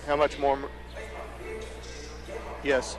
How much more? Yes.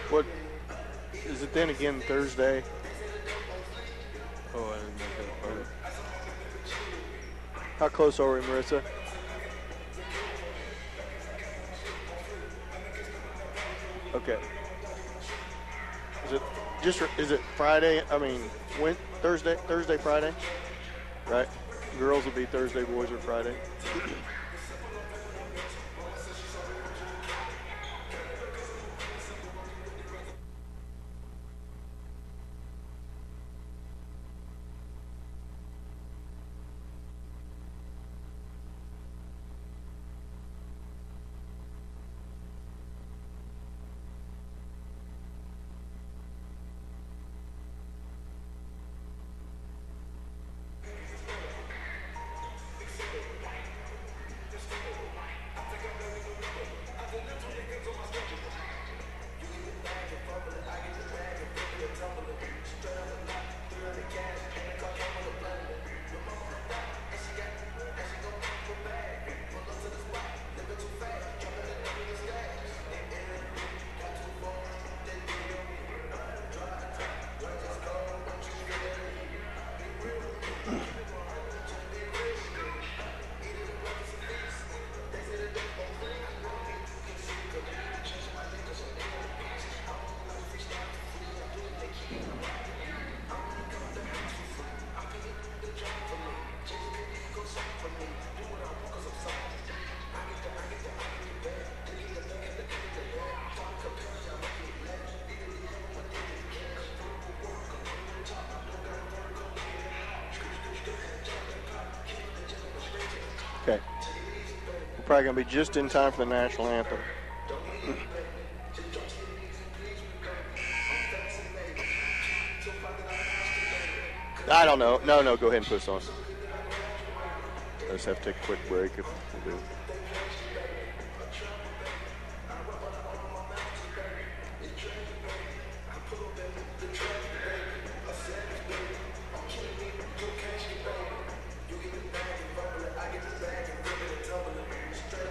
What is it then again Thursday? Oh, I didn't make that part. How close are we, Marissa? Okay. Is it Friday? I mean, when Thursday, Friday? Right? Girls will be Thursday, boys are Friday. Okay. We're probably going to be just in time for the national anthem. I don't know. No, go ahead and put us on. I just have to take a quick break if we do.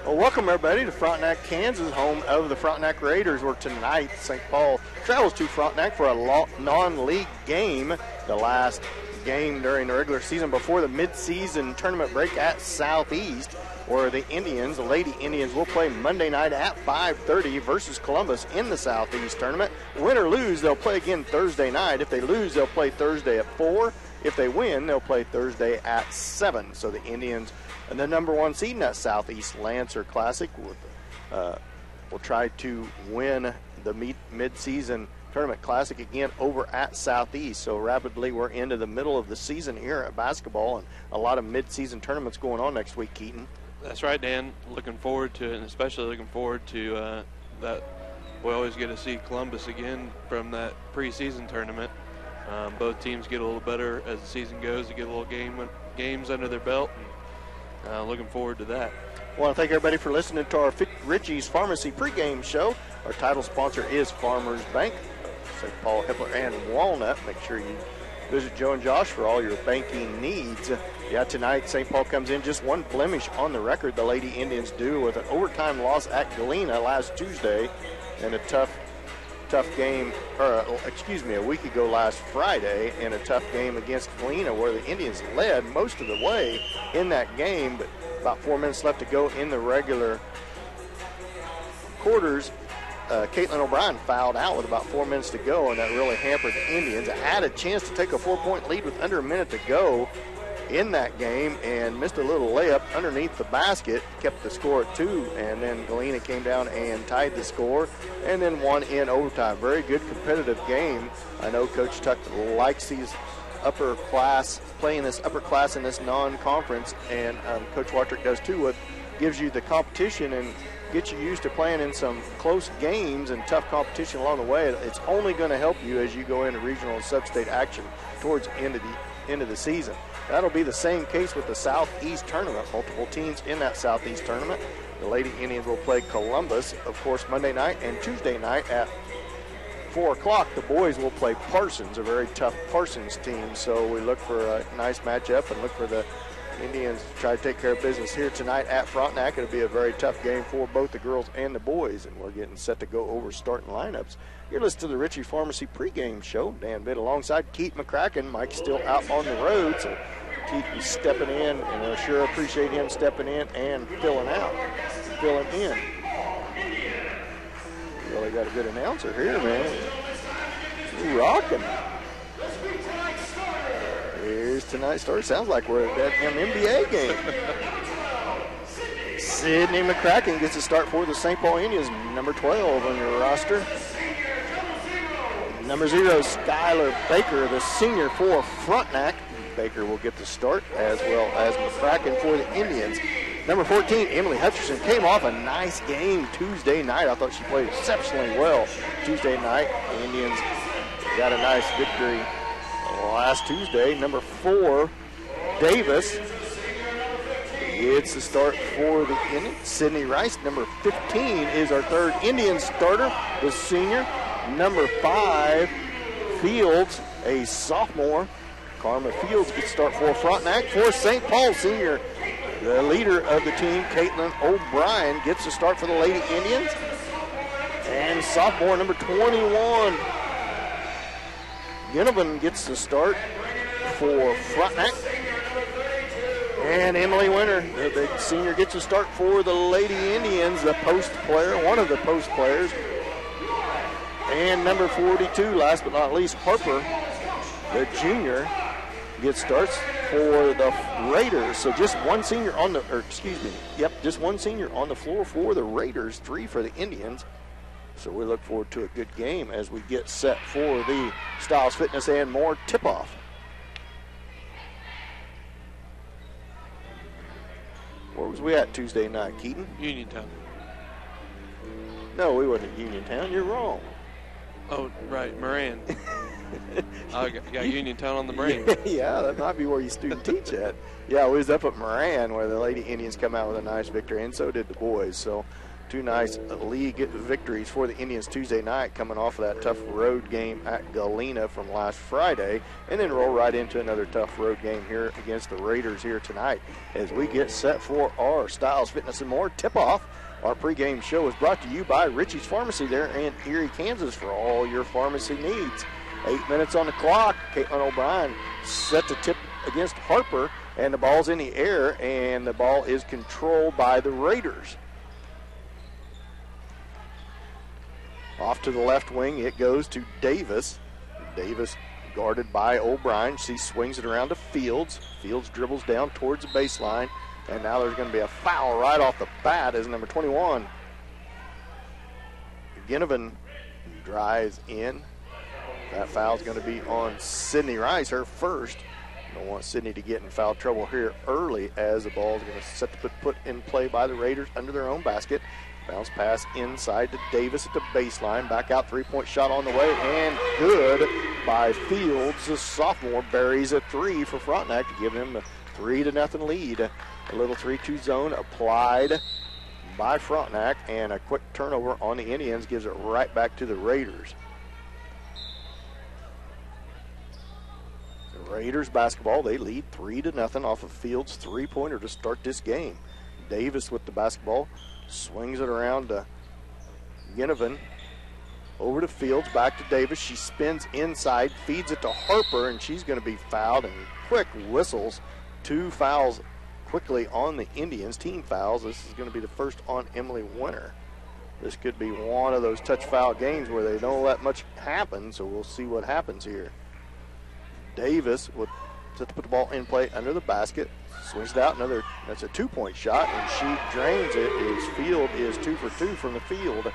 Well, welcome everybody to Frontenac, Kansas, home of the Frontenac Raiders, where tonight St. Paul travels to Frontenac for a non-league game, the last game during the regular season before the mid-season tournament break at Southeast, where the Lady Indians, will play Monday night at 5:30 versus Columbus in the Southeast tournament. Win or lose, they'll play again Thursday night. If they lose, they'll play Thursday at 4. If they win, they'll play Thursday at 7. So the Indians, and the number one seed in that Southeast Lancer Classic, will try to win the mid-season tournament classic again over at Southeast. So rapidly we're into the middle of the season here at basketball, and a lot of mid-season tournaments going on next week, Keaton. That's right, Dan. Looking forward to it, and especially looking forward to that. We always get to see Columbus again from that preseason tournament. Both teams get a little better as the season goes. They get a little games under their belt, and looking forward to that. I want to thank everybody for listening to our Richie's Pharmacy pregame show. Our title sponsor is Farmers Bank, St. Paul, Hippler, and Walnut. Make sure you visit Joe and Josh for all your banking needs. Yeah, tonight St. Paul comes in just one blemish on the record. The Lady Indians do, with an overtime loss at Galena last Tuesday, and a tough game, a week ago last Friday, in a tough game against Galena, where the Indians led most of the way in that game, but about 4 minutes left to go in the regular quarters. Caitlin O'Brien fouled out with about 4 minutes to go, and that really hampered the Indians. Had a chance to take a 4-point lead with under a minute to go in that game and missed a little layup underneath the basket, kept the score at 2, and then Galena came down and tied the score and then won in overtime. Very good competitive game. I know Coach Tuck likes these upper class, playing this upper class in this non-conference, and Coach Watrick does too. What gives you the competition and gets you used to playing in some close games and tough competition along the way. It's only going to help you as you go into regional and sub-state action towards the end of the season. That'll be the same case with the Southeast tournament. Multiple teams in that Southeast tournament. The Lady Indians will play Columbus, of course, Monday night, and Tuesday night at 4 o'clock. The boys will play Parsons, a very tough Parsons team. So we look for a nice matchup and look for the Indians to try to take care of business here tonight at Frontenac. It'll be a very tough game for both the girls and the boys, and we're getting set to go over starting lineups. You're listening to the Ritchie Pharmacy pregame show. Dan Bitt alongside Keith McCracken. Mike's still out on the road, so Keith is stepping in, and I sure appreciate him stepping in and filling in. Really got a good announcer here, man. We're rocking. Here's tonight's story. Sounds like we're at an NBA game. Sydney McCracken gets a start for the St. Paul Indians, number 12 on your roster. Number 0, Skylar Baker, the senior for Frontenac. Baker will get the start, as well as McCracken for the Indians. Number 14, Emily Hutcherson, came off a nice game Tuesday night. I thought she played exceptionally well Tuesday night. The Indians got a nice victory last Tuesday. Number 4, Davis gets the start for the Indians. Sydney Rice, number 15, is our third Indian starter, the senior. Number 5, Fields, a sophomore. Karma Fields gets start for Frontenac. For St. Paul senior, the leader of the team, Caitlin O'Brien, gets the start for the Lady Indians. And sophomore number 21, Ginnivan, gets the start for Frontenac. And Emily Winter, the senior, gets a start for the Lady Indians, the post player, one of the post players. And number 42, last but not least, Harper, the junior, gets starts for the Raiders. So just one senior on the, just one senior on the floor for the Raiders, 3 for the Indians. So we look forward to a good game as we get set for the Styles Fitness and More tip-off. Where was we at Tuesday night, Keaton? Uniontown. No, we wasn't at Uniontown. You're wrong. Oh, right, Moran. I got Uniontown on the brain. Yeah, that might be where you student teach at. Yeah, we was up at Moran where the Lady Indians come out with a nice victory, and so did the boys. So 2 nice league victories for the Indians Tuesday night, coming off of that tough road game at Galena from last Friday, and then roll right into another tough road game here against the Raiders here tonight as we get set for our Styles Fitness and More tip-off. Our pregame show is brought to you by Ritchie's Pharmacy there in Erie, Kansas, for all your pharmacy needs. 8 minutes on the clock. Caitlin O'Brien set to tip against Harper, and the ball's in the air, and the ball is controlled by the Raiders. Off to the left wing, it goes to Davis. Davis guarded by O'Brien. She swings it around to Fields. Fields dribbles down towards the baseline, and now there's going to be a foul right off the bat as number 21, Ginnivan, drives in. That foul's going to be on Sydney Rice, her first. Don't want Sydney to get in foul trouble here early as the ball is going to set to put in play by the Raiders under their own basket. Bounce pass inside to Davis at the baseline. Back out, 3-point shot on the way, and good by Fields. The sophomore buries a 3 for Frontenac to give them a 3-0 lead. A little 3-2 zone applied by Frontenac, and a quick turnover on the Indians gives it right back to the Raiders. The Raiders basketball, they lead 3-0 off of Fields' 3-pointer to start this game. Davis with the basketball. Swings it around to Ginnivan. Over to Fields, back to Davis. She spins inside, feeds it to Harper, and she's going to be fouled, and quick whistles. 2 fouls quickly on the Indians. Team fouls. This is going to be the first on Emily Winter. This could be one of those touch foul games where they don't let much happen, so we'll see what happens here. Davis would set to put the ball in play under the basket. Swings it out. That's a 2-point shot, and she drains it. His field is 2 for 2 from the field.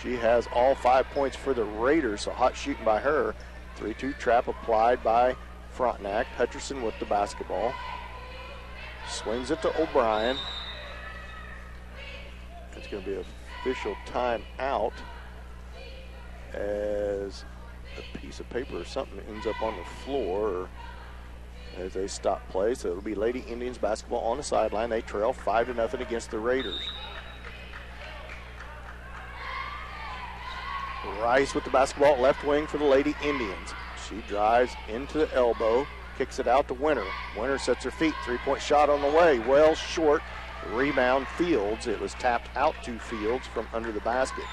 She has all 5 points for the Raiders, so hot shooting by her. 3-2 trap applied by Frontenac. Hutcherson with the basketball. Swings it to O'Brien. It's going to be an official timeout as a piece of paper or something ends up on the floor as they stop play. So it'll be Lady Indians basketball on the sideline. They trail 5-0 against the Raiders. Rice with the basketball, left wing for the Lady Indians. She drives into the elbow, kicks it out to Winter. Winter sets her feet, 3-point shot on the way. Well short, rebound Fields. It was tapped out to Fields from under the basket.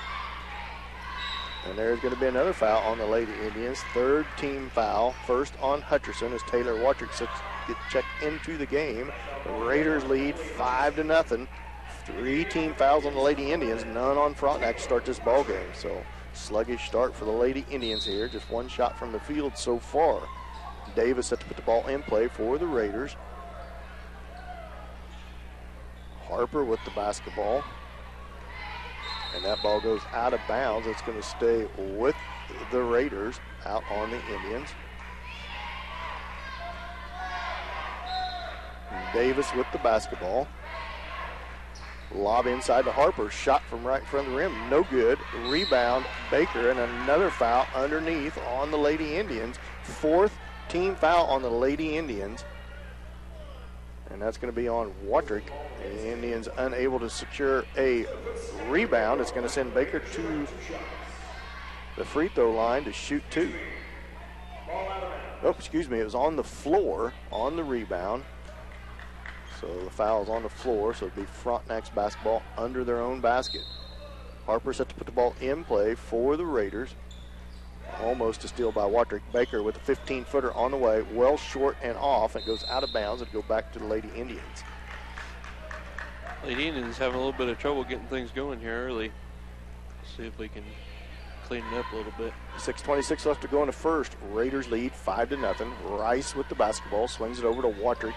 And there's going to be another foul on the Lady Indians. Third team foul, first on Hutcherson as Taylor Watrick gets checked into the game. The Raiders lead 5-0. 3 team fouls on the Lady Indians, none on Frontenac to start this ball game. So sluggish start for the Lady Indians here. Just 1 shot from the field so far. Davis set to put the ball in play for the Raiders. Harper with the basketball. And that ball goes out of bounds. It's going to stay with the Raiders out on the Indians. Davis with the basketball. Lob inside to Harper. Shot from right in front of the rim. No good. Rebound Baker, and another foul underneath on the Lady Indians. 4th team foul on the Lady Indians. And that's going to be on Watrick. The Indians unable to secure a rebound. It's going to send Baker to the free throw line to shoot 2. Oh, excuse me. It was on the floor on the rebound. So the foul is on the floor, so it'll be Frontenac's basketball under their own basket. Harper set to put the ball in play for the Raiders. Almost a steal by Watrick. Baker with a 15-footer on the way. Well short and off. It goes out of bounds. It'll go back to the Lady Indians. Lady Indians having a little bit of trouble getting things going here early. See if we can clean it up a little bit. 6:26 left to go in the first. Raiders lead 5-0. Rice with the basketball. Swings it over to Watrick.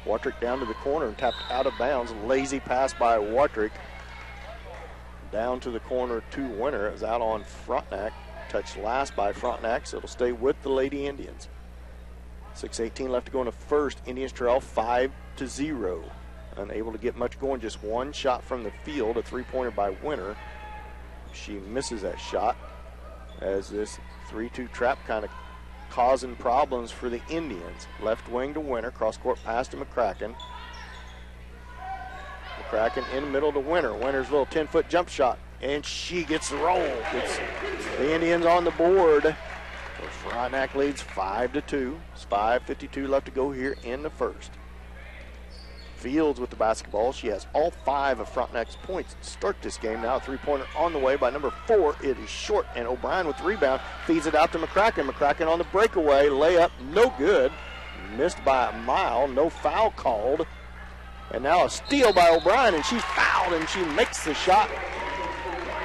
Watrick down to the corner and tapped out of bounds. Lazy pass by Watrick. Down to the corner to Winter. It was out on Frontenac. Touched last by Frontenac, so it'll stay with the Lady Indians. 6:18 left to go in the first. Indians trail 5-0. Unable to get much going. Just 1 shot from the field. A 3-pointer by Winter. She misses that shot as this 3-2 trap kind of causing problems for the Indians. Left wing to Winter. Cross court pass to McCracken. McCracken in the middle to Winter. Winter's little 10-foot jump shot. And she gets the roll. Gets the Indians on the board. Frontenac leads 5-2. It's 5:52 left to go here in the first. Fields with the basketball. She has all 5 of Frontenac's points to start this game. Now a 3-pointer on the way by number 4. It is short, and O'Brien with the rebound feeds it out to McCracken. McCracken on the breakaway. Layup, no good. Missed by a mile. No foul called. And now a steal by O'Brien, and she's fouled, and she makes the shot.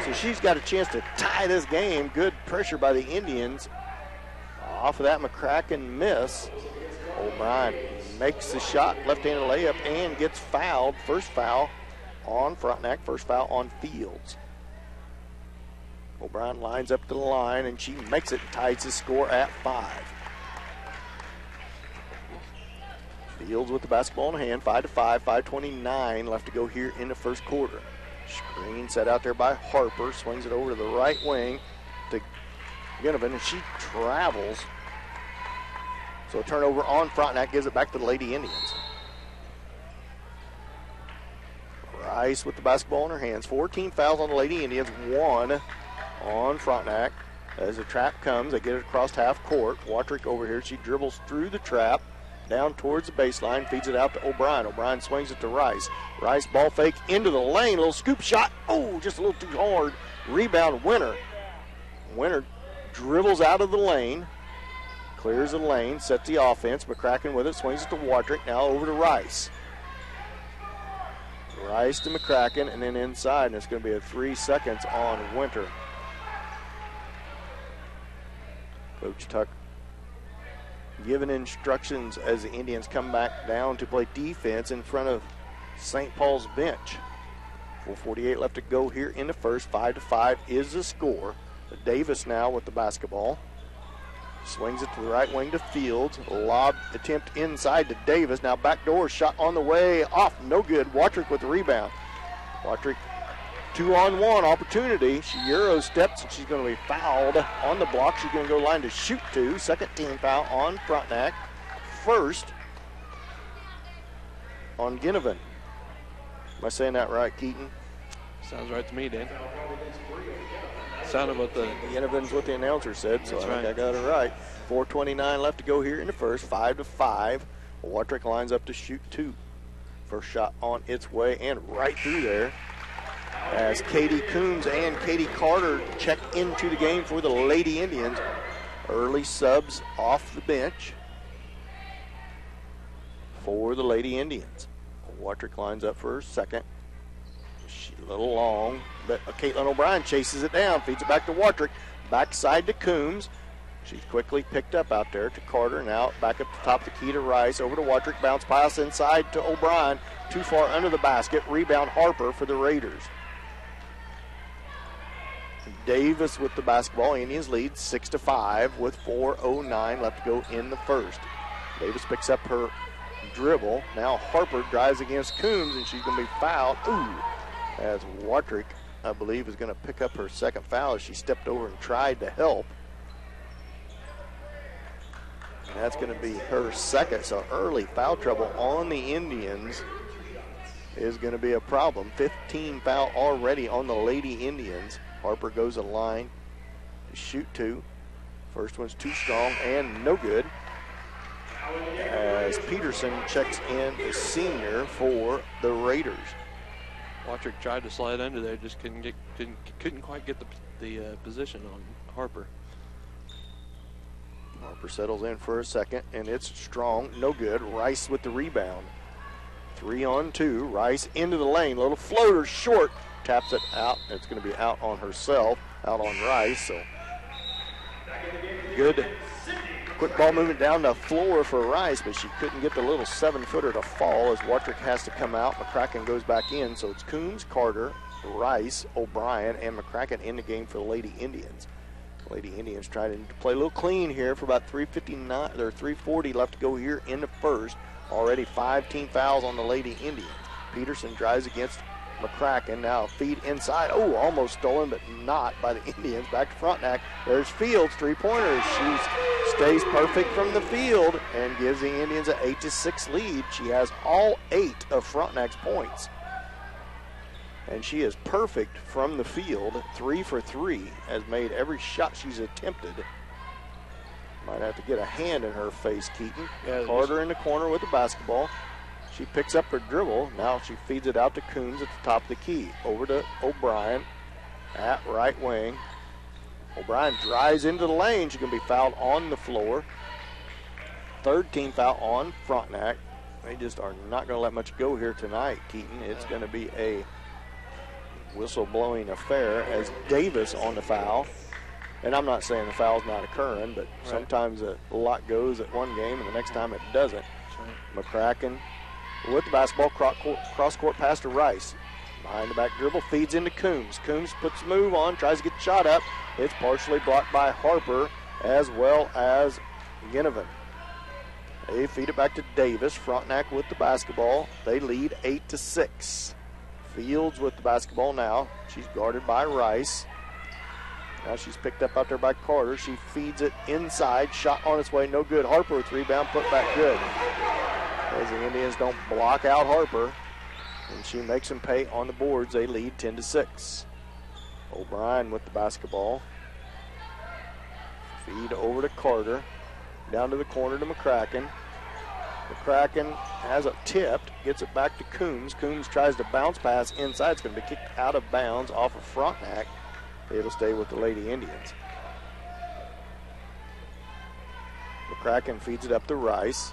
So she's got a chance to tie this game. Good pressure by the Indians. Off of that McCracken miss. O'Brien makes the shot, left-handed layup, and gets fouled. First foul on Frontenac, first foul on Fields. O'Brien lines up to the line, and she makes it, ties the score at 5. Fields with the basketball in hand, 5-5, 5:29 left to go here in the first quarter. Screen set out there by Harper, swings it over to the right wing to Ginnivan, and she travels. So a turnover on Frontenac gives it back to the Lady Indians. Rice with the basketball in her hands. 14 fouls on the Lady Indians, 1 on Frontenac. As the trap comes, they get it across half court. Watrick over here, she dribbles through the trap, down towards the baseline, feeds it out to O'Brien. O'Brien swings it to Rice. Rice ball fake into the lane, little scoop shot. Oh, just a little too hard. Rebound, Winter. Winter dribbles out of the lane, clears the lane, sets the offense. McCracken with it, swings it to Watrick. Now over to Rice. Rice to McCracken, and then inside, and it's going to be a 3 seconds on Winter. Coach Tuck giving instructions as the Indians come back down to play defense in front of St. Paul's bench. 4:48 left to go here in the first. 5-5 is the score. Davis now with the basketball. Swings it to the right wing to Fields. Lob attempt inside to Davis. Now backdoor shot on the way off. No good. Watrick with the rebound. Watrick 2-on-1 opportunity. She Euro steps and she's going to be fouled on the block. She's going to go line to shoot 2. Second team foul on Frontenac. First on Ginnivan. Am I saying that right, Keaton? Sounds right to me, Dan. Sounded what the Ginnivan's what the announcer said, so That's I think right. I got it right. 4:29 left to go here in the first. 5-5. Watrick lines up to shoot 2. First shot on its way and right through there as Katie Coombs and Katie Carter check into the game for the Lady Indians. Early subs off the bench for the Lady Indians. Watrick lines up for her second. She's a little long, but Caitlin O'Brien chases it down, feeds it back to Watrick, backside to Coombs. She's quickly picked up out there to Carter. Now back up the top of the key to Rice. Over to Watrick, bounce pass inside to O'Brien. Too far under the basket. Rebound Harper for the Raiders. Davis with the basketball. Indians lead 6-5 with 4:09 left to go in the first. Davis picks up her dribble. Now Harper drives against Coombs, and she's going to be fouled. Ooh, as Watrick, I believe, is going to pick up her second foul as she stepped over and tried to help. And that's going to be her second, so early foul trouble on the Indians is going to be a problem. 15 foul already on the Lady Indians. Harper goes to the line to shoot 2. First one's too strong and no good. As Peterson checks in, the senior for the Raiders. Watrick tried to slide under there, just couldn't quite get the position on Harper. Harper settles in for a second, and it's strong, no good. Rice with the rebound. 3-on-2. Rice into the lane, little floater short, taps it out. It's going to be out on herself, out on Rice. So good. Quick ball movement down the floor for Rice, but she couldn't get the little 7-footer to fall as Watrick has to come out. McCracken goes back in, so it's Coombs, Carter, Rice, O'Brien, and McCracken in the game for the Lady Indians. Lady Indians trying to play a little clean here for about 3:59 or 3:40 left to go here in the first. Already 5 team fouls on the Lady Indians. Peterson drives against McCracken. Now feed inside. Oh, almost stolen, but not by the Indians. Back to Frontenac. There's Fields, 3-pointers. She stays perfect from the field and gives the Indians an 8-6 lead. She has all 8 of Frontenac's points. And she is perfect from the field. 3 for 3. Has made every shot she's attempted. Might have to get a hand in her face, Keaton. Yeah, Carter in the corner with the basketball. She picks up her dribble. Now she feeds it out to Coombs at the top of the key. Over to O'Brien at right wing. O'Brien drives into the lane. She's going to be fouled on the floor. Third team foul on Frontenac. They just are not going to let much go here tonight, Keaton. It's going to be a whistle-blowing affair as Davis on the foul. And I'm not saying the foul's not occurring, but sometimes a lot goes at one game and the next time it doesn't. McCracken with the basketball, cross-court pass to Rice. Behind the back dribble, feeds into Coombs. Coombs puts a move on, tries to get the shot up. It's partially blocked by Harper as well as Ginnivan. They feed it back to Davis. Frontenac with the basketball. They lead 8-6. Fields with the basketball now. She's guarded by Rice. Now she's picked up out there by Carter. She feeds it inside. Shot on its way, no good. Harper with rebound, put back good. As the Indians don't block out Harper, and she makes them pay on the boards. They lead 10-6. O'Brien with the basketball. Feed over to Carter. Down to the corner to McCracken. McCracken has it tipped, gets it back to Coombs. Coombs tries to bounce pass inside. It's going to be kicked out of bounds off of Frontenac. It'll stay with the Lady Indians. McCracken feeds it up to Rice.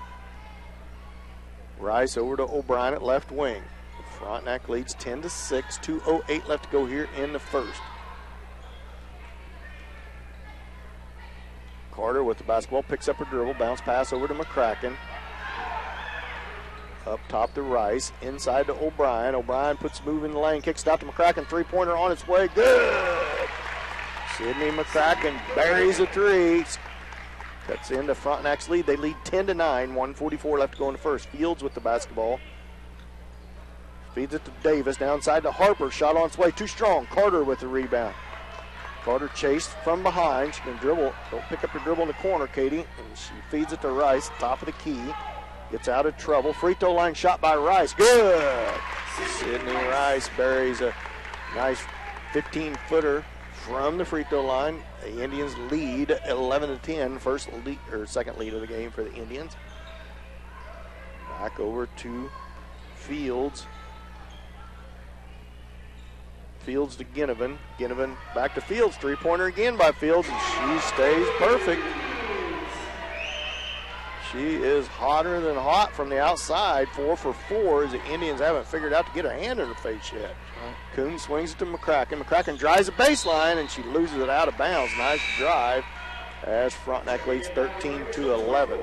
Rice over to O'Brien at left wing. Frontenac leads 10-6, 2:08 left to go here in the first. Carter with the basketball, picks up her dribble, bounce pass over to McCracken. Up top to Rice, inside to O'Brien. O'Brien puts a move in the lane, kicks it out to McCracken, three-pointer on its way, good! Sydney McCracken buries a three. Cuts into Frontenac's lead. They lead 10-9, 1:44 left to go in the first. Fields with the basketball. Feeds it to Davis, downside to Harper. Shot on its way, too strong. Carter with the rebound. Carter chased from behind. She can dribble. Don't pick up her dribble in the corner, Katie. And she feeds it to Rice, top of the key. Gets out of trouble. Free throw line shot by Rice. Good! Sydney Rice buries a nice 15-footer from the free throw line. The Indians lead 11-10. First lead, or second lead of the game for the Indians. Back over to Fields. Fields to Ginnivan. Ginnivan back to Fields. Three-pointer again by Fields, and she stays perfect. She is hotter than hot from the outside. 4 for 4 as the Indians haven't figured out to get a hand in her face yet. Coon swings it to McCracken. McCracken drives the baseline, and she loses it out of bounds. Nice drive as Frontenac leads 13-11.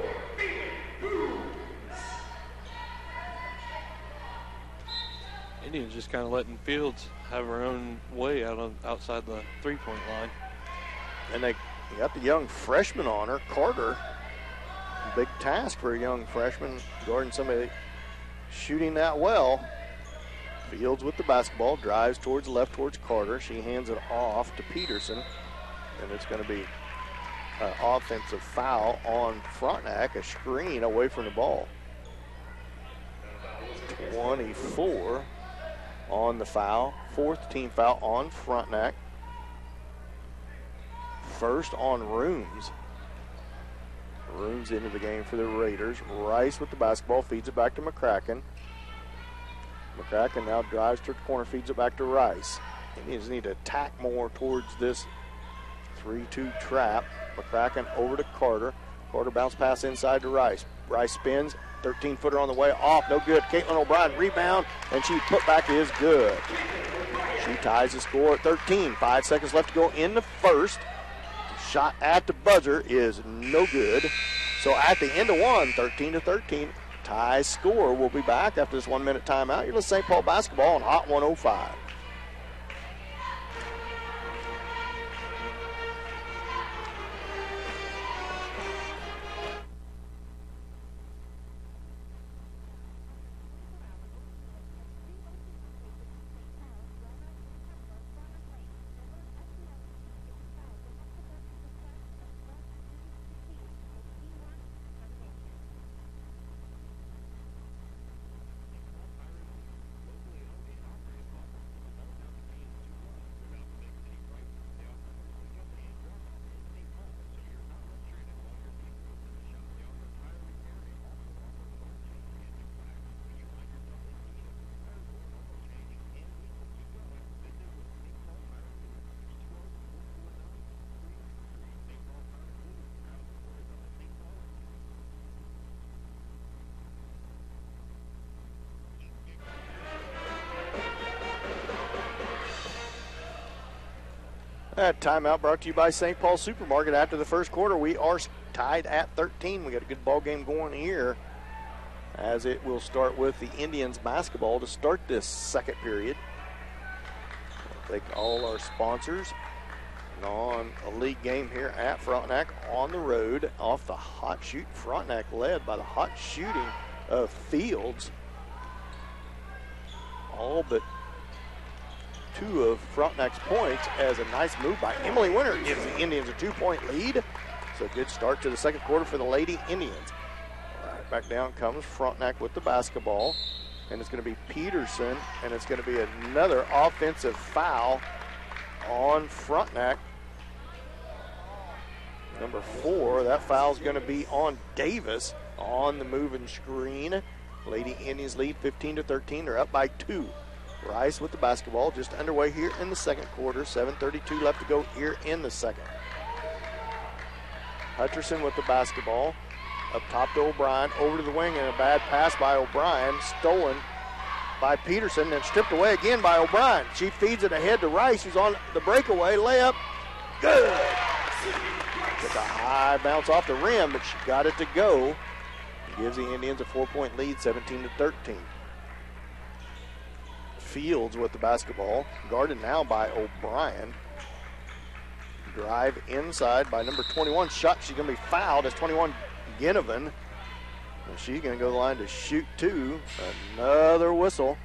Indians just kind of letting Fields have her own way outside the three-point line. And they got the young freshman on her, Carter. Big task for a young freshman, guarding somebody shooting that well. Fields with the basketball, drives towards the left towards Carter. She hands it off to Peterson, and it's going to be an offensive foul on Frontenac, a screen away from the ball. 24 on the foul, fourth team foul on Frontenac. First on Rooms. Rooms into the game for the Raiders. Rice with the basketball, feeds it back to McCracken. McCracken now drives to the corner, feeds it back to Rice. Indians need to attack more towards this 3-2 trap. McCracken over to Carter. Carter bounce pass inside to Rice. Rice spins, 13-footer on the way, off, no good. Caitlin O'Brien rebound, and she put back is good. She ties the score at 13. 5 seconds left to go in the first. Shot at the buzzer is no good. So at the end of one, 13-13, tie score. We'll be back after this 1-minute timeout. You're listening to St. Paul basketball on Hot 105. That timeout brought to you by St. Paul Supermarket. After the first quarter, we are tied at 13. We got a good ball game going here, as it will start with the Indians basketball to start this second period. We'll thank all our sponsors on a league game here at Frontenac on the road off the hot shoot. Frontenac led by the hot shooting of Fields. All but 2 of Frontenac's points as a nice move by Emily Winter gives the Indians a 2-point lead. So a good start to the second quarter for the Lady Indians. Right back down comes Frontenac with the basketball. And it's going to be Peterson, and it's going to be another offensive foul on Frontenac. Number 4, that foul is going to be on Davis on the moving screen. Lady Indians lead 15-13. They're up by 2. Rice with the basketball, just underway here in the second quarter. 7:32 left to go here in the second. Hutcherson with the basketball. Up top to O'Brien, over to the wing, and a bad pass by O'Brien. Stolen by Peterson and stripped away again by O'Brien. She feeds it ahead to Rice, who's on the breakaway. Layup, good. Took a high bounce off the rim, but she got it to go. Gives the Indians a 4-point lead, 17-13. Fields with the basketball, guarded now by O'Brien. Drive inside by number 21. Shot, she's going to be fouled as 21 Ginnivan. And she's going to go to the line to shoot two. Another whistle.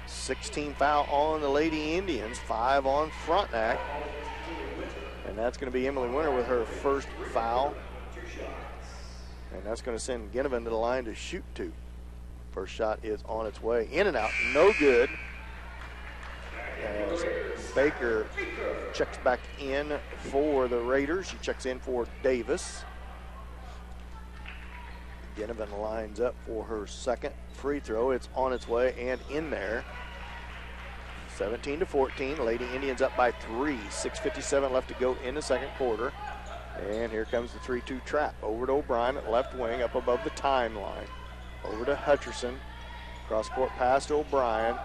16 foul on the Lady Indians, 5 on Frontenac. And that's going to be Emily Winter with her first foul. And that's going to send Ginnivan to the line to shoot two. First shot is on its way. In and out, no good. As Baker checks back in for the Raiders. She checks in for Davis. Ginnivan lines up for her second free throw. It's on its way and in there. 17-14. Lady Indians up by 3. 6:57 left to go in the second quarter. And here comes the 3-2 trap. Over to O'Brien at left wing, up above the timeline. Over to Hutcherson. Cross court pass to O'Brien.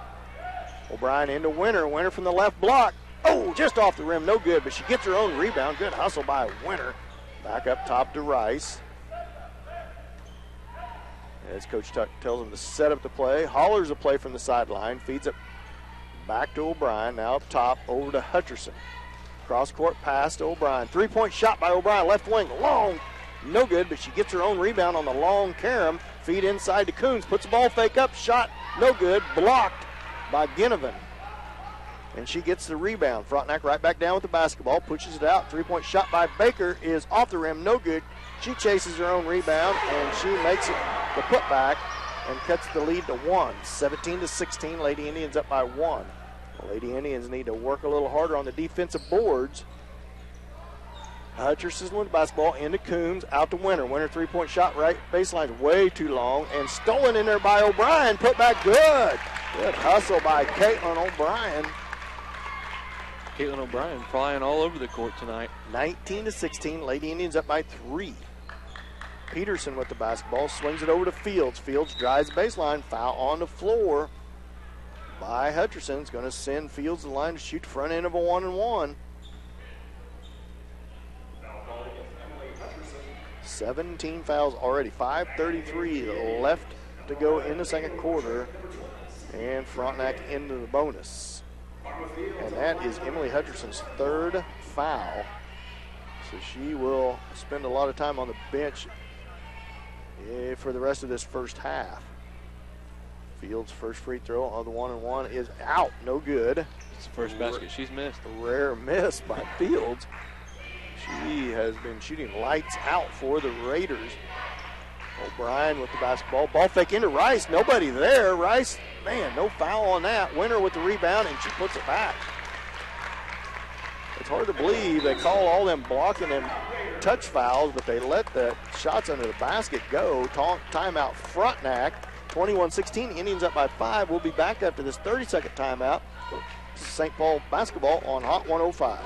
O'Brien into Winter. Winter from the left block. Oh, just off the rim. No good, but she gets her own rebound. Good hustle by Winter. Back up top to Rice. As Coach Tuck tells him to set up the play. Hollers a play from the sideline. Feeds it back to O'Brien. Now up top over to Hutcherson. Cross court pass to O'Brien. 3-point shot by O'Brien. Left wing. Long. No good, but she gets her own rebound on the long carom. Feed inside to Coons. Puts the ball fake up. Shot. No good. Blocked by Ginnivan. And she gets the rebound. Frontenac right back down with the basketball. Pushes it out. 3-point shot by Baker is off the rim. No good. She chases her own rebound, and she makes it the putback and cuts the lead to 1. 17-16. Lady Indians up by 1. The Lady Indians need to work a little harder on the defensive boards. Hutcherson with the basketball into Coombs, out to Winter. Winter 3-point shot right baseline's way too long and stolen in there by O'Brien. Put back good. Good hustle by Caitlin O'Brien. Caitlin O'Brien flying all over the court tonight. 19-16. Lady Indians up by 3. Peterson with the basketball, swings it over to Fields. Fields drives baseline, foul on the floor by Hutcherson. It's going to send Fields to the line to shoot the front end of a 1-and-1. 17 fouls already. 5:33 left to go in the second quarter. And Frontenac into the bonus. And that is Emily Hutcherson's third foul. So she will spend a lot of time on the bench for the rest of this first half. Fields' first free throw on the 1-and-1 is out. No good. It's the first basket she's missed. A rare miss by Fields. She has been shooting lights out for the Raiders. O'Brien with the basketball. Ball fake into Rice. Nobody there. Rice, man, no foul on that. Winter with the rebound, and she puts it back. It's hard to believe they call all them blocking and touch fouls, but they let the shots under the basket go. Timeout Frontenac. 21-16. Indians up by 5. We'll be back after this 30-second timeout. St. Paul basketball on Hot 105.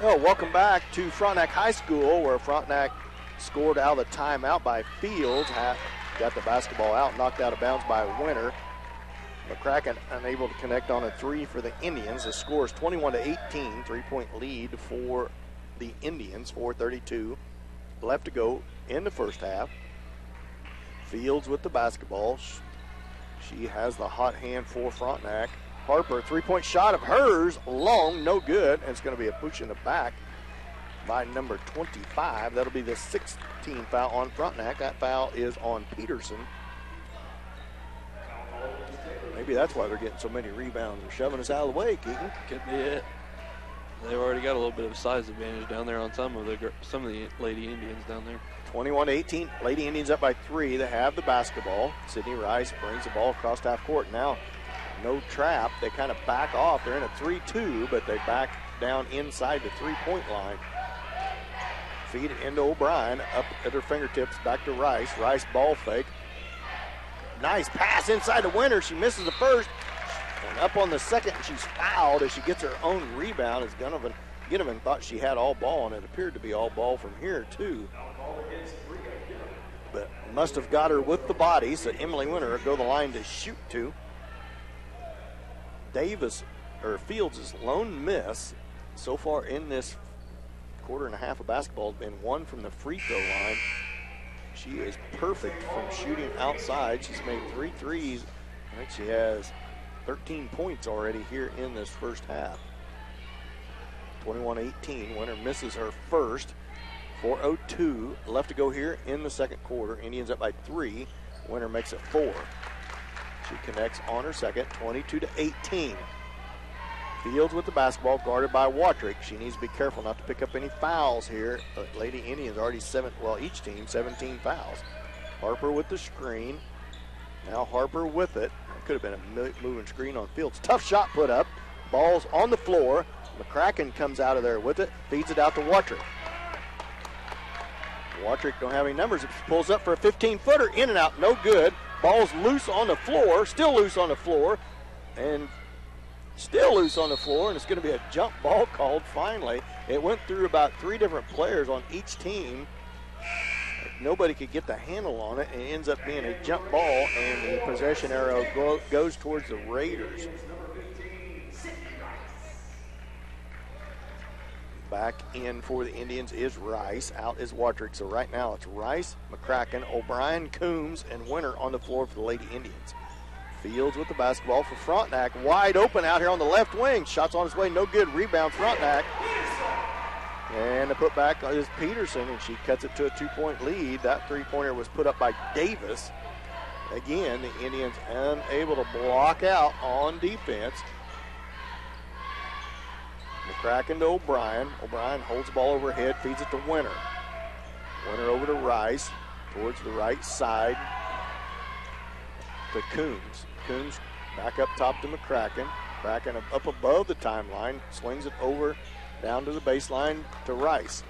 Well, welcome back to Frontenac High School, where Frontenac scored out of the timeout by Fields. Got the basketball out, knocked out of bounds by Winter. McCracken unable to connect on a three for the Indians. The score is 21-18, 3-point lead for the Indians, 4:32 left to go in the first half. Fields with the basketball. She has the hot hand for Frontenac. Harper, three-point shot of hers, long, no good, and it's going to be a push in the back by number 25. That'll be the 16th foul on Frontenac. That foul is on Peterson. Maybe that's why they're getting so many rebounds. They're shoving us out of the way, Keaton. Could be it. They've already got a little bit of a size advantage down there on some of the Lady Indians down there. 21-18, Lady Indians up by 3. They have the basketball. Sydney Rice brings the ball across half court. Now, no trap. They kind of back off. They're in a 3-2, but they back down inside the three-point line. Feed it into O'Brien. Up at her fingertips, back to Rice. Rice ball fake. Nice pass inside the Winter. She misses the first. And up on the second, and she's fouled as she gets her own rebound. As Ginnivan thought she had all ball, and it appeared to be all ball from here, too. But must have got her with the body, so Emily Winter will go the line to shoot to. Fields' lone miss so far in this quarter and a half of basketball has been one from the free throw line. She is perfect from shooting outside. She's made 3 threes. I think she has 13 points already here in this first half. 21-18. Winter misses her first. 4:02 left to go here in the second quarter. Indians up by 3. Winter makes it 4. She connects on her second, 22-18. Fields with the basketball, guarded by Watrick. She needs to be careful not to pick up any fouls here. Lady Indians already each team 17 fouls. Harper with the screen. Now Harper with it. It could have been a moving screen on Fields. Tough shot put up. Ball's on the floor. McCracken comes out of there with it, feeds it out to Watrick. Watrick don't have any numbers. It pulls up for a 15-footer, in and out, no good. Ball's loose on the floor, still loose on the floor, and still loose on the floor, and it's going to be a jump ball called finally. It went through about 3 different players on each team. Nobody could get the handle on it, and it ends up being a jump ball, and the possession arrow goes towards the Raiders. Back in for the Indians is Rice. Out is Watrick. So right now it's Rice, McCracken, O'Brien, Coombs, and Winter on the floor for the Lady Indians. Fields with the basketball for Frontenac. Wide open out here on the left wing. Shots on his way. No good. Rebound Frontenac. And the putback is Peterson, and she cuts it to a 2-point lead. That three-pointer was put up by Davis. Again, the Indians unable to block out on defense. McCracken to O'Brien. O'Brien holds the ball overhead, feeds it to Winter. Winter over to Rice, towards the right side to Coombs. Coombs back up top to McCracken. McCracken up above the timeline, swings it over down to the baseline to Rice.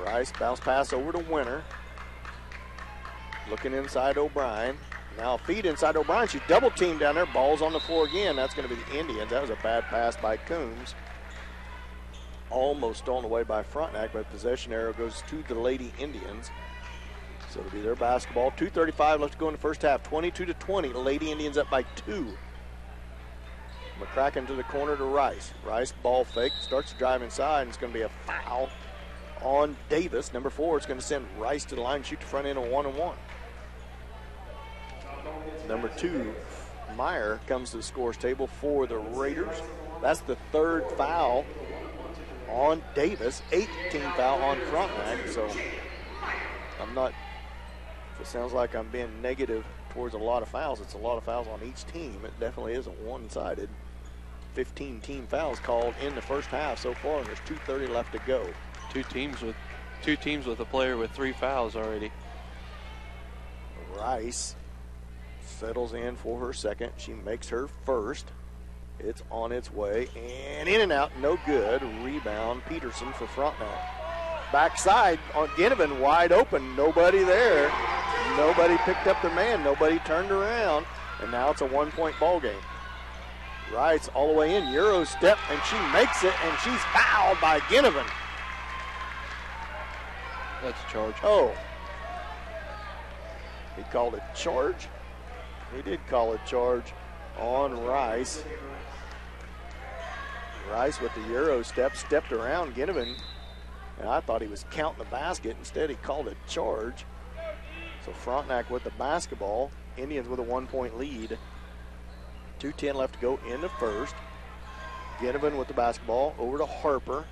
Rice bounce pass over to Winter. Looking inside O'Brien. Now feed inside O'Brien. She's double teamed down there. Ball's on the floor again. That's going to be the Indians. That was a bad pass by Coombs. Almost stolen away by Frontenac, but possession arrow goes to the Lady Indians. So it'll be their basketball. 2:35 left to go in the first half. 22-20. Lady Indians up by 2. McCracken to the corner to Rice. Rice ball fake. Starts to drive inside, and it's going to be a foul on Davis. Number 4. It's going to send Rice to the line, shoot the front end on 1-on-1. Number 2, Meyer, comes to the scores table for the Raiders. That's the 3rd foul on Davis, 18th foul on Frontenac. So I'm not, if it sounds like I'm being negative towards a lot of fouls, it's a lot of fouls on each team. It definitely isn't one-sided. 15 team fouls called in the first half so far, and there's 2:30 left to go. Two teams with a player with 3 fouls already. Rice settles in for her second. She makes her first. It's on its way, and in and out, no good. Rebound, Peterson for Frontenac. Backside on Ginnivan, wide open, nobody there. Nobody picked up their man, nobody turned around, and now it's a 1-point ball game. Rice all the way in, Euro step, and she makes it, and she's fouled by Ginnivan. That's a charge. Oh. He called a charge? He did call a charge on Rice. Rice with the Euro step, stepped around Ginnivan, and I thought he was counting the basket. Instead, he called a charge. So Frontenac with the basketball. Indians with a 1-point lead. 2:10 left to go in the first. Ginnivan with the basketball over to Harper.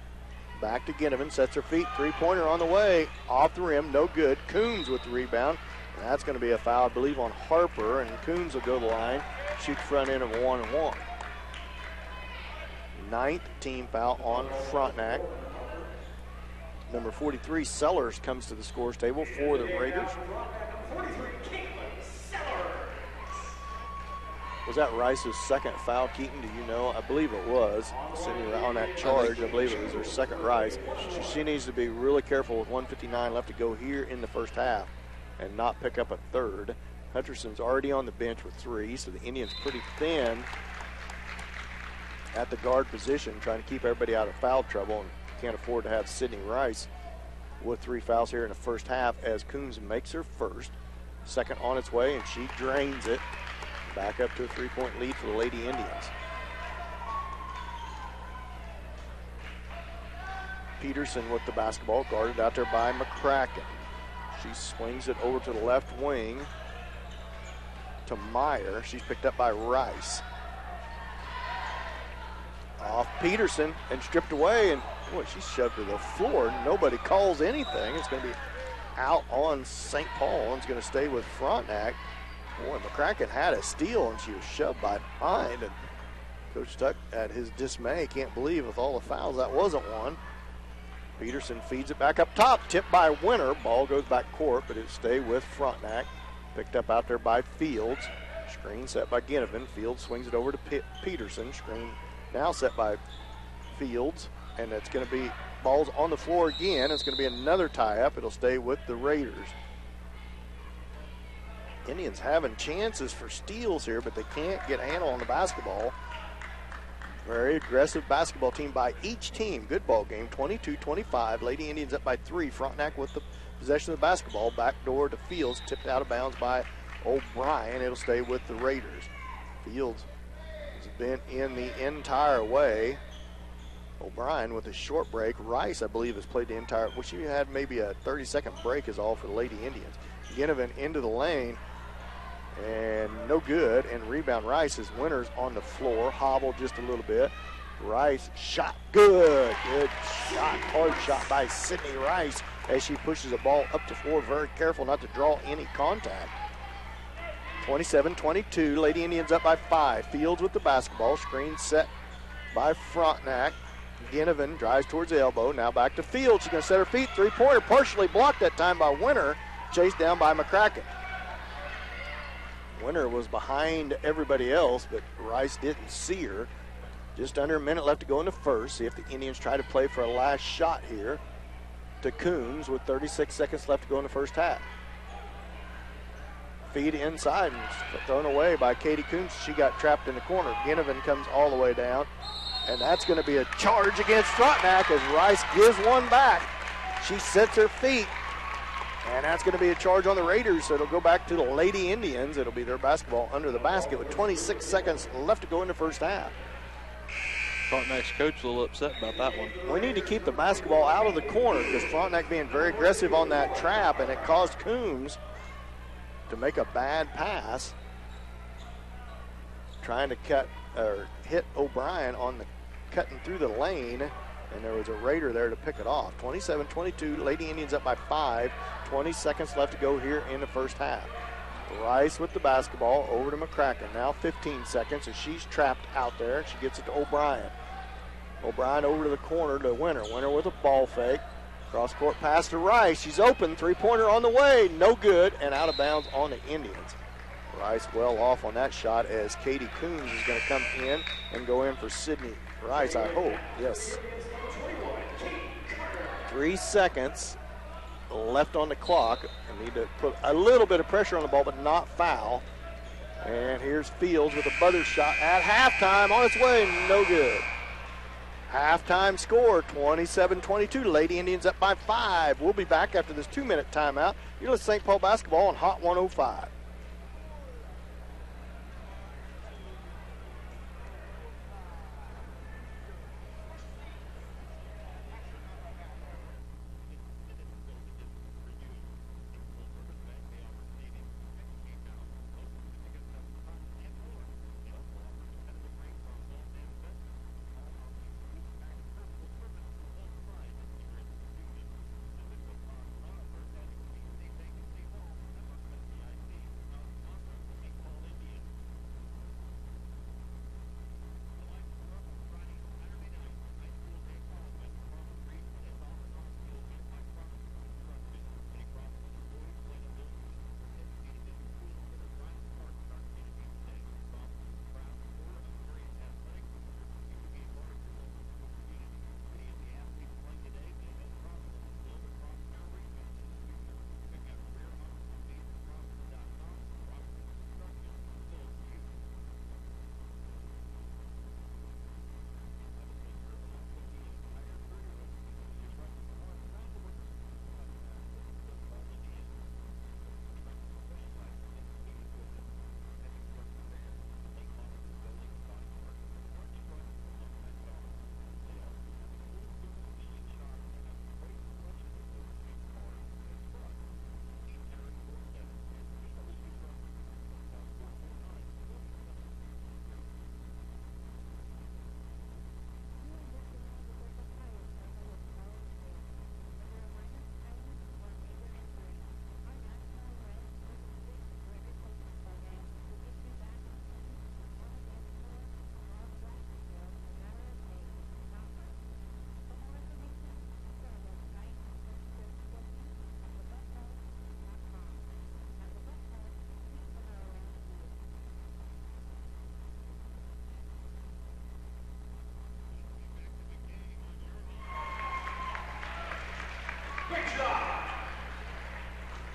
Back to Ginnivan, sets her feet. Three-pointer on the way. Off the rim, no good. Coons with the rebound. And that's going to be a foul, I believe, on Harper. And Coons will go to the line. Shoot front end of 1-1. 9th team foul on Frontenac. Number 43, Sellers, comes to the scores table for the Raiders. Was that Rice's second foul, Keaton? Do you know? I believe it was. Sitting on that charge, I believe it was her second Rice. She needs to be really careful with 1:59 left to go here in the first half and not pick up a third. Hutcherson's already on the bench with 3, so the Indians pretty thin at the guard position, trying to keep everybody out of foul trouble, and can't afford to have Sydney Rice with 3 fouls here in the first half as Coons makes her first. Second on its way, and she drains it. Back up to a 3-point lead for the Lady Indians. Peterson with the basketball, guarded out there by McCracken. She swings it over to the left wing to Meyer. She's picked up by Rice. Off Peterson and stripped away, and boy, she's shoved to the floor. Nobody calls anything. It's going to be out on St. Paul, and it's going to stay with Frontenac. Boy, McCracken had a steal, and she was shoved by behind. And Coach Tuck, at his dismay, can't believe with all the fouls that wasn't one. Peterson feeds it back up top, tipped by Winter. Ball goes back court, but it'll stay with Frontenac. Picked up out there by Fields. Screen set by Ginnivan. Fields swings it over to Peterson. Screen now set by Fields, and it's going to be balls on the floor again. It's going to be another tie-up. It'll stay with the Raiders. Indians having chances for steals here, but they can't get a handle on the basketball. Very aggressive basketball team by each team. Good ball game, 22-25. Lady Indians up by 3. Frontenac with the possession of the basketball. Back door to Fields, tipped out of bounds by O'Brien. It'll stay with the Raiders. Fields has been in the entire way. O'Brien with a short break. Rice, I believe, has played the entire. Well, she had maybe a 30-second break is all for the Lady Indians. Ginnivan into the lane. And no good, and rebound Rice as Winters on the floor, hobbled just a little bit. Rice shot, good shot, hard shot by Sydney Rice as she pushes the ball up the floor, very careful not to draw any contact. 27-22, Lady Indians up by 5. Fields with the basketball, screen set by Frontenac. Ginnivan drives towards the elbow, now back to Fields. She's going to set her feet, 3-pointer, partially blocked that time by Winter, chased down by McCracken. Winter was behind everybody else, but Rice didn't see her. Just under a minute left to go in the first. See if the Indians try to play for a last shot here to Coons with 36 seconds left to go in the first half. Feed inside and thrown away by Katie Coons. She got trapped in the corner. Ginnivan comes all the way down, and that's going to be a charge against Frontenac as Rice gives one back. She sets her feet. And that's going to be a charge on the Raiders, so it'll go back to the Lady Indians. It'll be their basketball under the basket with 26 seconds left to go in the first half. Frontenac's coach a little upset about that one. We need to keep the basketball out of the corner because Frontenac being very aggressive on that trap, and it caused Coons to make a bad pass. Trying to cut or hit O'Brien on the cutting through the lane. And there was a Raider there to pick it off. 27-22, Lady Indians up by 5. 20 seconds left to go here in the first half. Rice with the basketball over to McCracken. Now 15 seconds as she's trapped out there. She gets it to O'Brien. O'Brien over to the corner to Winter. Winter with a ball fake. Cross-court pass to Rice. She's open. 3-pointer on the way. No good and out of bounds on the Indians. Rice well off on that shot as Katie Coons is going to come in and go in for Sydney Rice, I hope. Yes. 3 seconds left on the clock. I need to put a little bit of pressure on the ball, but not foul. And here's Fields with a buzzer shot at halftime on its way. No good. Halftime score, 27-22. Lady Indians up by 5. We'll be back after this 2-minute timeout. You're listening to St. Paul basketball on Hot 105.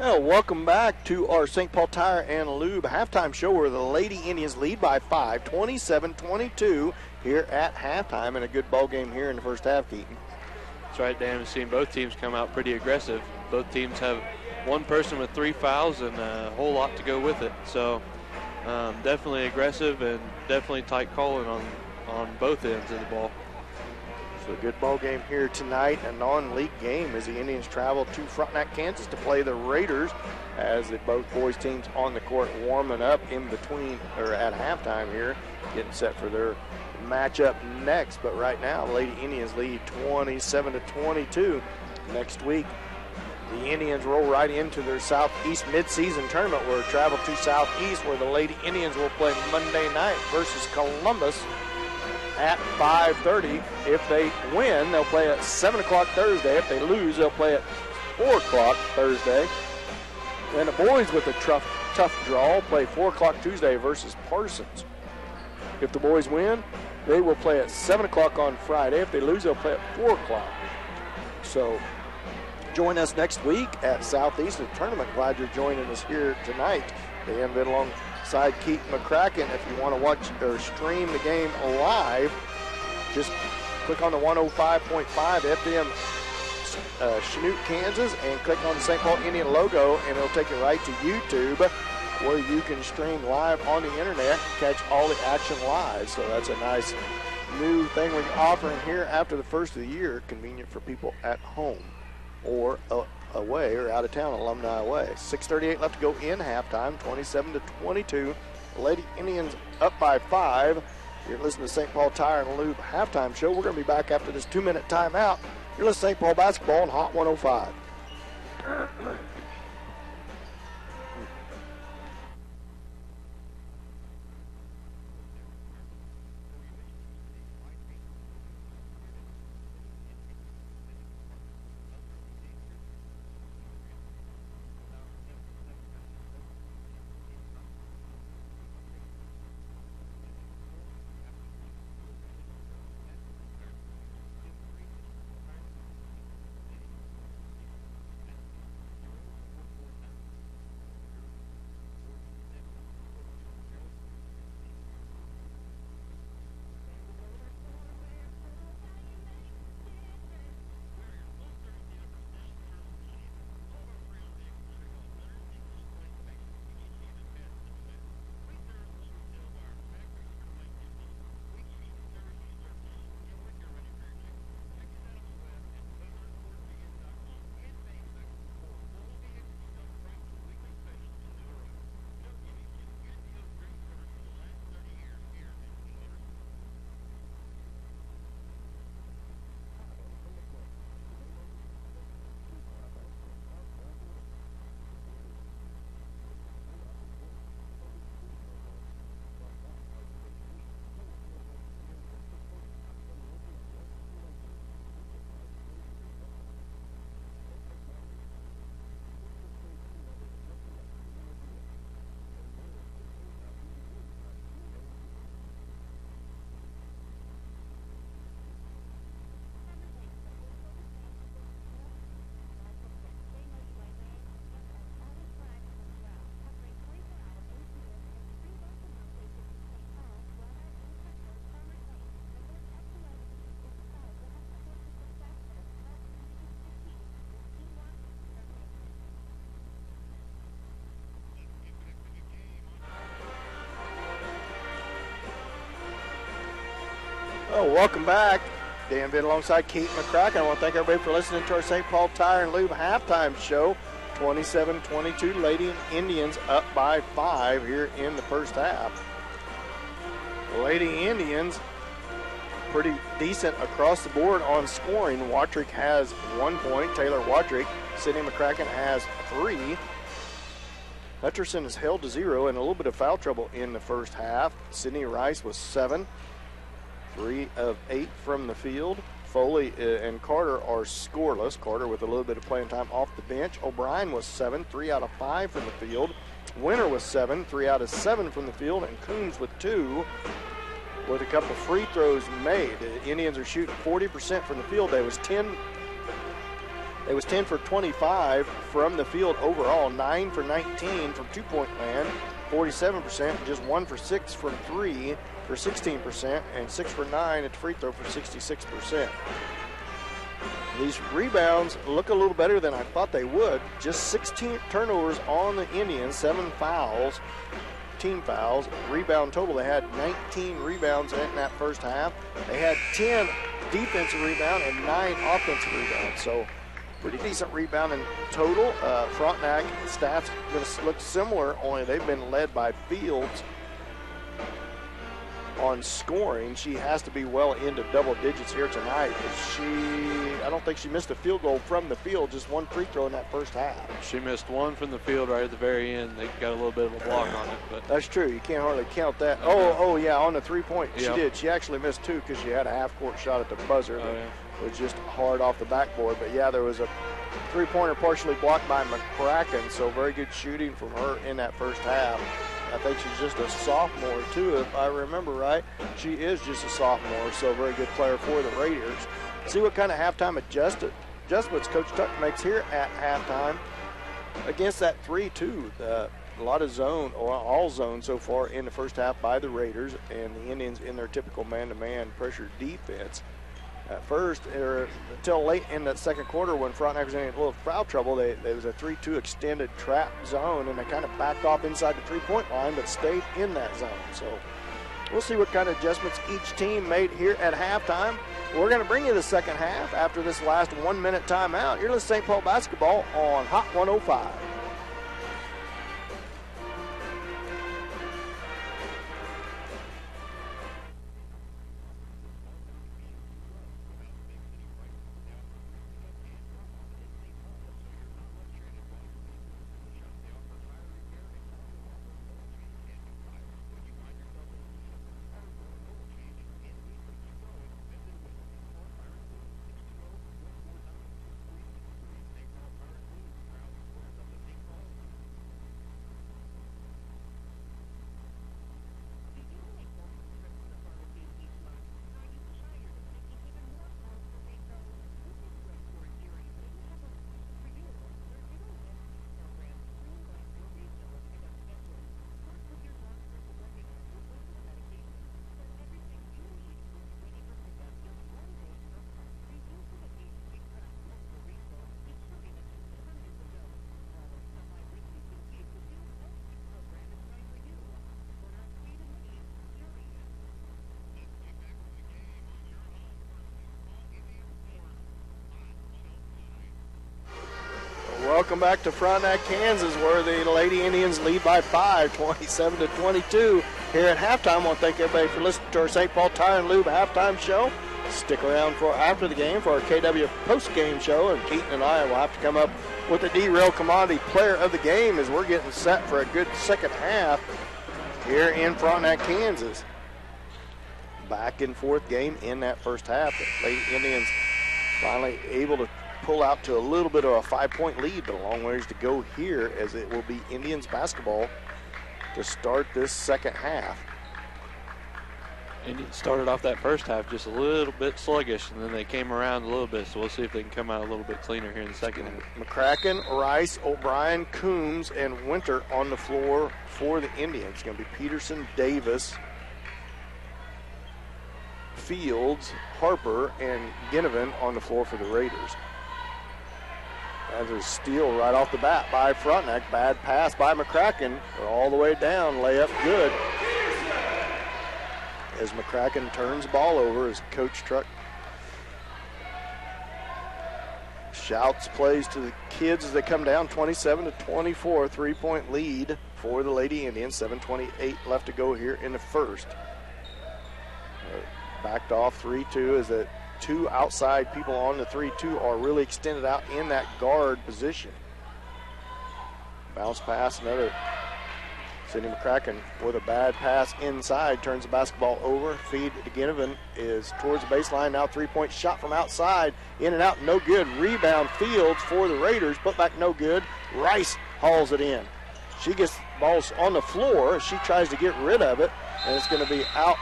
Well, welcome back to our St. Paul Tire and Lube halftime show where the Lady Indians lead by 5, 27-22 here at halftime, and a good ball game here in the first half, Keaton. That's right, Dan. We've seen both teams come out pretty aggressive. Both teams have one person with 3 fouls and a whole lot to go with it. So definitely aggressive and definitely tight calling on both ends of the ball. So a good ball game here tonight, a non-league game as the Indians travel to Frontenac, Kansas to play the Raiders as both boys teams on the court warming up in between or at halftime here, getting set for their matchup next. But right now, Lady Indians lead 27-22. Next week, the Indians roll right into their Southeast midseason tournament where they travel to Southeast where the Lady Indians will play Monday night versus Columbus at 5:30. If they win, they'll play at 7 o'clock Thursday. If they lose, they'll play at 4 o'clock Thursday. And the boys with a tough draw play 4 o'clock Tuesday versus Parsons. If the boys win, they will play at 7 o'clock on Friday. If they lose, they'll play at 4 o'clock. So join us next week at Southeast the tournament. Glad you're joining us here tonight. They have been alongside Keith McCracken. If you want to watch or stream the game live, just click on the 105.5 FM Chanute, Kansas, and click on the St. Paul Indian logo, and it'll take you right to YouTube where you can stream live on the internet, catch all the action live. So that's a nice new thing we're offering here after the first of the year, convenient for people at home or away or out of town, alumni away. 6:38 left to go in halftime, 27-22. The Lady Indians up by 5. You're listening to St. Paul Tire and Lube halftime show. We're going to be back after this 2-minute timeout. You're listening to St. Paul basketball on Hot 105. Oh, welcome back. Dan Vitt alongside Keith McCracken. I want to thank everybody for listening to our St. Paul Tire and Lube halftime show. 27-22, Lady Indians up by 5 here in the first half. Lady Indians pretty decent across the board on scoring. Watrick has 1 point. Taylor Watrick. Sydney McCracken has 3. Hutcherson is held to 0 and a little bit of foul trouble in the first half. Sydney Rice was 7. 3 of 8 from the field. Foley and Carter are scoreless. Carter with a little bit of playing time off the bench. O'Brien was 7, 3 out of 5 from the field. Winter was 7, 3 out of 7 from the field. And Coombs with 2 with a couple free throws made. The Indians are shooting 40% from the field. They was 10 for 25 from the field overall. 9 for 19 from two-point land. 47%, just 1 for 6 from 3 for 16%, and 6 for 9 at the free throw for 66%. These rebounds look a little better than I thought they would. Just 16 turnovers on the Indians, 7 fouls, team fouls. Rebound total, they had 19 rebounds in that first half. They had 10 defensive rebounds and 9 offensive rebounds. So pretty decent rebound in total. Frontenac stats going to look similar, only they've been led by Fields on scoring. She has to be well into double digits here tonight. I don't think she missed a field goal from the field, just 1 free throw in that first half. She missed 1 from the field right at the very end. They got a little bit of a block on it. But that's true. You can't hardly count that. Oh, yeah, on the 3-point. She did. She actually missed 2 because she had a half-court shot at the buzzer. Was just hard off the backboard. But, yeah, there was a 3-pointer partially blocked by McCracken, so very good shooting from her in that first half. I think she's just a sophomore, too, if I remember right. She is just a sophomore, so a very good player for the Raiders. See what kind of halftime adjustments Coach Tuck makes here at halftime against that 3-2. A lot of zone, or all zone so far in the first half by the Raiders, and the Indians in their typical man-to-man pressure defense. At first, until late in that second quarter when Frontenac was in a little foul trouble, there was a 3-2 extended trap zone, and they kind of backed off inside the 3-point line but stayed in that zone. So we'll see what kind of adjustments each team made here at halftime. We're going to bring you the second half after this last 1-minute timeout. You're listening to St. Paul basketball on Hot 105. Welcome back to Frontenac, Kansas, where the Lady Indians lead by 5, 27-22. Here at halftime, I want to thank everybody for listening to our St. Paul Tire and Lube halftime show. Stick around for after the game for our KW post-game show, and Keaton and I will have to come up with the D-Rail Commodity Player of the Game as we're getting set for a good second half here in Frontenac, Kansas. Back and forth game in that first half. The Lady Indians finally able to pull out to a little bit of a 5-point lead, but a long ways to go here as it will be Indians basketball to start this second half. Indians started off that first half just a little bit sluggish, and then they came around a little bit, so we'll see if they can come out a little bit cleaner here in the second half. McCracken, Rice, O'Brien, Coombs, and Winter on the floor for the Indians. It's going to be Peterson, Davis, Fields, Harper, and Ginnivan on the floor for the Raiders. There's a steal right off the bat by Frontenac. Bad pass by McCracken. All the way down. Layup good. as McCracken turns the ball over as Coach Truck shouts plays to the kids as they come down. 27-24, 3-point lead for the Lady Indians. 7:28 left to go here in the first. Backed off 3-2 as the two outside people on the 3-2 are really extended out in that guard position. Bounce pass, another. Sydney McCracken with a bad pass inside, turns the basketball over. Feed to Ginnivan is towards the baseline. Now 3-point shot from outside. In and out, no good. Rebound Fields for the Raiders. Put back no good. Rice hauls it in. She gets the ball on the floor. She tries to get rid of it, and it's going to be out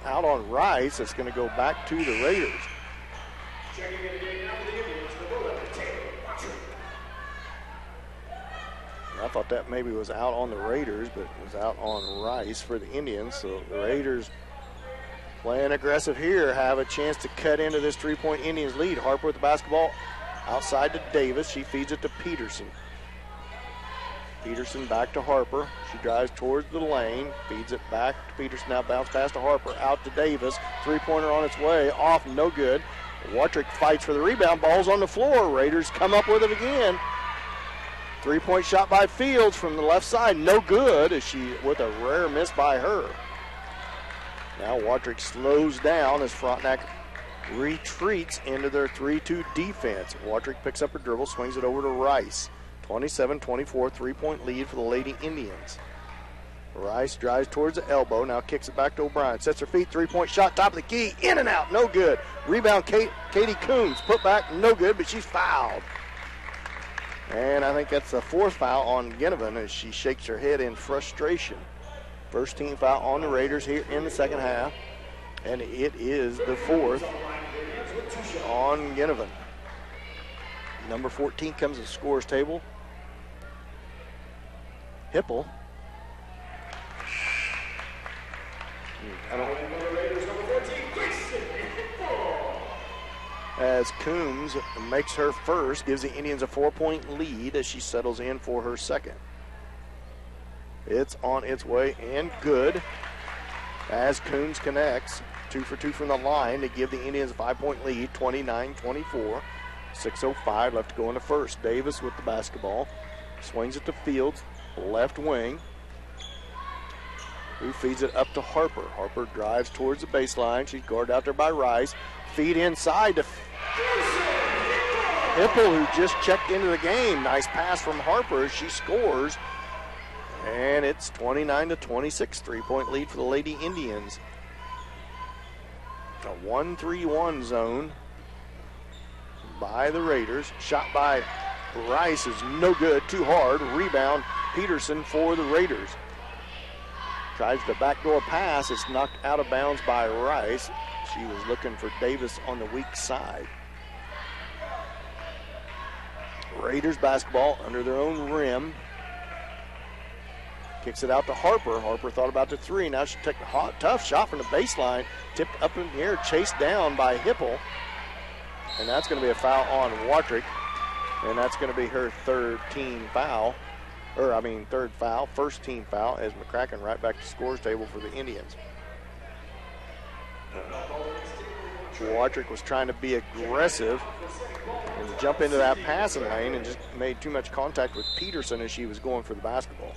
on Rice. It's going to go back to the Raiders. I thought that maybe was out on the Raiders, but it was out on Rice for the Indians. So the Raiders playing aggressive here, have a chance to cut into this 3-point Indians lead. Harper with the basketball outside to Davis. She feeds it to Peterson. Peterson back to Harper. She drives towards the lane, feeds it back to Peterson. Now bounce pass to Harper, out to Davis. 3-pointer on its way, off, no good. Watrick fights for the rebound. Ball's on the floor. Raiders come up with it again. 3-point shot by Fields from the left side, no good, as she with a rare miss by her. Now Watrick slows down as Frontenac retreats into their 3-2 defense. Watrick picks up her dribble, swings it over to Rice. 27-24, 3-point lead for the Lady Indians. Rice drives towards the elbow, now kicks it back to O'Brien. Sets her feet, 3-point shot, top of the key, in and out, no good. Rebound, Katie Coombs, put back, no good, but she's fouled. And I think that's the fourth foul on Ginnivan as she shakes her head in frustration. First team foul on the Raiders here in the second half. And it is the fourth on Ginnivan. Number 14 comes to the scorer's table. Hipple. As Coombs makes her first, gives the Indians a 4-point lead as she settles in for her second. It's on its way and good as Coombs connects. 2 for 2 from the line to give the Indians a 5-point lead, 29-24. 6:05 left to go in the first. Davis with the basketball. Swings it to Fields, left wing. Who feeds it up to Harper. Harper drives towards the baseline. She's guarded out there by Rice. Feed inside to Hipple, who just checked into the game. Nice pass from Harper. She scores. And it's 29-26, 3-point lead for the Lady Indians. A 1-3-1 zone by the Raiders. Shot by Rice is no good, too hard. Rebound, Peterson for the Raiders. Tries the backdoor pass. It's knocked out of bounds by Rice. She was looking for Davis on the weak side. Raiders basketball under their own rim. Kicks it out to Harper. Harper thought about the three. Now she took a tough shot from the baseline. Tipped up in the air, chased down by Hipple. And that's going to be a foul on Watrick. And that's going to be her third foul, first team foul, as McCracken right back to scores table for the Indians. Watrick was trying to be aggressive and jump into that passing lane and just made too much contact with Peterson as she was going for the basketball.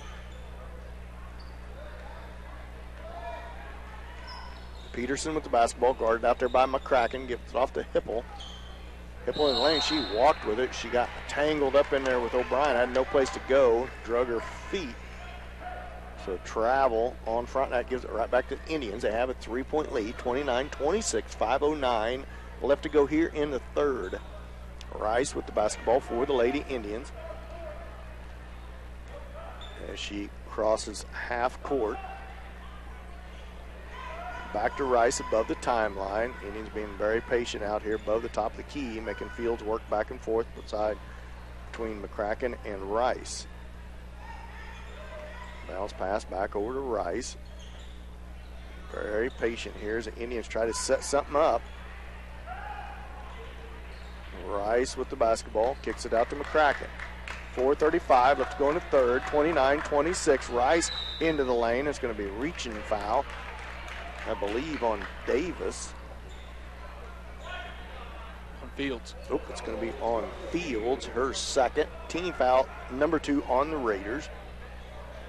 Peterson with the basketball, guarded out there by McCracken, gives it off to Hipple. Hipple in the lane, she walked with it. She got tangled up in there with O'Brien, had no place to go, drug her feet. So travel on Frontenac gives it right back to the Indians. They have a 3-point lead, 29-26, 5:09 left to go here in the third. Rice with the basketball for the Lady Indians. As she crosses half court. Back to Rice above the timeline. Indians being very patient out here above the top of the key, making Fields work back and forth beside between McCracken and Rice. Bounce pass back over to Rice. Very patient here as the Indians try to set something up. Rice with the basketball, kicks it out to McCracken. 4:35 left to go in the third. 29-26. Rice into the lane. It's going to be a reaching foul, I believe, on Davis. On Fields. Oh, it's going to be on Fields, her second. Team foul number 2 on the Raiders.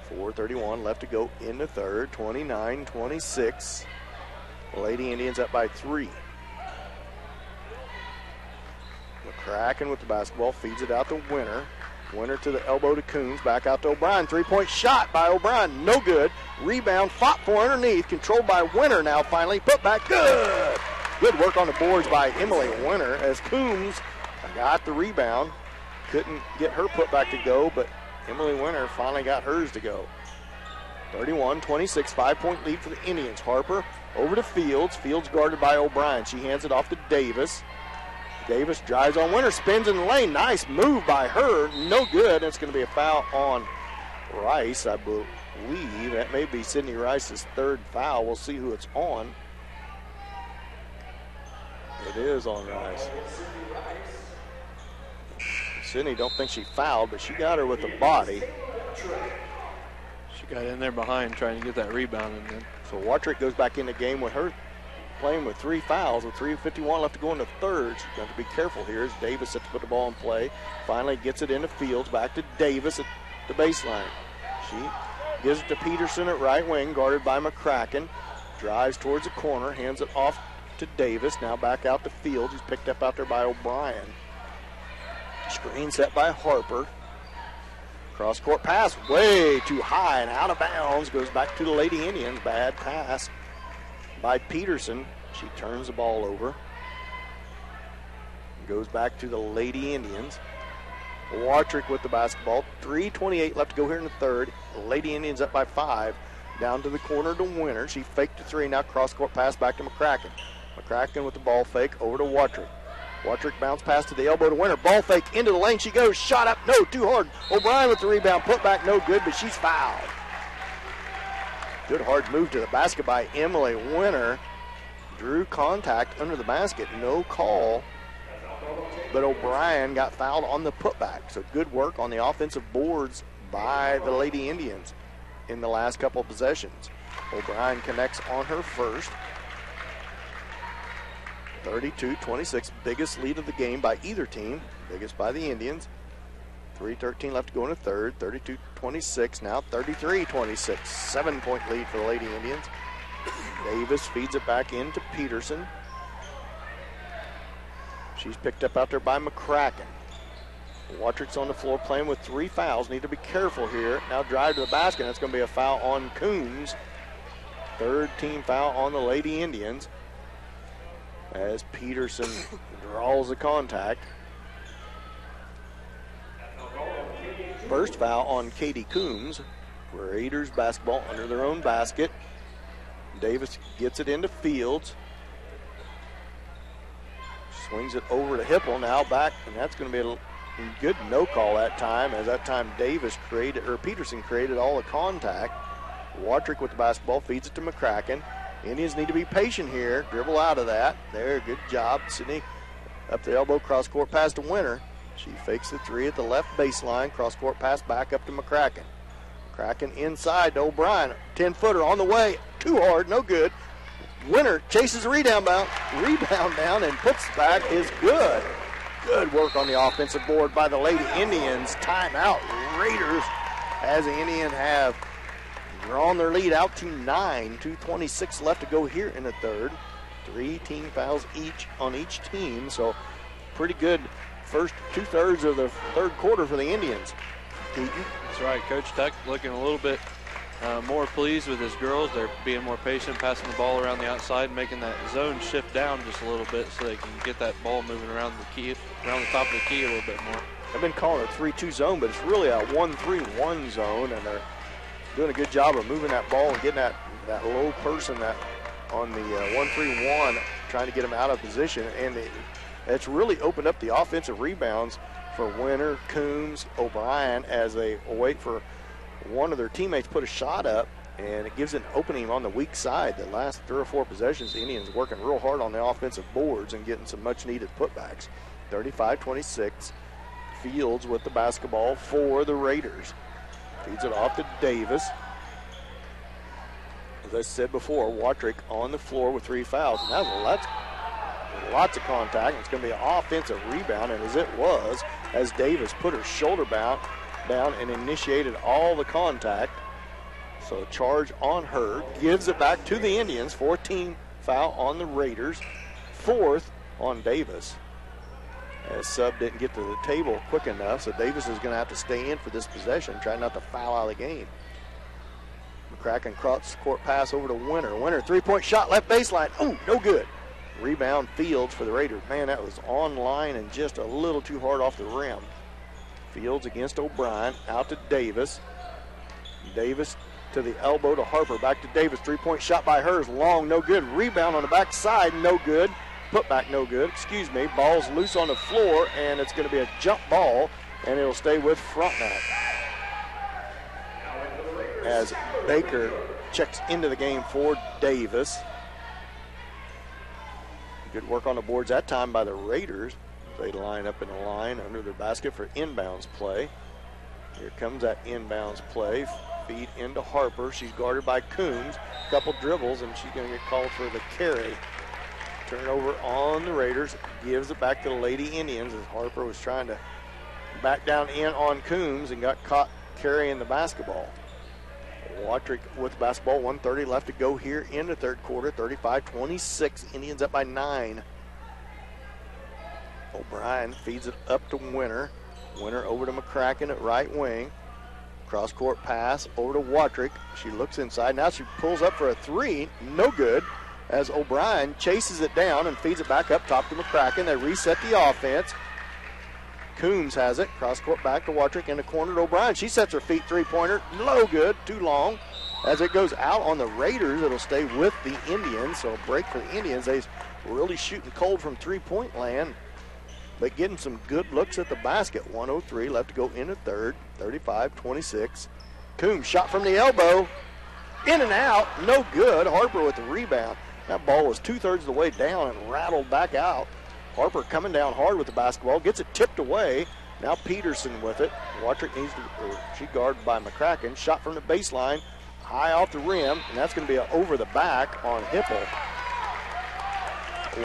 4:31 left to go in the third. 29-26. Lady Indians up by 3. McCracken with the basketball, feeds it out to Winter. Winter to the elbow to Coombs, back out to O'Brien. 3-point shot by O'Brien, no good. Rebound, fought for underneath, controlled by Winter now finally. Put back, good. Good work on the boards by Emily Winter as Coombs got the rebound. Couldn't get her put back to go, but Emily Winter finally got hers to go. 31-26, 5-point lead for the Indians. Harper over to Fields. Fields guarded by O'Brien. She hands it off to Davis. Davis drives on Winter, spins in the lane. Nice move by her. No good. It's going to be a foul on Rice, I believe. That may be Sydney Rice's third foul. We'll see who it's on. It is on Rice. Sydney don't think she fouled, but she got her with the body. She got in there behind trying to get that rebound. And then. So Watrick goes back in the game with her playing with 3 fouls with 3:51 left to go in the third. She's going to be careful here as Davis has to put the ball in play. Finally gets it into Fields, back to Davis at the baseline. She gives it to Peterson at right wing, guarded by McCracken. Drives towards the corner, hands it off to Davis. Now back out to Fields, who's picked up out there by O'Brien. Screen set by Harper. Cross-court pass way too high and out of bounds. Goes back to the Lady Indians. Bad pass by Peterson. She turns the ball over. Goes back to the Lady Indians. Watrick with the basketball. 3:28 left to go here in the third. Lady Indians up by 5. Down to the corner to Winter. She faked the 3. Now cross-court pass back to McCracken. McCracken with the ball fake over to Watrick. Watrick bounce pass to the elbow to Winter. Ball fake into the lane. She goes. Shot up. No, too hard. O'Brien with the rebound. Put back. No good, but she's fouled. Good hard move to the basket by Emily Winter. Drew contact under the basket. No call. But O'Brien got fouled on the putback. So good work on the offensive boards by the Lady Indians in the last couple of possessions. O'Brien connects on her first. 32-26, biggest lead of the game by either team. Biggest by the Indians. 3:13 left to go in the third. 32-26, now 33-26. 7-point lead for the Lady Indians. Davis feeds it back into Peterson. She's picked up out there by McCracken. Watrick's on the floor playing with 3 fouls. Need to be careful here. Now drive to the basket. That's going to be a foul on Coombs. Third team foul on the Lady Indians as Peterson draws the contact. First foul on Katie Coombs. Raiders basketball under their own basket. Davis gets it into Fields. Swings it over to Hipple. Now back, and that's going to be a good no call that time, as that time Peterson created all the contact. Watrick with the basketball, feeds it to McCracken. Indians need to be patient here. Dribble out of that. There, good job. Sydney up the elbow, cross-court pass to Winter. She fakes the 3 at the left baseline. Cross-court pass back up to McCracken. McCracken inside to O'Brien. 10-footer on the way. Too hard, no good. Winter chases a rebound down and puts back is good. Good work on the offensive board by the Lady Indians. Timeout, Raiders, as the Indians have drawn their lead out to 9. 2:26 left to go here in the third. 3 team fouls each on each team, so pretty good first 2/3 of the third quarter for the Indians. Keaton. That's right. Coach Tuck looking a little bit more pleased with his girls. They're being more patient, passing the ball around the outside, making that zone shift down just a little bit so they can get that ball moving around the top of the key a little bit more. I've been calling it a 3-2 zone, but it's really a 1-3-1 zone, and they're doing a good job of moving that ball and getting that low person that on the 1-3-1, trying to get them out of position. And it's really opened up the offensive rebounds for Winter, Coombs, O'Brien as they wait for one of their teammates put a shot up, and it gives an opening on the weak side. The last 3 or 4 possessions, the Indians working real hard on the offensive boards and getting some much-needed putbacks. 35-26, Fields with the basketball for the Raiders. Feeds it off to Davis. As I said before, Watrick on the floor with 3 fouls. And that's lots of contact. It's going to be an offensive rebound, and as it was, as Davis put her shoulder down and initiated all the contact. So charge on her, gives it back to the Indians. 14 foul on the Raiders, 4th on Davis. As Sub didn't get to the table quick enough, so Davis is going to have to stay in for this possession, try not to foul out of the game. McCracken cross-court pass over to Winter. Winter, three-point shot, left baseline. Ooh, no good. Rebound Fields for the Raiders. Man, that was on line and just a little too hard off the rim. Fields against O'Brien, out to Davis. Davis to the elbow to Harper, back to Davis. Three-point shot by her is long, no good. Rebound on the backside, no good. Put back, no good. Excuse me. Ball's loose on the floor, and it's going to be a jump ball, and it'll stay with Frontenac. As Baker checks into the game for Davis. Good work on the boards that time by the Raiders. They line up in a line under their basket for inbounds play. Here comes that inbounds play. Feed into Harper. She's guarded by Coombs. Couple dribbles, and she's going to get called for the carry. Turnover on the Raiders. Gives it back to the Lady Indians as Harper was trying to back down in on Coombs and got caught carrying the basketball. Watrick with the basketball. 1:30 left to go here in the third quarter. 35-26. Indians up by 9. O'Brien feeds it up to Winter. Winter over to McCracken at right wing. Cross-court pass over to Watrick. She looks inside. Now she pulls up for a 3. No good. As O'Brien chases it down and feeds it back up top to McCracken. They reset the offense. Coombs has it. Cross-court back to Watrick in the corner to O'Brien. She sets her feet three-pointer. No good. Too long. As it goes out on the Raiders, it'll stay with the Indians. So a break for the Indians. They're really shooting cold from three-point land, but getting some good looks at the basket. 1:03 left to go in the third. 35-26. Coombs shot from the elbow. In and out. No good. Harper with the rebound. That ball was 2/3 of the way down and rattled back out. Harper coming down hard with the basketball. Gets it tipped away. Now Peterson with it. Watrick needs to, she guarded by McCracken. Shot from the baseline. High off the rim. And that's going to be an over the back on Hipple.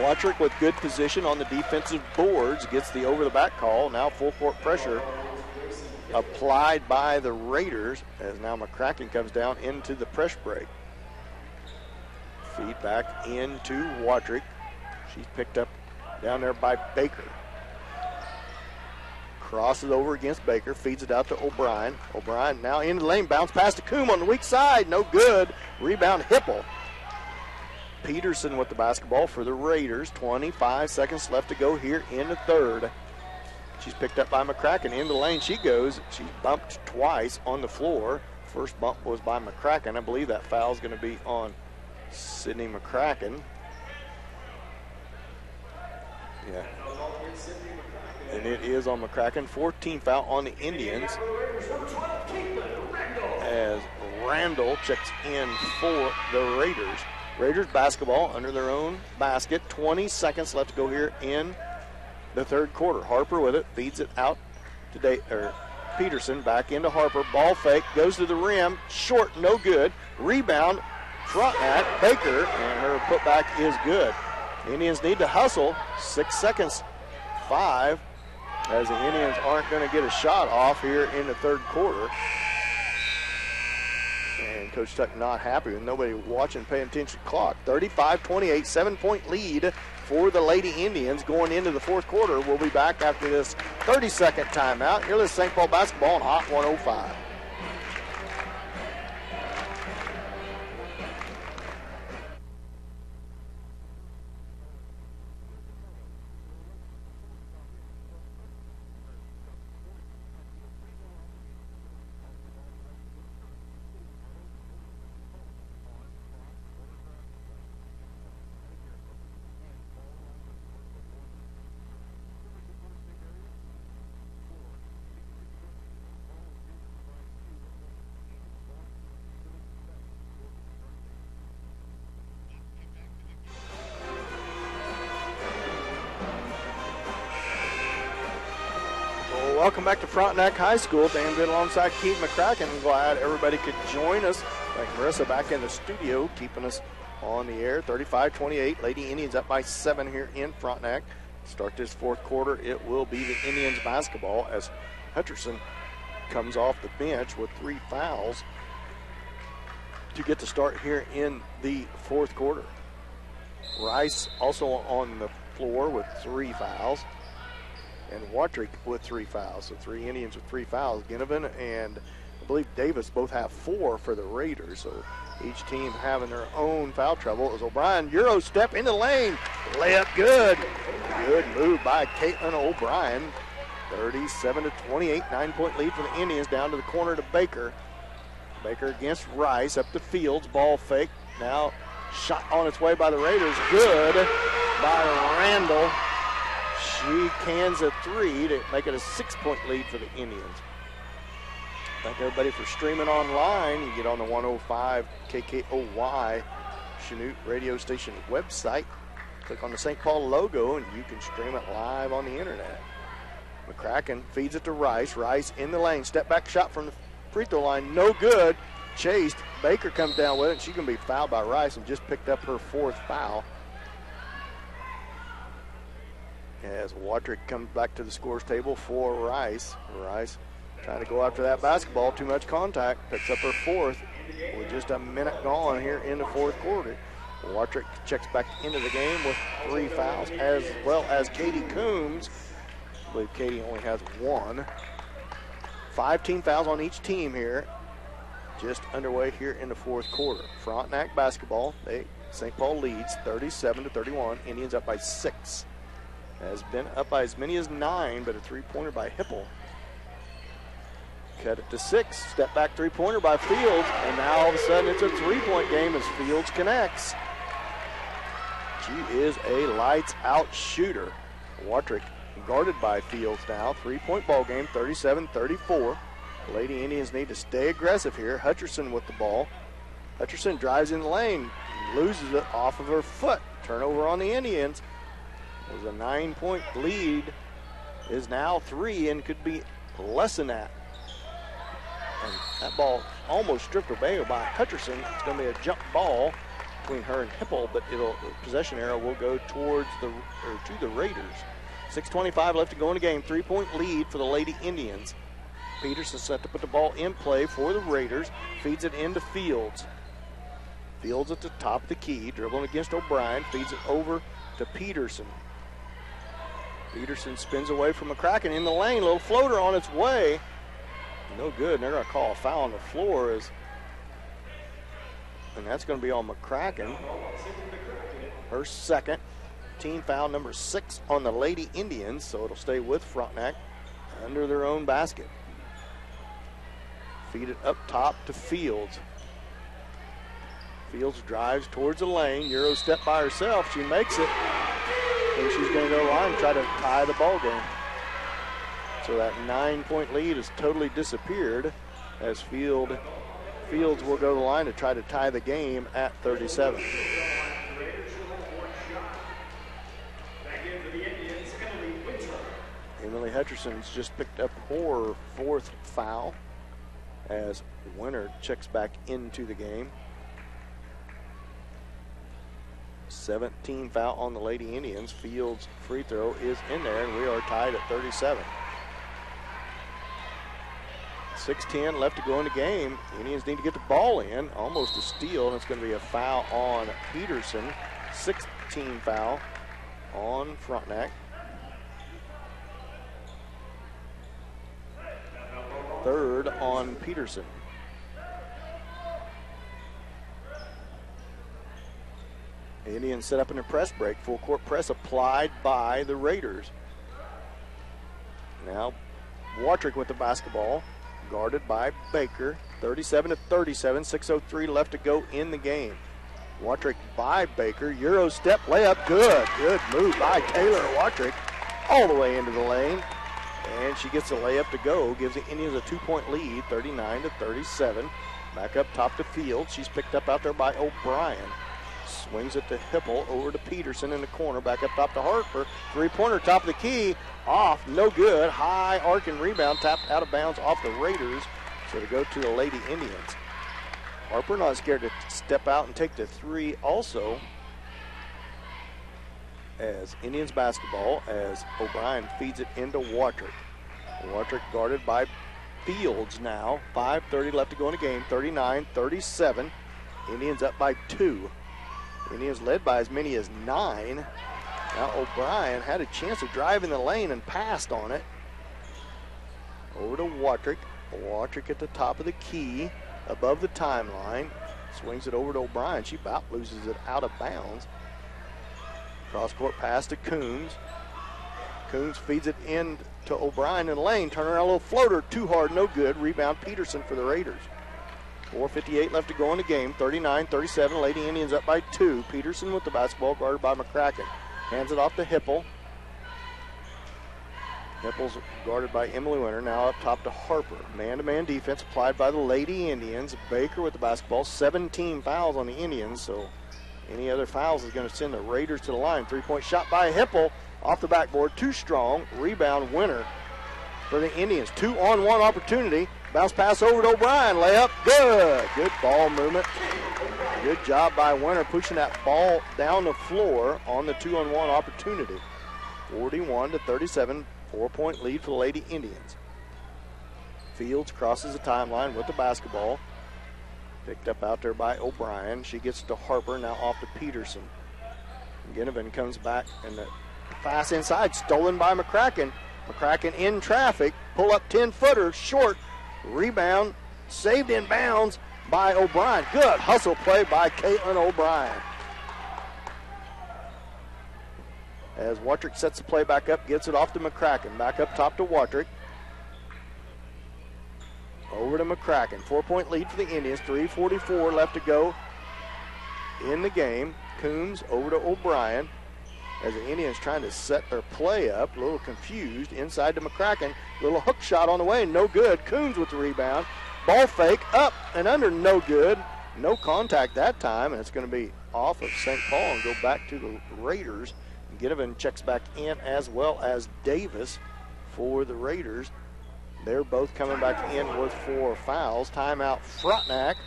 Watrick with good position on the defensive boards. Gets the over the back call. Now full court pressure applied by the Raiders as now McCracken comes down into the press break. Feed back into Watrick. She's picked up down there by Baker. Crosses over against Baker. Feeds it out to O'Brien. O'Brien now into the lane. Bounce pass to Coombe on the weak side. No good. Rebound Hipple. Peterson with the basketball for the Raiders. 25 seconds left to go here in the third. She's picked up by McCracken. In the lane she goes. She's bumped twice on the floor. First bump was by McCracken. I believe that foul is going to be on Sydney McCracken. Yeah. And it is on McCracken. 14 foul on the Indians. As Randall checks in for the Raiders. Raiders basketball under their own basket. 20 seconds left to go here in the third quarter. Harper with it. Feeds it out to Peterson. Back into Harper. Ball fake. Goes to the rim. Short. No good. Rebound. Frontenac. Baker. And her putback is good. The Indians need to hustle. 6 seconds. 5. As the Indians aren't going to get a shot off here in the third quarter. And Coach Tuck not happy with nobody watching, paying attention to the clock. 35-28, 7-point lead for the Lady Indians going into the fourth quarter. We'll be back after this 30-second timeout. Here is St. Paul basketball on Hot 105. welcome back to Frontenac High School. Dan Good alongside Keith McCracken. I'm glad everybody could join us. Like Marissa back in the studio, keeping us on the air. 35-28. Lady Indians up by 7 here in Frontenac. Start this fourth quarter, it will be the Indians basketball as Hutcherson comes off the bench with 3 fouls to get the start here in the fourth quarter. Rice also on the floor with 3 fouls. And Watrick with 3 fouls. So 3 Indians with 3 fouls. Ginnivan and I believe Davis both have 4 for the Raiders. So each team having their own foul trouble. As O'Brien, Euro step in the lane. Layup good. Good move by Caitlin O'Brien. 37-28. 9-point lead for the Indians down to the corner to Baker. Baker against Rice up the Fields. Ball fake. Now shot on its way by the Raiders. Good by Randall. She cans a 3 to make it a 6-point lead for the Indians. Thank everybody for streaming online. You get on the 105 KKOY Chanute radio station website. Click on the St. Paul logo and you can stream it live on the internet. McCracken feeds it to Rice. Rice in the lane. Step back shot from the free throw line. No good. Chased. Baker comes down with it. She's going to be fouled by Rice and just picked up her 4th foul. As Watrick comes back to the scores table for Rice. Rice trying to go after that basketball. Too much contact. Picks up her 4th with just a minute gone here in the fourth quarter. Watrick checks back into the game with 3 fouls, as well as Katie Coombs. I believe Katie only has 1. 5 team fouls on each team here. Just underway here in the fourth quarter. Frontenac basketball. St. Paul leads 37-31. Indians up by 6. Has been up by as many as 9, but a 3-pointer by Hipple. Cut it to 6. Step back 3-pointer by Fields. And now all of a sudden it's a 3-point game as Fields connects. She is a lights-out shooter. Watrick guarded by Fields now. 3-point ball game, 37-34. The Lady Indians need to stay aggressive here. Hutcherson with the ball. Hutcherson drives in the lane. Loses it off of her foot. Turnover on the Indians. There's a 9-point lead. Is now 3 and could be less than that. And that ball almost stripped away by Hutcherson. It's going to be a jump ball between her and Hipple, but the possession arrow will go to the Raiders. 6:25 left to go in the game. 3-point lead for the Lady Indians. Peterson set to put the ball in play for the Raiders. Feeds it into Fields. Fields at the top of the key, dribbling against O'Brien. Feeds it over to Peterson. Peterson spins away from McCracken in the lane. Little floater on its way. No good. And they're going to call a foul on the floor. And that's going to be on McCracken. Her 2nd. Team foul number 6 on the Lady Indians. So it'll stay with Frontenac under their own basket. Feed it up top to Fields. Fields drives towards the lane. Euro step by herself. She makes it. And she's going to go to the line and try to tie the ball game. So that 9-point lead has totally disappeared as Fields will go to the line to try to tie the game at 37. Emily Hutcherson's just picked up her 4th foul as Winter checks back into the game. 17 foul on the Lady Indians. Fields' free throw is in there, and we are tied at 37. 6:10 left to go in the game. Indians need to get the ball in. Almost a steal, and it's going to be a foul on Peterson. 16 foul on Frontenac. 3rd on Peterson. The Indians set up in a press break. Full court press applied by the Raiders. Now Watrick with the basketball. Guarded by Baker. 37-37. 6:03 left to go in the game. Watrick by Baker. Euro step layup. Good. Good move by Taylor Watrick. All the way into the lane. And she gets a layup to go. Gives the Indians a 2-point lead. 39-37. Back up top to Fields. She's picked up out there by O'Brien. Swings it to Hipple, over to Peterson in the corner, back up top to Harper. Three-pointer, top of the key, off, no good. High arcing rebound, tapped out of bounds off the Raiders. So to go to the Lady Indians. Harper not scared to step out and take the three also. As Indians basketball, as O'Brien feeds it into Watrick. Watrick guarded by Fields now. 5:30 left to go in the game. 39-37. Indians up by 2. Indians led by as many as 9. Now O'Brien had a chance to drive in the lane and passed on it. Over to Watrick. Watrick at the top of the key, above the timeline. Swings it over to O'Brien. She about loses it out of bounds. Cross-court pass to Coombs. Coombs feeds it in to O'Brien in the lane. Turn around, a little floater. Too hard, no good. Rebound Peterson for the Raiders. 4:58 left to go in the game. 39-37. Lady Indians up by 2. Peterson with the basketball, guarded by McCracken. Hands it off to Hipple. Hipple's guarded by Emily Winter. Now up top to Harper. Man-to-man defense applied by the Lady Indians. Baker with the basketball. 17 fouls on the Indians, so any other fouls is going to send the Raiders to the line. Three-point shot by Hipple. Off the backboard. Too strong. Rebound Winter for the Indians. 2-on-1 opportunity. Bounce pass over to O'Brien. Layup. Good. Good ball movement. Good job by Winter pushing that ball down the floor on the 2-on-1 opportunity. 41-37. 4-point lead for the Lady Indians. Fields crosses the timeline with the basketball. Picked up out there by O'Brien. She gets to Harper, now off to Peterson. Ginnivan comes back, and the pass inside, stolen by McCracken. McCracken in traffic, pull up 10-footer, short, rebound, saved in bounds by O'Brien. Good hustle play by Caitlin O'Brien. As Watrick sets the play back up, gets it off to McCracken. Back up top to Watrick. Over to McCracken. 4-point lead for the Indians. 3:44 left to go in the game. Coombs over to O'Brien. As the Indians trying to set their play up. A little confused. Inside to McCracken. Little hook shot on the way. No good. Coombs with the rebound. Ball fake. Up and under. No good. No contact that time. And it's going to be off of St. Paul and go back to the Raiders. Ginnivan checks back in, as well as Davis for the Raiders. They're both coming back in with 4 fouls. Timeout Frontenac.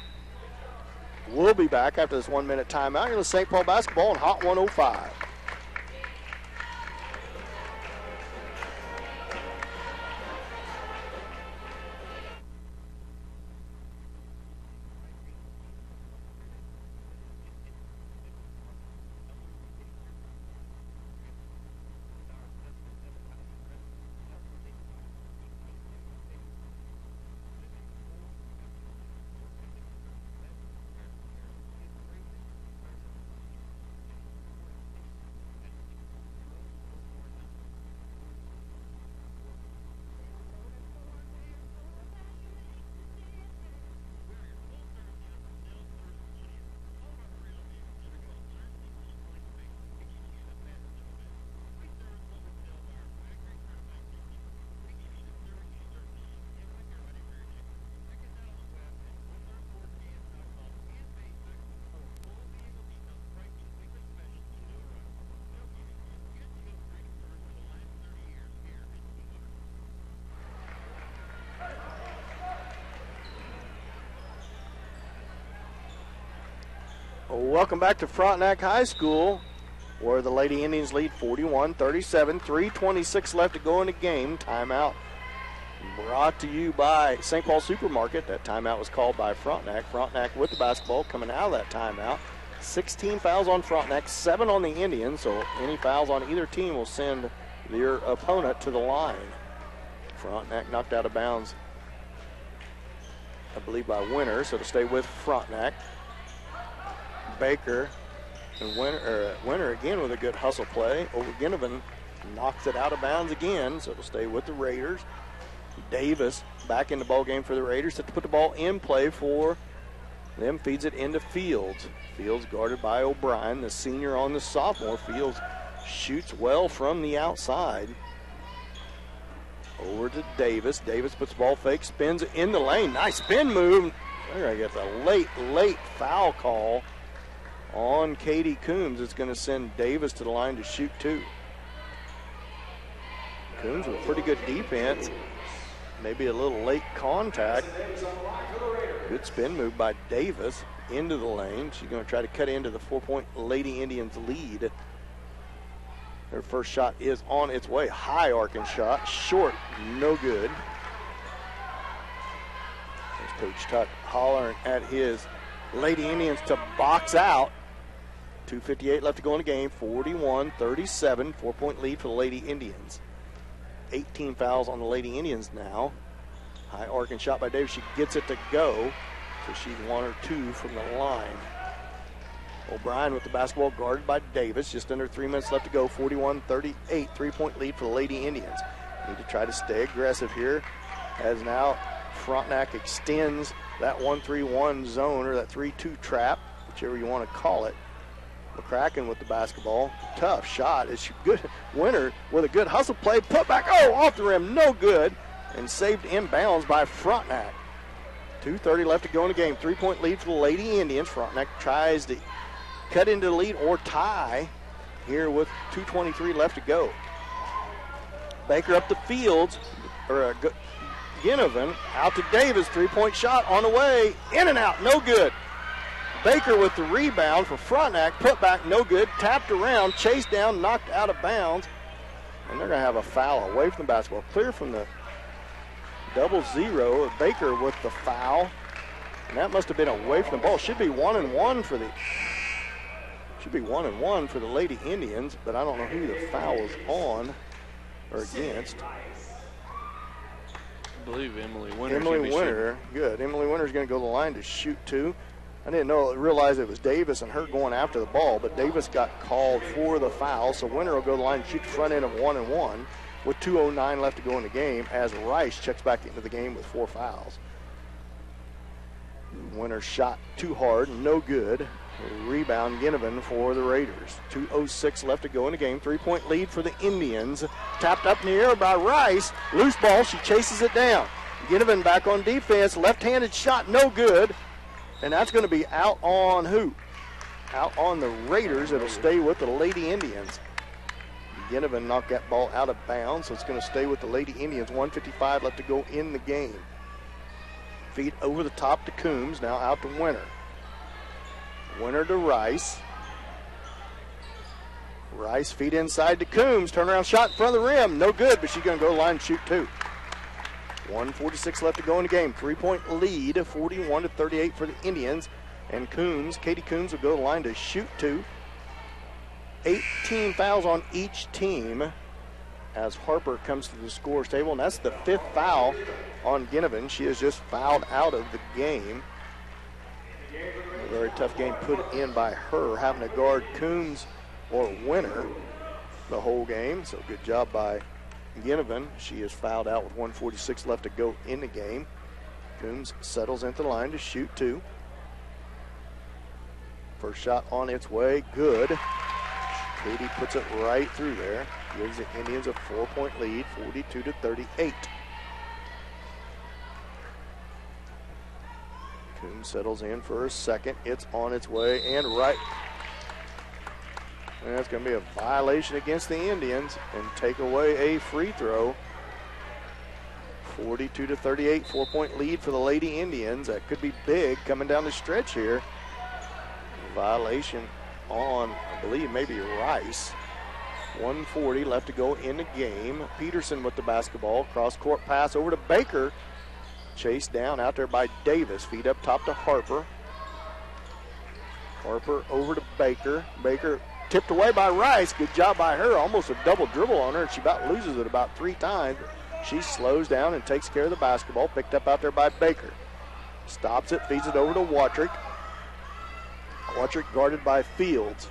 We'll be back after this 1-minute timeout. You're with St. Paul basketball on Hot 105. Welcome back to Frontenac High School, where the Lady Indians lead 41-37. 3:26 left to go in the game. Timeout brought to you by St. Paul Supermarket. That timeout was called by Frontenac. Frontenac with the basketball coming out of that timeout. 16 fouls on Frontenac, 7 on the Indians, so any fouls on either team will send their opponent to the line. Frontenac knocked out of bounds, I believe, by Winter, so to stay with Frontenac. Baker and Winter again with a good hustle play. Over Ginnivan knocks it out of bounds again, so it'll stay with the Raiders. Davis back in the ball game for the Raiders to put the ball in play for them. Feeds it into Fields. Fields guarded by O'Brien, the senior on the sophomore. Fields shoots well from the outside. Over to Davis. Davis puts the ball fake, spins it in the lane. Nice spin move. They're going to get the late foul call on Katie Coombs. It's going to send Davis to the line to shoot 2. Coombs with pretty good defense. Maybe a little late contact. Good spin move by Davis into the lane. She's going to try to cut into the 4-point Lady Indians lead. Her first shot is on its way. High arcing shot. Short. No good. There's Coach Tuck hollering at his Lady Indians to box out. 2:58 left to go in the game. 41-37. 4-point lead for the Lady Indians. 18 fouls on the Lady Indians now. High arcing shot by Davis. She gets it to go. So she's 1 or 2 from the line. O'Brien with the basketball, guarded by Davis. Just under 3 minutes left to go. 41-38. 3-point lead for the Lady Indians. Need to try to stay aggressive here, as now Frontenac extends that 1-3-1 zone, or that 3-2 trap, whichever you want to call it. McCracken with the basketball. Tough shot. It's good. Winner with a good hustle play. Put back. Oh, off the rim. No good. And saved inbounds by Frontenac. 2:30 left to go in the game. 3-point lead for the Lady Indians. Frontenac tries to cut into the lead or tie here with 2:23 left to go. Baker up the fields. Ginnivan out to Davis. 3-point shot on the way. In and out. No good. Baker with the rebound for Frontenac. Put back, no good. Tapped around, chased down, knocked out of bounds. And they're going to have a foul away from the basketball. Clear from the 0. Baker with the foul. And that must have been away from the ball. Should be 1-1 for the Lady Indians, but I don't know who the foul is on or against. I believe Emily Winter. Emily Winter, good. Emily Winter is going to go to the line to shoot 2. I didn't realize it was Davis and her going after the ball, but Davis got called for the foul, so Winter will go to the line and shoot the front end of 1-1 with 2:09 left to go in the game, as Rice checks back into the game with 4 fouls. Winter shot too hard, no good. Rebound Ginnivan for the Raiders. 2:06 left to go in the game. 3-point lead for the Indians. Tapped up in the air by Rice. Loose ball, she chases it down. Ginnivan back on defense. Left-handed shot, no good. And that's going to be out on who? Out on the Raiders. It'll stay with the Lady Indians. Ginnivan knocked that ball out of bounds, so it's going to stay with the Lady Indians. 1:55 left to go in the game. Feed over the top to Coombs. Now out to Winter. Winter to Rice. Rice feed inside to Coombs. Turnaround shot in front of the rim. No good, but she's going to go to the line and shoot 2. 1:46 left to go in the game. 3-point lead, 41-38 for the Indians. And Katie Coombs will go to the line to shoot 2. 18 fouls on each team as Harper comes to the scorer's table. And that's the 5th foul on Ginnivan. She has just fouled out of the game. A very tough game put in by her, having to guard Coombs or Winter the whole game. So good job by Ginnivan. She is fouled out with 1:46 left to go in the game. Coombs settles into the line to shoot 2. First shot on its way, good. Katie puts it right through there. Gives the Indians a 4-point lead, 42-38. Coombs settles in for a second. It's on its way and right. And that's going to be a violation against the Indians and take away a free throw. 42-38, 4-point lead for the Lady Indians. That could be big coming down the stretch here. Violation on, I believe, maybe Rice. 1:40 left to go in the game. Peterson with the basketball. Cross-court pass over to Baker. Chased down out there by Davis. Feed up top to Harper. Harper over to Baker. Baker tipped away by Rice. Good job by her. Almost a double dribble on her, and she about loses it about 3 times. She slows down and takes care of the basketball. Picked up out there by Baker. Stops it, feeds it over to Watrick. Watrick guarded by Fields.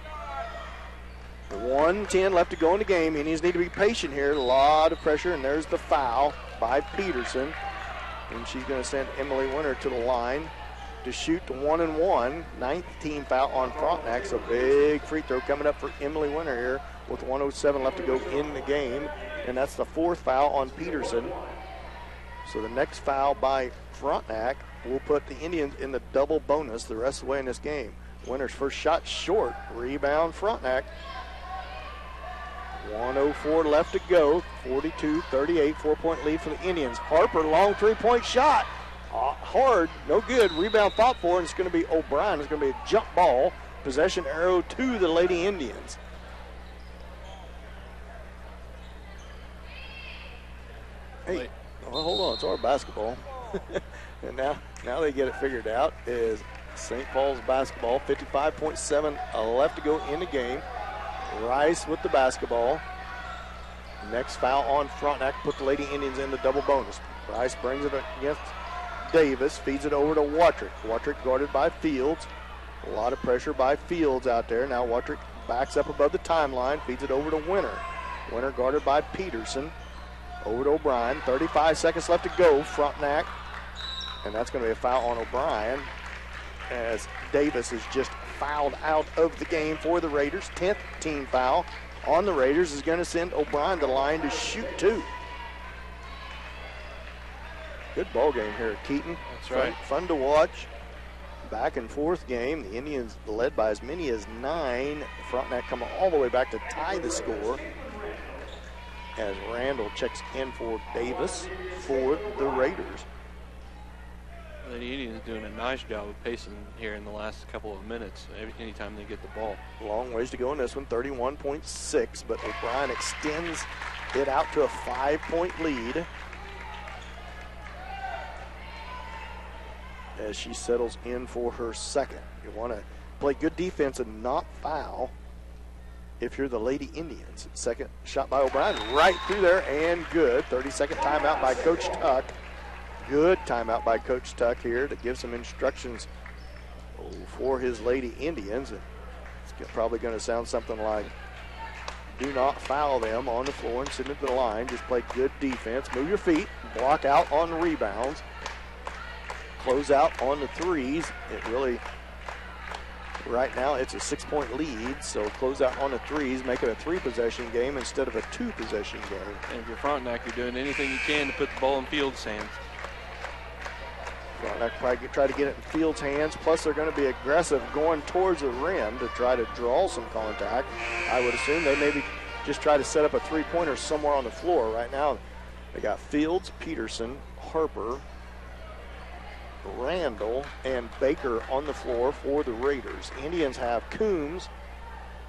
1:10 left to go in the game. Indians need to be patient here. A lot of pressure, and there's the foul by Peterson. And she's going to send Emily Winter to the line to shoot the 1-1. 19 foul on Frontenac. So big free throw coming up for Emily Winter here with 1:07 left to go in the game. And that's the 4th foul on Peterson. So the next foul by Frontenac will put the Indians in the double bonus the rest of the way in this game. Winner's first shot short. Rebound Frontenac. 1:04 left to go. 42-38, 4-point lead for the Indians. Harper, long three-point shot. Hard, no good. Rebound fought for, and it's going to be O'Brien. It's going to be a jump ball. Possession arrow to the Lady Indians. Hey, well, hold on. It's our basketball. And now they get it figured out. Is St. Paul's basketball. 55.7 left to go in the game. Rice with the basketball. Next foul on Frontenac. Put the Lady Indians in the double bonus. Rice brings it against Davis. Feeds it over to Watrick. Watrick guarded by Fields. A lot of pressure by Fields out there. Now Watrick backs up above the timeline. Feeds it over to Winter. Winter guarded by Peterson. Over to O'Brien. 35 seconds left to go. Frontenac. And that's going to be a foul on O'Brien, as Davis is just fouled out of the game for the Raiders. 10th team foul on the Raiders is going to send O'Brien to the line to shoot two. Good ball game here at Keaton. That's right. Fun to watch. Back and forth game. The Indians led by as many as 9. Frontenac coming all the way back to tie the score, as Randall checks in for Davis for the Raiders. The Indians doing a nice job of pacing here in the last couple of minutes, anytime they get the ball. Long ways to go in this one, 31.6, but O'Brien extends it out to a 5-point lead as she settles in for her second. You want to play good defense and not foul if you're the Lady Indians. Second shot by O'Brien, right through there, and good. 30-second timeout by Coach Tuck. Good timeout by Coach Tuck here to give some instructions for his Lady Indians. It's probably going to sound something like, do not foul them on the floor and send it to the line. Just play good defense. Move your feet. Block out on the rebounds. Close out on the threes. It really, right now, it's a 6-point lead. So close out on the threes. Make it a 3-possession game instead of a 2-possession game. And if you're Frontenac, you're doing anything you can to put the ball in Fields' hands. Frontenac probably try to get it in Fields' hands. Plus, they're going to be aggressive going towards the rim to try to draw some contact. I would assume they maybe just try to set up a three-pointer somewhere on the floor. Right now, they got Fields, Peterson, Harper, Randall, and Baker on the floor for the Raiders. Indians have Coombs,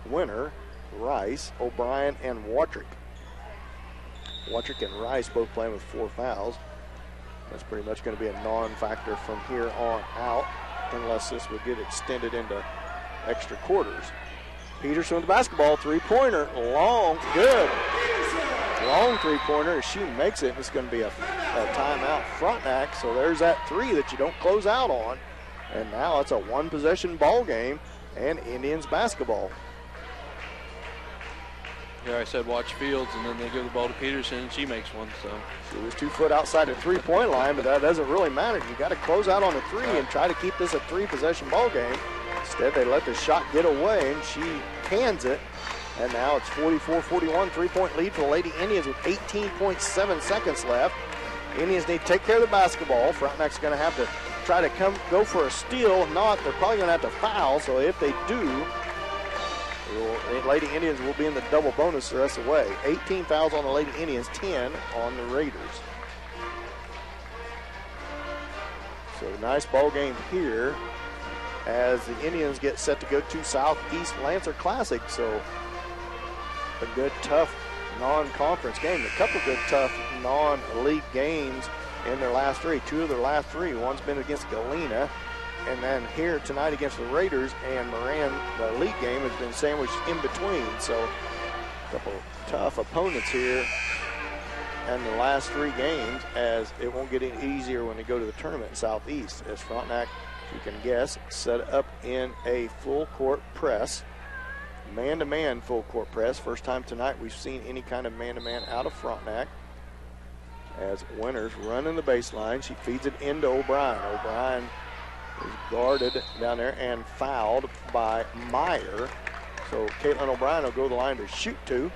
Winter, Rice, O'Brien, and Watrick. Watrick and Rice both playing with 4 fouls. That's pretty much going to be a non-factor from here on out, unless this would get extended into extra quarters. Peterson with the basketball, three-pointer, long, good. Long three-pointer, she makes it. It's going to be a timeout Frontenac, so there's that 3 that you don't close out on. And now it's a 1-possession ball game and Indians basketball. Yeah, I said watch Fields, and then they give the ball to Peterson, and she makes one. So she was 2 foot outside the three-point line, but that doesn't really matter. You got to close out on the 3 and try to keep this a 3-possession ball game. Instead, they let the shot get away, and she hands it. And now it's 44-41, 3-point lead for the Lady Indians with 18.7 seconds left. Indians need to take care of the basketball. Frontenac's going to have to try to go for a steal. If not, they're probably going to have to foul. So if they do, the Lady Indians will be in the double bonus the rest of the way. 18 fouls on the Lady Indians, 10 on the Raiders. So nice ball game here as the Indians get set to go to Southeast Lancer Classic. So a good, tough non-conference game. A couple good, tough non-league games in their last 3. 2 of their last 3. One's been against Galena. And then here tonight against the Raiders and Moran, the league game has been sandwiched in between. So a couple tough opponents here in the last 3 games, as it won't get any easier when they go to the tournament in Southeast. As Frontenac, you can guess, set up in a full court press. Man-to-man full court press. First time tonight we've seen any kind of man-to-man out of Frontenac. As Winters running the baseline, she feeds it into O'Brien. O'Brien is guarded down there and fouled by Meyer. So Caitlin O'Brien will go to the line to shoot 2.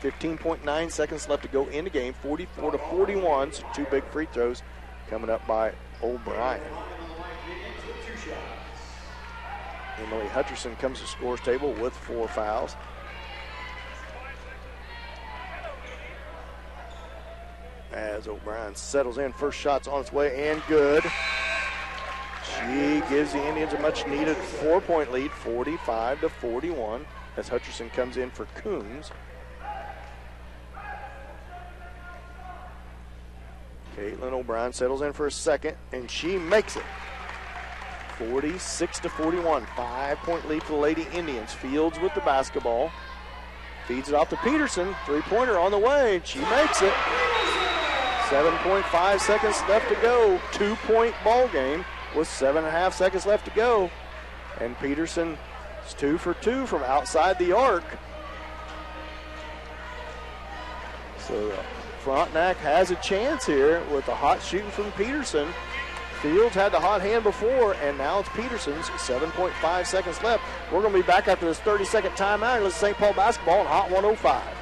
15.9 seconds left to go in the game. 44-41. So 2 big free throws coming up by O'Brien. Emily Hutcherson comes to scores table with 4 fouls. As O'Brien settles in, first shot's on its way and good. She gives the Indians a much-needed 4-point lead, 45-41, as Hutcherson comes in for Coombs. Caitlin O'Brien settles in for a second, and she makes it. 46-41, 5-point lead for the Lady Indians. Fields with the basketball. Feeds it off to Peterson. Three-pointer on the way. She makes it. 7.5 seconds left to go. 2-point ball game with 7.5 seconds left to go. And Peterson is 2 for 2 from outside the arc. So Frontenac has a chance here with a hot shooting from Peterson. Fields had the hot hand before, and now it's Peterson's. 7.5 seconds left. We're going to be back after this 30-second timeout. Let's St. Paul basketball on Hot 105.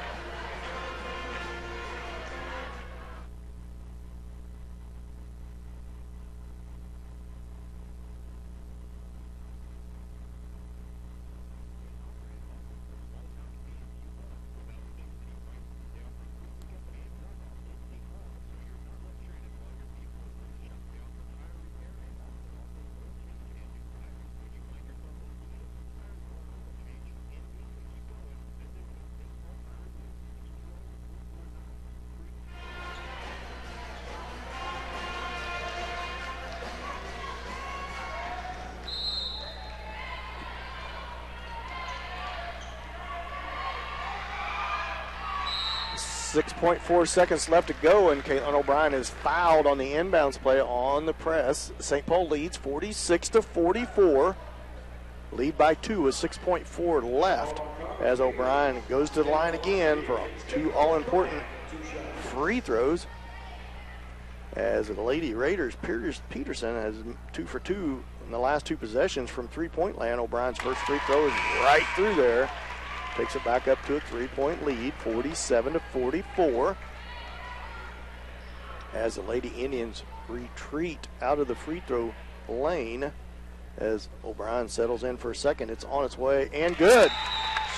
.4 seconds left to go, and Caitlin O'Brien is fouled on the inbounds play on the press. St. Paul leads 46-44. Lead by 2 with 6.4 left as O'Brien goes to the line again for 2 all-important free throws. As the Lady Raiders, Peterson has 2 for 2 in the last 2 possessions from three-point land. O'Brien's first free throw is right through there. Takes it back up to a 3-point lead, 47-44. As the Lady Indians retreat out of the free throw lane, as O'Brien settles in for a second, it's on its way and good.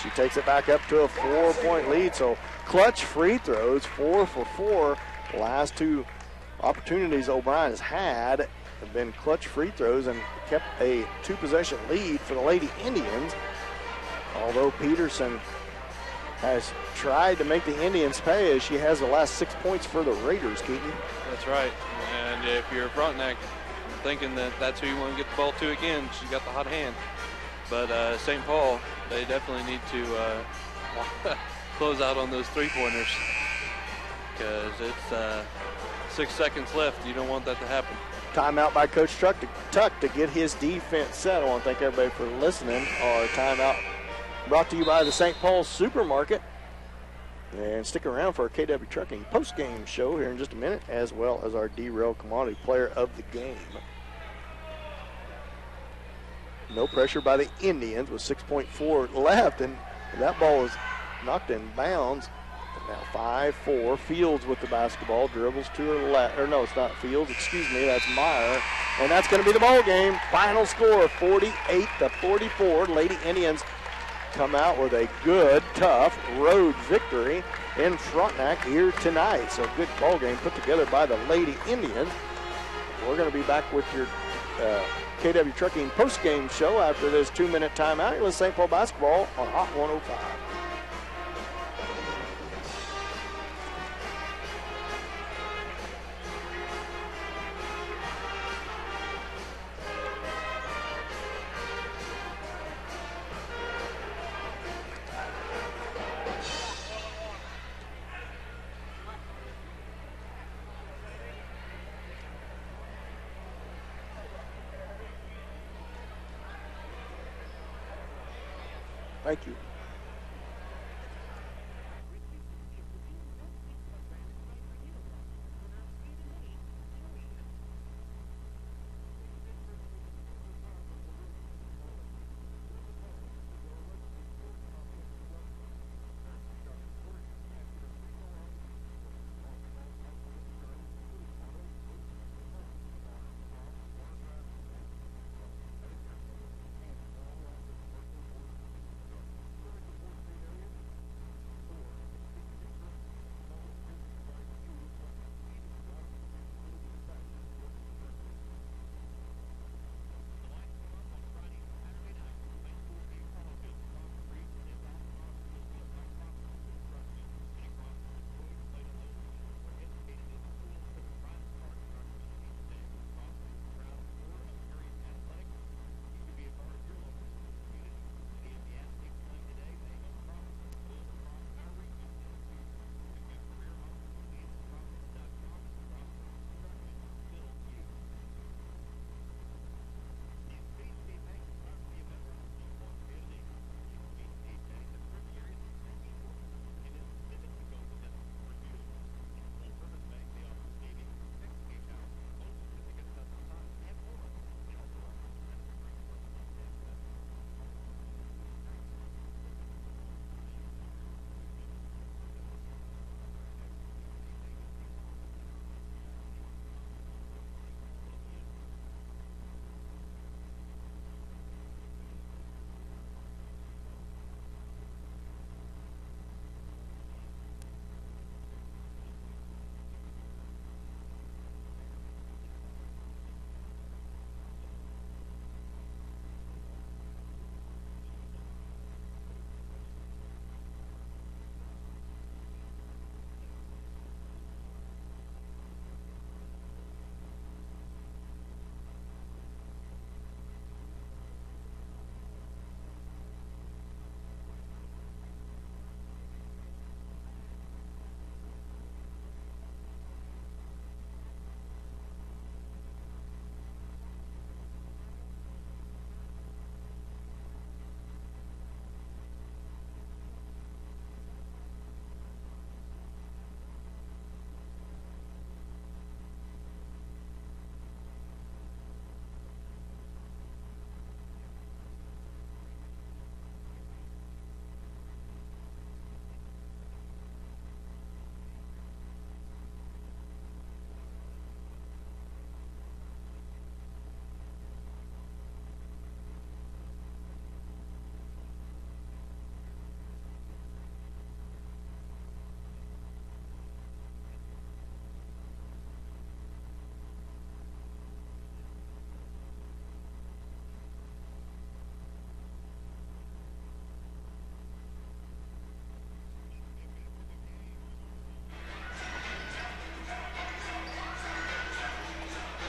She takes it back up to a 4-point lead. So clutch free throws, 4 for 4. The last 2 opportunities O'Brien has had have been clutch free throws and kept a 2-possession lead for the Lady Indians. Although Peterson has tried to make the Indians pay, as she has the last 6 points for the Raiders, Keaton. That's right. And if you're Frontenac thinking that that's who you want to get the ball to again, she's got the hot hand. But St. Paul, they definitely need to close out on those three-pointers, because it's 6 seconds left. You don't want that to happen. Timeout by Coach Tuck to get his defense set. I want to thank everybody for listening. Our timeout brought to you by the St. Paul Supermarket. And stick around for our KW Trucking post-game show here in just a minute, as well as our D-Rail Commodity Player of the Game. No pressure by the Indians with 6.4 left, and that ball is knocked in bounds. Now 5-4. Fields with the basketball, dribbles to her left. Or no, it's not Fields. Excuse me, that's Meyer. And that's going to be the ball game. Final score, 48-44. Lady Indians come out with a good, tough road victory in Frontenac here tonight. So good ball game put together by the Lady Indians. We're going to be back with your KW Trucking post-game show after this 2-minute timeout. You're with St. Paul basketball on Hot 105. Thank you.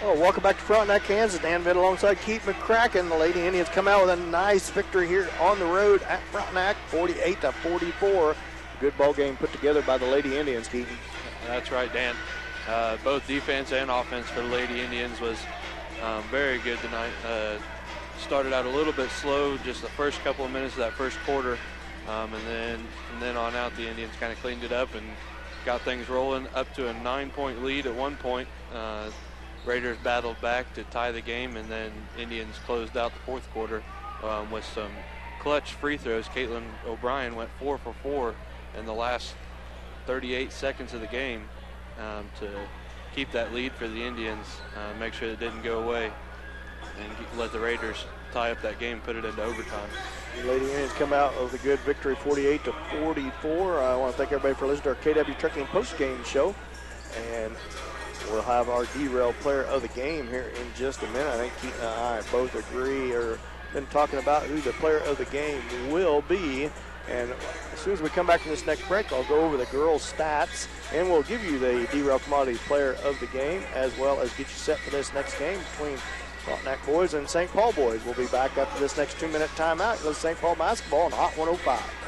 Well, welcome back to Frontenac, Kansas. Dan Vitt alongside Keith McCracken. The Lady Indians come out with a nice victory here on the road at Frontenac, 48-44. Good ball game put together by the Lady Indians, Keaton. That's right, Dan. Both defense and offense for the Lady Indians was very good tonight. Started out a little bit slow, just the first couple of minutes of that first quarter, and then on out, the Indians kind of cleaned it up and got things rolling up to a 9-point lead at one point. Raiders battled back to tie the game, and then Indians closed out the fourth quarter with some clutch free throws. Caitlin O'Brien went 4 for 4 in the last 38 seconds of the game to keep that lead for the Indians, make sure it didn't go away, and let the Raiders tie up that game, put it into overtime. The Lady Indians come out with a good victory, 48-44. I want to thank everybody for listening to our KW Trucking post-game show, and we'll have our derail player of the game here in just a minute. I think Keaton and I both agree or been talking about who the player of the game will be. And as soon as we come back from this next break, I'll go over the girls' stats, and we'll give you the derail commodity player of the game, as well as get you set for this next game between Frontenac boys and St. Paul boys. We'll be back after this next 2-minute timeout with St. Paul basketball on Hot 105.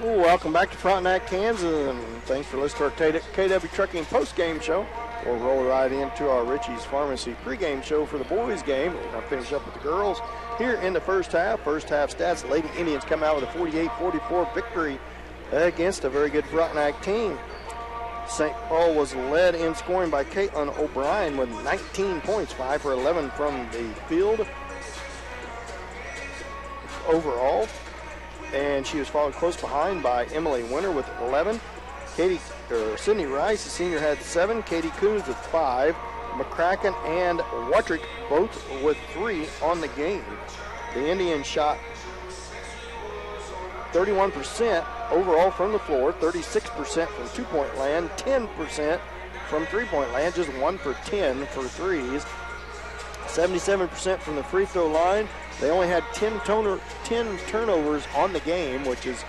Welcome back to Frontenac, Kansas, and thanks for listening to our KW Trucking post-game show. We'll roll right into our Richie's Pharmacy pregame show for the boys' game. We're going to finish up with the girls here in the first half. First half stats, Lady Indians come out with a 48-44 victory against a very good Frontenac team. St. Paul was led in scoring by Caitlin O'Brien with 19 points, 5 for 11 from the field overall. And she was followed close behind by Emily Winter with 11. Sydney Rice, the senior, had 7. Katie Coons with 5. McCracken and Wattrick both with 3 on the game. The Indians shot 31% overall from the floor, 36% from two-point land, 10% from three-point land, just 1 for 10 for threes. 77% from the free throw line. They only had 10 turnovers on the game, which is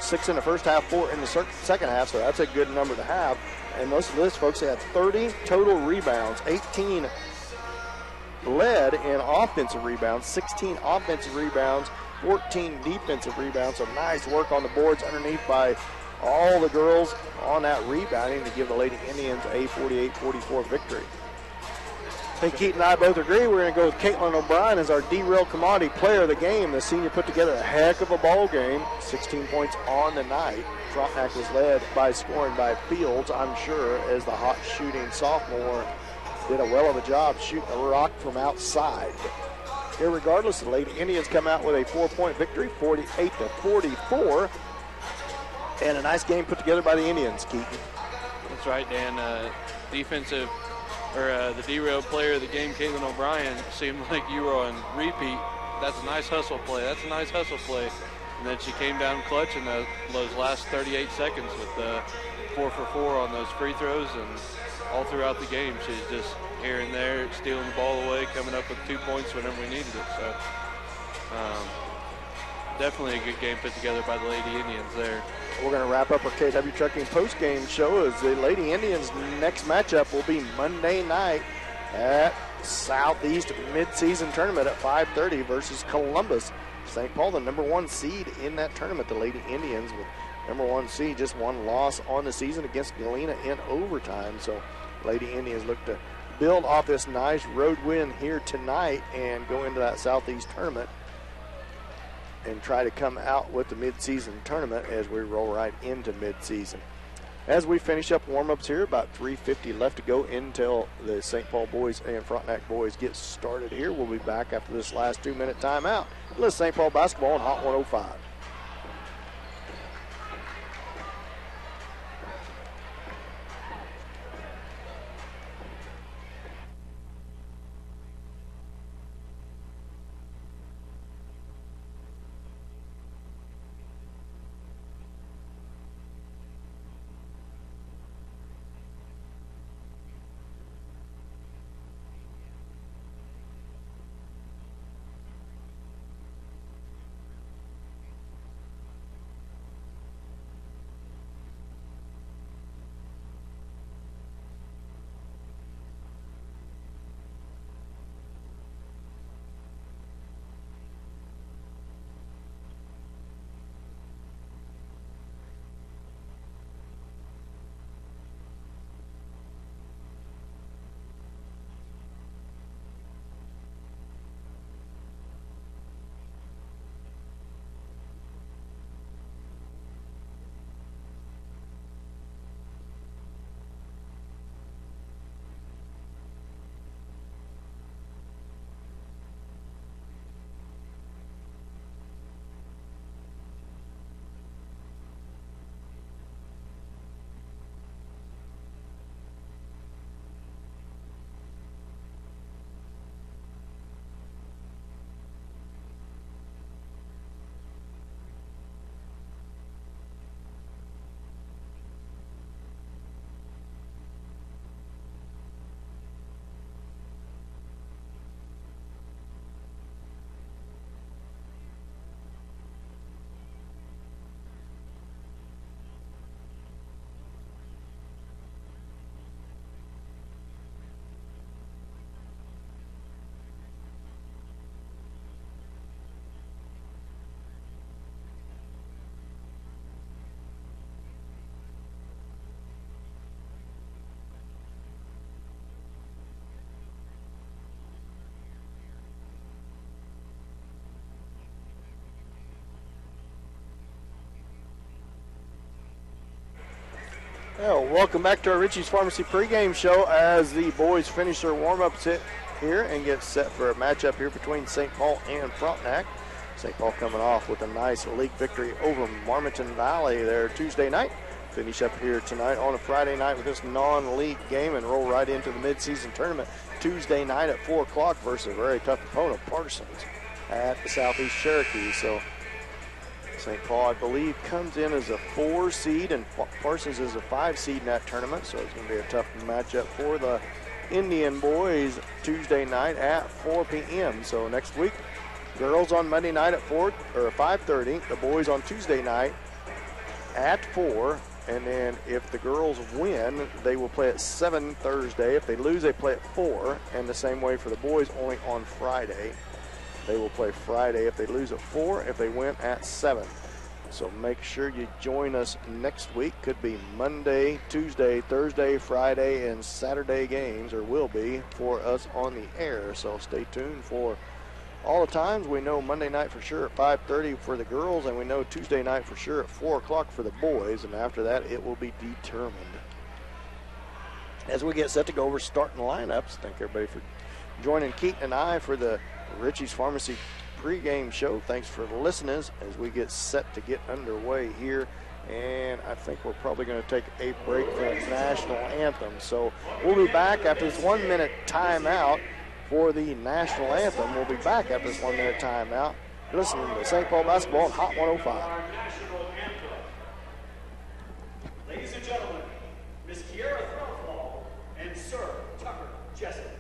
6 in the first half, 4 in the second half, so that's a good number to have. And most of this, folks, they had 30 total rebounds, 18 led in offensive rebounds, 16 offensive rebounds, 14 defensive rebounds. So nice work on the boards underneath by all the girls on that rebounding to give the Lady Indians a 48-44 victory. I think Keaton and I both agree we're going to go with Caitlin O'Brien as our derail commodity player of the game. The senior put together a heck of a ball game, 16 points on the night. Frontenac was led by scoring by Fields, I'm sure, as the hot shooting sophomore did a well of a job shooting a rock from outside. Irregardless, the Lady Indians come out with a 4-point victory, 48-44, and a nice game put together by the Indians, Keaton. That's right, Dan. The derail player of the game, Caitlin O'Brien, seemed like you were on repeat. That's a nice hustle play. And then she came down clutch in those last 38 seconds with 4 for 4 on those free throws, and all throughout the game she's just here and there stealing the ball away, coming up with 2 points whenever we needed it. So definitely a good game put together by the Lady Indians there. We're going to wrap up our KW Trucking post-game show as the Lady Indians' next matchup will be Monday night at Southeast Mid-Season Tournament at 5:30 versus Columbus. St. Paul, the number 1 seed in that tournament. The Lady Indians with number 1 seed, just 1 loss on the season against Galena in overtime. So Lady Indians look to build off this nice road win here tonight and go into that Southeast tournament and try to come out with the mid-season tournament as we roll right into mid-season. As we finish up warm-ups here, about 3:50 left to go until the St. Paul boys and Frontenac boys get started here. We'll be back after this last 2-minute timeout. Let's St. Paul basketball on Hot 105. Well, welcome back to our Richie's Pharmacy pregame show as the boys finish their warm-ups here and get set for a matchup here between St. Paul and Frontenac. St. Paul coming off with a nice league victory over Marmaton Valley there Tuesday night. Finish up here tonight on a Friday night with this non-league game and roll right into the midseason tournament Tuesday night at 4 o'clock versus a very tough opponent, Parsons, at the Southeast Cherokee. So St. Paul, I believe, comes in as a 4 seed, and Parsons is a 5 seed in that tournament, so it's going to be a tough matchup for the Indian boys Tuesday night at 4 p.m. So next week, girls on Monday night at 5:30, the boys on Tuesday night at 4, and then if the girls win, they will play at 7 Thursday. If they lose, they play at 4, and the same way for the boys, only on Friday. They will play Friday if they lose at 4, if they win at 7. So make sure you join us next week. Could be Monday, Tuesday, Thursday, Friday, and Saturday games, or will be, for us on the air. So stay tuned for all the times. We know Monday night for sure at 5:30 for the girls, and we know Tuesday night for sure at 4 o'clock for the boys, and after that it will be determined. As we get set to go over starting lineups, thank everybody for joining Keaton and I for the Richie's Pharmacy pregame show. Thanks for listening as we get set to get underway here. And I think we're probably going to take a break for the national anthem. So we'll be back after this 1-minute timeout for the national anthem. We'll be back after this 1-minute timeout. Listening to St. Paul basketball on Hot 105. Ladies and gentlemen, Miss Kiera Threlfall and Sir Tucker Jessup.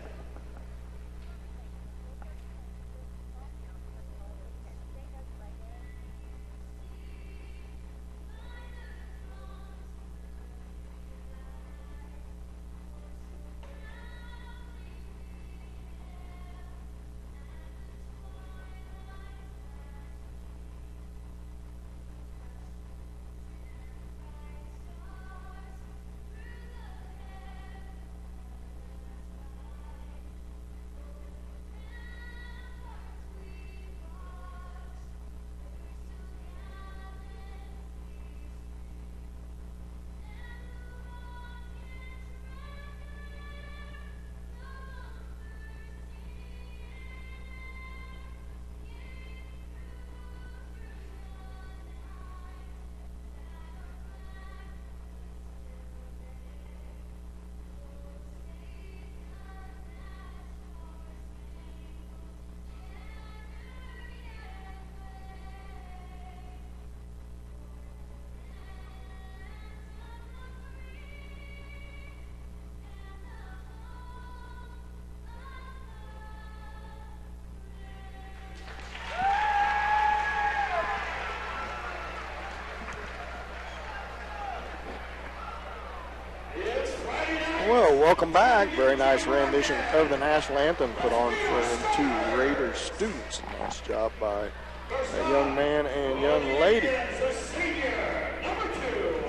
Well, welcome back. Very nice rendition of the national anthem put on for the 2 Raiders students. Nice job by a young man and young lady.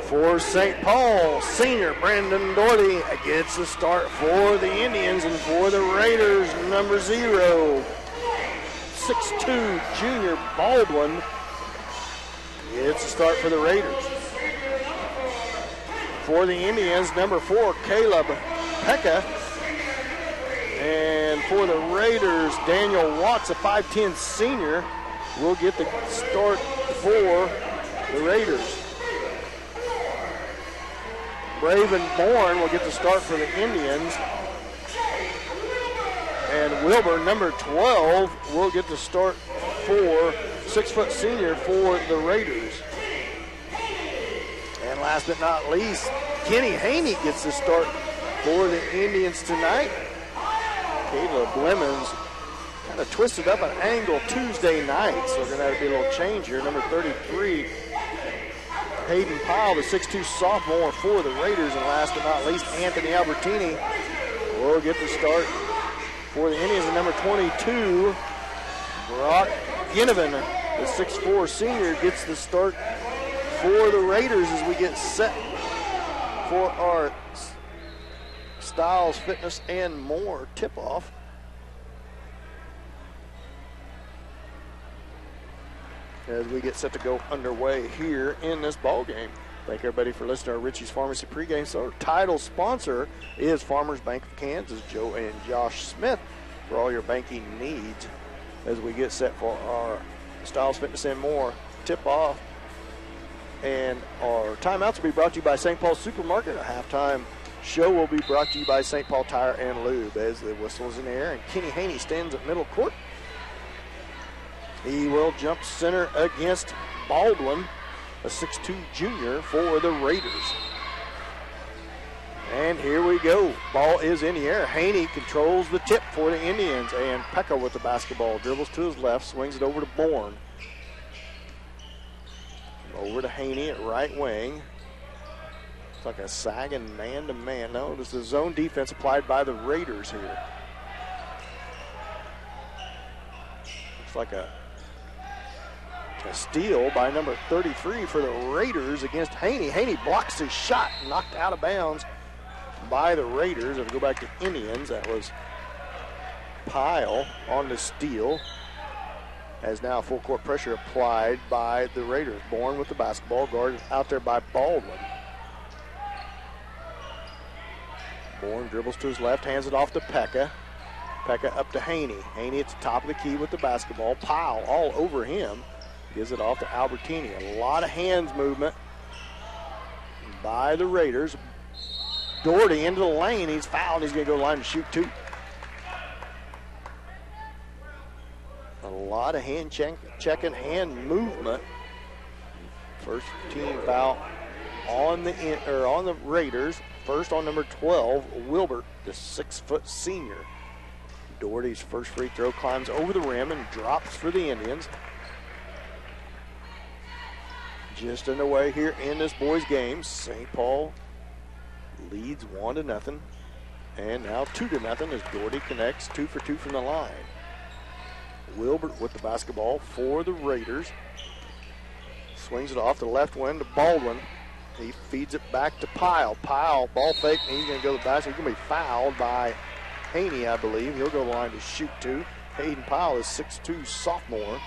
For St. Paul, senior Brandon Doherty gets the start for the Indians, and for the Raiders, number 0, 6'2", junior Baldwin gets the start for the Raiders. For the Indians, number 4, Caleb Pekka. And for the Raiders, Daniel Watts, a 5'10" senior, will get the start for the Raiders. Braven Bourne will get the start for the Indians. And Wilbur, number 12, will get the start for 6' senior for the Raiders. And last but not least, Kenny Haney gets the start for the Indians tonight. Caleb Lemons kind of twisted up an ankle Tuesday night, so we're going to have to be a little change here. Number 33, Hayden Powell, the 6'2" sophomore for the Raiders. And last but not least, Anthony Albertini will get the start for the Indians. And number 22, Brock Ginnivan, the 6'4" senior, gets the start for the Raiders as we get set for our Styles Fitness and More tip-off. As we get set to go underway here in this ball game. Thank everybody for listening to our Richie's Pharmacy pregame. So our title sponsor is Farmers Bank of Kansas, Joe and Josh Smith, for all your banking needs as we get set for our Styles Fitness and More tip-off. And our timeouts will be brought to you by St. Paul Supermarket. A halftime show will be brought to you by St. Paul Tire and Lube as the whistle is in the air. And Kenny Haney stands at middle court. He will jump center against Baldwin, a 6'2 junior for the Raiders. And here we go. Ball is in the air. Haney controls the tip for the Indians. And Pekka with the basketball. Dribbles to his left, swings it over to Bourne. Over to Haney at right wing. It's like a sagging man-to-man. No, this is zone defense applied by the Raiders here. Looks like a steal by number 33 for the Raiders against Haney. Haney blocks his shot, knocked out of bounds by the Raiders. If we go back to Indians, that was Pyle on the steal. As now full court pressure applied by the Raiders. Bourne with the basketball, guarded out there by Baldwin. Bourne dribbles to his left, hands it off to Pekka. Pekka up to Haney. Haney at the top of the key with the basketball. Pyle all over him. Gives it off to Albertini. A lot of hands movement by the Raiders. Doherty into the lane. He's fouled. He's going to go line to shoot two. A lot of hand checking, hand movement. First team foul on the Raiders. First on number 12, Wilbert, the 6-foot senior. Doherty's first free throw climbs over the rim and drops for the Indians. Just underway here in this boys' game. St. Paul leads 1-0. And now 2-0 as Doherty connects 2 for 2 from the line. Wilbert with the basketball for the Raiders. Swings it off the left wing to Baldwin. He feeds it back to Pyle. Pyle, ball fake, and he's going to go to the basket. He's going to be fouled by Haney, I believe. He'll go to the line to shoot two. Hayden Pyle is 6'2", sophomore.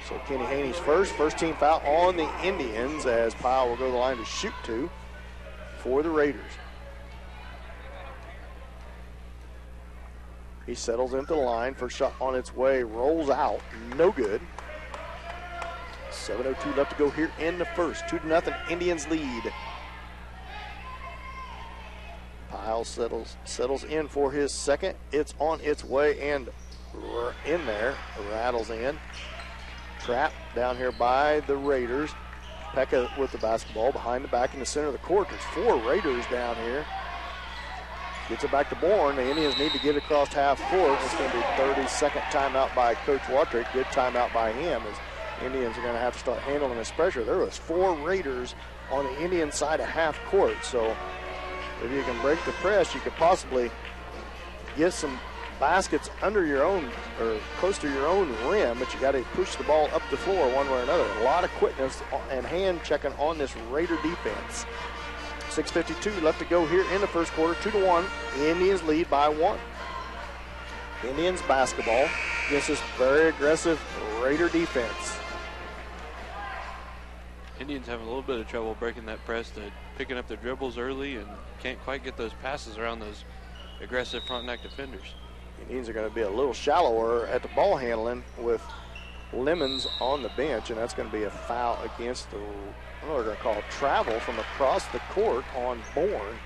So Kenny Haney's first team foul on the Indians as Pyle will go to the line to shoot two for the Raiders. He settles into the line. First shot on its way, rolls out, no good. 7:02 left to go here in the first. 2-0 Indians lead. Pyle settles in for his second. It's on its way and in there, rattles in. Trap down here by the Raiders. Pekka with the basketball behind the back in the center of the court. There's 4 Raiders down here. Gets it back to Bourne. The Indians need to get across half court. It's going to be 32nd timeout by Coach Watrick. Good timeout by him as Indians are going to have to start handling this pressure. There was 4 Raiders on the Indian side of half court. So if you can break the press, you could possibly get some baskets under your own or close to your own rim, but you got to push the ball up the floor one way or another. A lot of quickness and hand checking on this Raider defense. 6:52 left to go here in the first quarter. 2-1. Indians lead by 1. Indians basketball against this very aggressive Raider defense. Indians have a little bit of trouble breaking that press, picking up their dribbles early, and can't quite get those passes around those aggressive front neck defenders. Indians are going to be a little shallower at the ball handling with Lemons on the bench, and that's going to be a foul against the, what they're going to call travel from across the court on Bourne.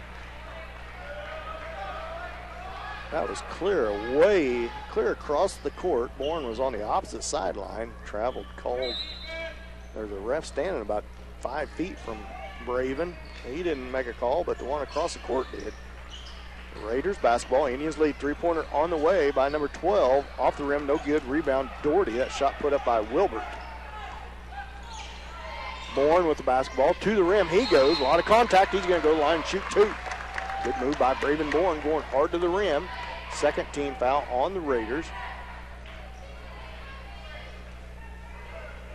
That was clear across the court. Bourne was on the opposite sideline. Traveled called. There's a ref standing about 5 feet from Braven. He didn't make a call, but the one across the court did. Raiders basketball. Indians lead. 3-pointer on the way by number 12. Off the rim, no good. Rebound, Doherty. That shot put up by Wilbert. Bourne with the basketball. To the rim he goes. A lot of contact. He's going to go to the line and shoot 2. Good move by Braven Bourne, going hard to the rim. Second team foul on the Raiders.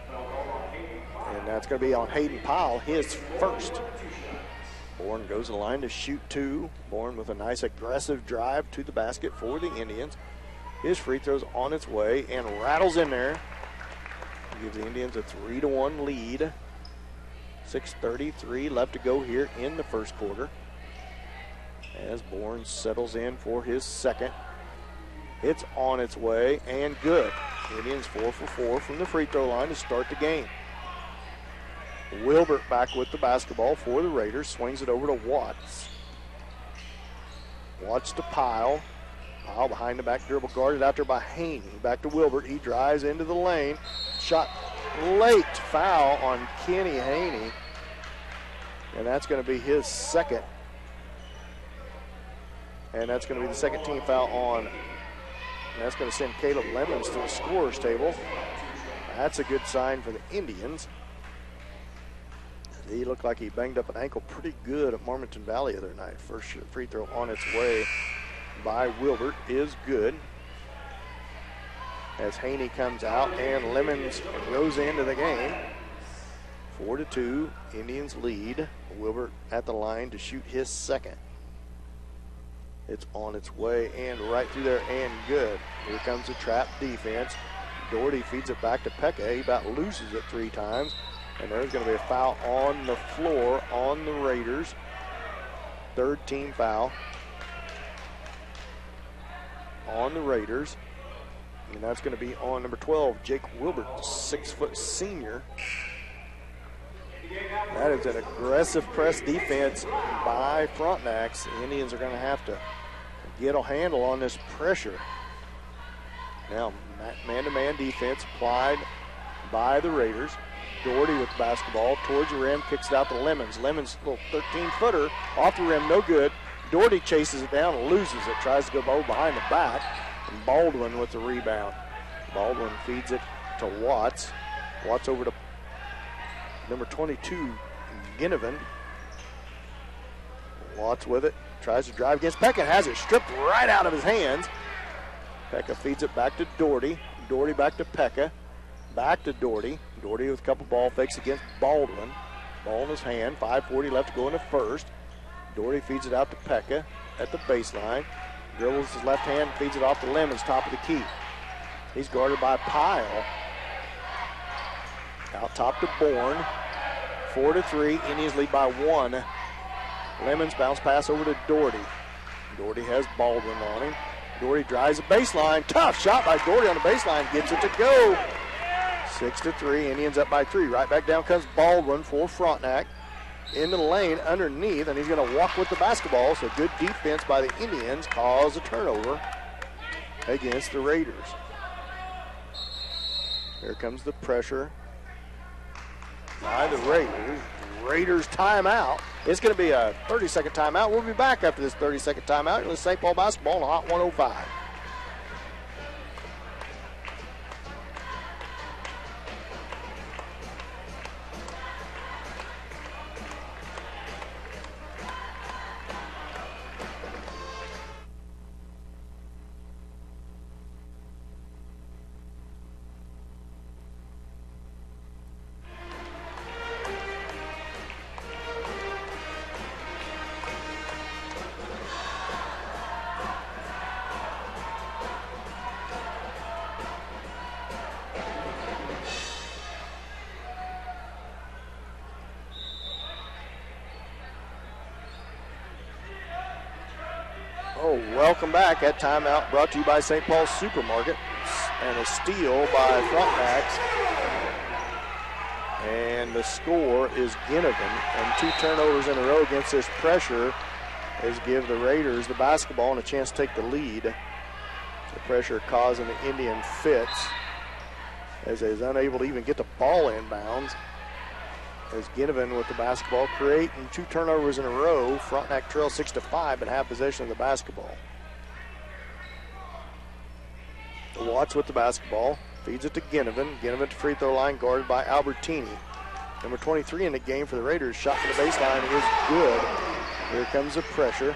And that's going to be on Hayden Pyle, his first. Bourne goes to the line to shoot 2. Bourne with a nice aggressive drive to the basket for the Indians. His free throw's on its way and rattles in there. Gives the Indians a 3-1 lead. 6:33 left to go here in the first quarter. As Bourne settles in for his second. It's on its way and good. Indians 4 for 4 from the free throw line to start the game. Wilbert back with the basketball for the Raiders. Swings it over to Watts. Watts to Pyle. Pyle behind the back dribble, guarded out there by Haney. Back to Wilbert. He drives into the lane. Shot late. Foul on Kenny Haney. And that's going to be his second. And that's going to be the second team foul on. And that's going to send Caleb Lemons to the scorer's table. That's a good sign for the Indians. He looked like he banged up an ankle pretty good at Marmonton Valley the other night. First free throw on its way by Wilbert is good. As Haney comes out and Lemons goes into the game. 4-2, Indians lead. Wilbert at the line to shoot his second. It's on its way and right through there and good. Here comes the trap defense. Doherty feeds it back to Pekka. He about loses it 3 times. And there's going to be a foul on the floor on the Raiders. Third team foul on the Raiders. And that's going to be on number 12, Jake Wilbert, 6-foot senior. That is an aggressive press defense by Frontenacs. The Indians are going to have to get a handle on this pressure. Now, man-to-man defense applied by the Raiders. Doherty with the basketball towards the rim, kicks it out to Lemons. Lemons, little 13-footer, off the rim, no good. Doherty chases it down and loses it, tries to go behind the back. And Baldwin with the rebound. Baldwin feeds it to Watts. Watts over to number 22, Ginnivan. Watts with it, tries to drive against Pekka, has it stripped right out of his hands. Pekka feeds it back to Doherty. Doherty back to Pekka. Back to Doherty. Doherty with a couple ball fakes against Baldwin. Ball in his hand, 5:40 left to go in the first. Doherty feeds it out to Pekka at the baseline. Dribbles his left hand, feeds it off to Lemons, top of the key. He's guarded by Pyle. Out top to Bourne. 4-3, Indians lead by 1. Lemons bounce pass over to Doherty. Doherty has Baldwin on him. Doherty drives the baseline. Tough shot by Doherty on the baseline. Gets it to go. 6-3, Indians up by 3. Right back down comes Baldwin for Frontenac. Into the lane underneath, and he's going to walk with the basketball. So good defense by the Indians. Cause a turnover against the Raiders. Here comes the pressure by the Raiders. Raiders timeout. It's going to be a 30-second timeout. We'll be back after this 30-second timeout. You're with St. Paul basketball on Hot 105. Welcome back. That timeout brought to you by St. Paul's Supermarket. And a steal by Frontenacs. And the score is Ginnivan. And 2 turnovers in a row against this pressure is give the Raiders the basketball and a chance to take the lead. The pressure causing the Indian fits as is unable to even get the ball inbounds. As Ginnivan with the basketball, creating 2 turnovers in a row. Frontenac trail 6-5, but have possession of the basketball. Watts with the basketball, feeds it to Ginnivan. Ginnivan to free throw line, guarded by Albertini. Number 23 in the game for the Raiders. Shot to the baseline is good. Here comes the pressure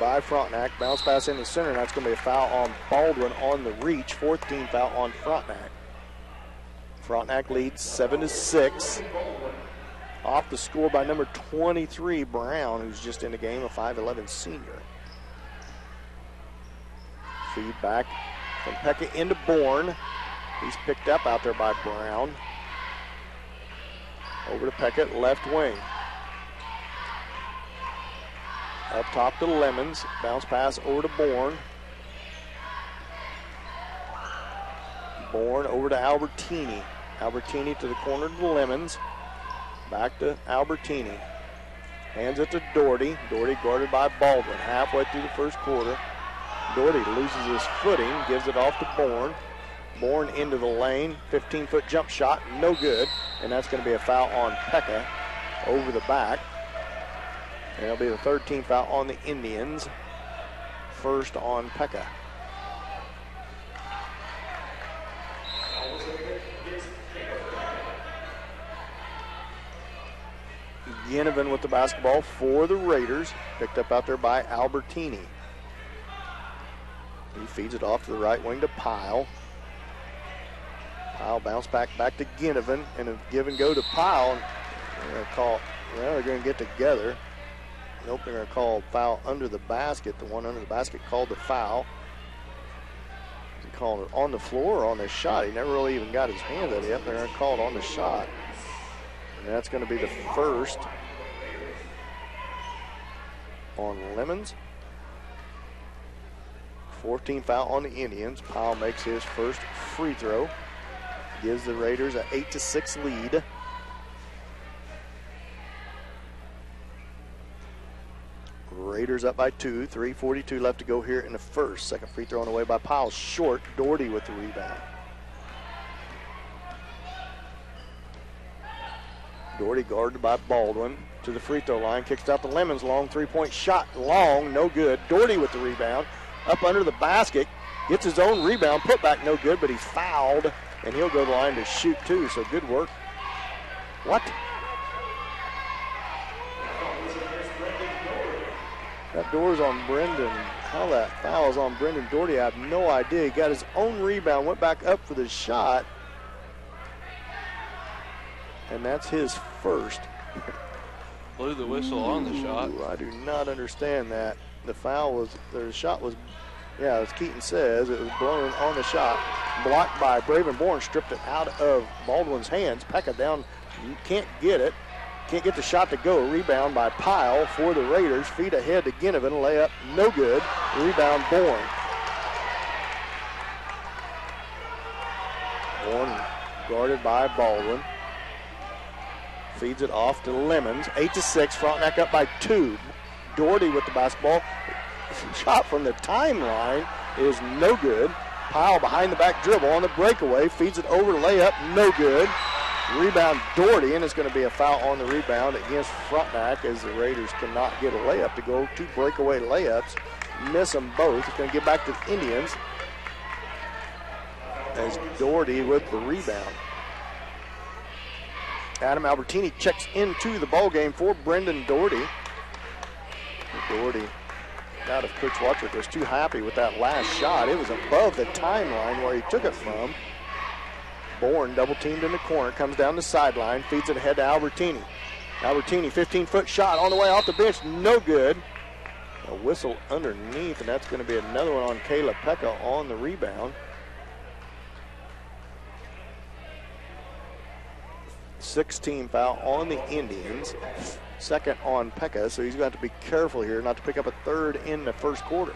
by Frontenac. Bounce pass in the center, and that's going to be a foul on Baldwin on the reach. 4th team foul on Frontenac. Frontenac leads 7-6. Off the score by number 23, Brown, who's just in the game, a 5'11 senior. Feed back from Pekka into Bourne. He's picked up out there by Brown. Over to Peckett, left wing. Up top to Lemons. Bounce pass over to Bourne. Bourne over to Albertini. Albertini to the corner to Lemons. Back to Albertini. Hands it to Doherty. Doherty guarded by Baldwin. Halfway through the first quarter. Doherty loses his footing. Gives it off to Bourne. Bourne into the lane. 15-foot jump shot. No good. And that's going to be a foul on Pekka over the back. And it'll be the third team foul on the Indians. First on Pekka. Ginnivan with the basketball for the Raiders. Picked up out there by Albertini. He feeds it off to the right wing to Pyle. Pyle bounce back to Ginnivan. And a give and go to Pyle. They're going to get together. Nope, they're going to call foul under the basket. The one under the basket called the foul. He called it on the floor or on the shot. He never really even got his hands at it yet. They're going to call it on the shot. And that's going to be the first on Lemons. 14 foul on the Indians. Powell makes his first free throw. Gives the Raiders an 8-6 lead. Raiders up by 2. 3:42 left to go here in the first. Second free throw on the way by Powell. Short. Doherty with the rebound. Doherty guarded by Baldwin to the free throw line. Kicks out the Lemons. Long three-point shot. Long. No good. Doherty with the rebound. Up under the basket. Gets his own rebound. Put back no good, but he's fouled. And he'll go to the line to shoot too. So good work. What? That door's on Brendan. How that foul is on Brendan Doherty, I have no idea. He got his own rebound, went back up for the shot. And that's his first. Blew the whistle on the shot. I do not understand that. The foul was, the shot was, yeah, as Keaton says, it was blown on the shot. Blocked by Braven Bourne, stripped it out of Baldwin's hands. Pekka down, can't get it. Can't get the shot to go. Rebound by Pyle for the Raiders. Feed ahead to Ginnivan. Layup, no good. Rebound, Bourne. Bourne guarded by Baldwin. Feeds it off to Lemons. 8-6. Frontenac up by 2. Doherty with the basketball. Shot from the timeline is no good. Pyle behind the back dribble on the breakaway. Feeds it over. Layup, no good. Rebound Doherty, and it's going to be a foul on the rebound against Frontenac as the Raiders cannot get a layup to go. 2 breakaway layups. Miss them both. It's going to get back to the Indians as Doherty with the rebound. Adam Albertini checks into the ball game for Brendan Doherty. Doherty, out if Coach Wattrick was too happy with that last shot. It was above the timeline where he took it from. Bourne double teamed in the corner, comes down the sideline, feeds it ahead to Albertini. Albertini, 15-foot shot on the way off the bench, no good. A whistle underneath, and that's going to be another one on Caleb Pekka on the rebound. 16 foul on the Indians. Second on Pekka, so he's going to have to be careful here not to pick up a third in the first quarter.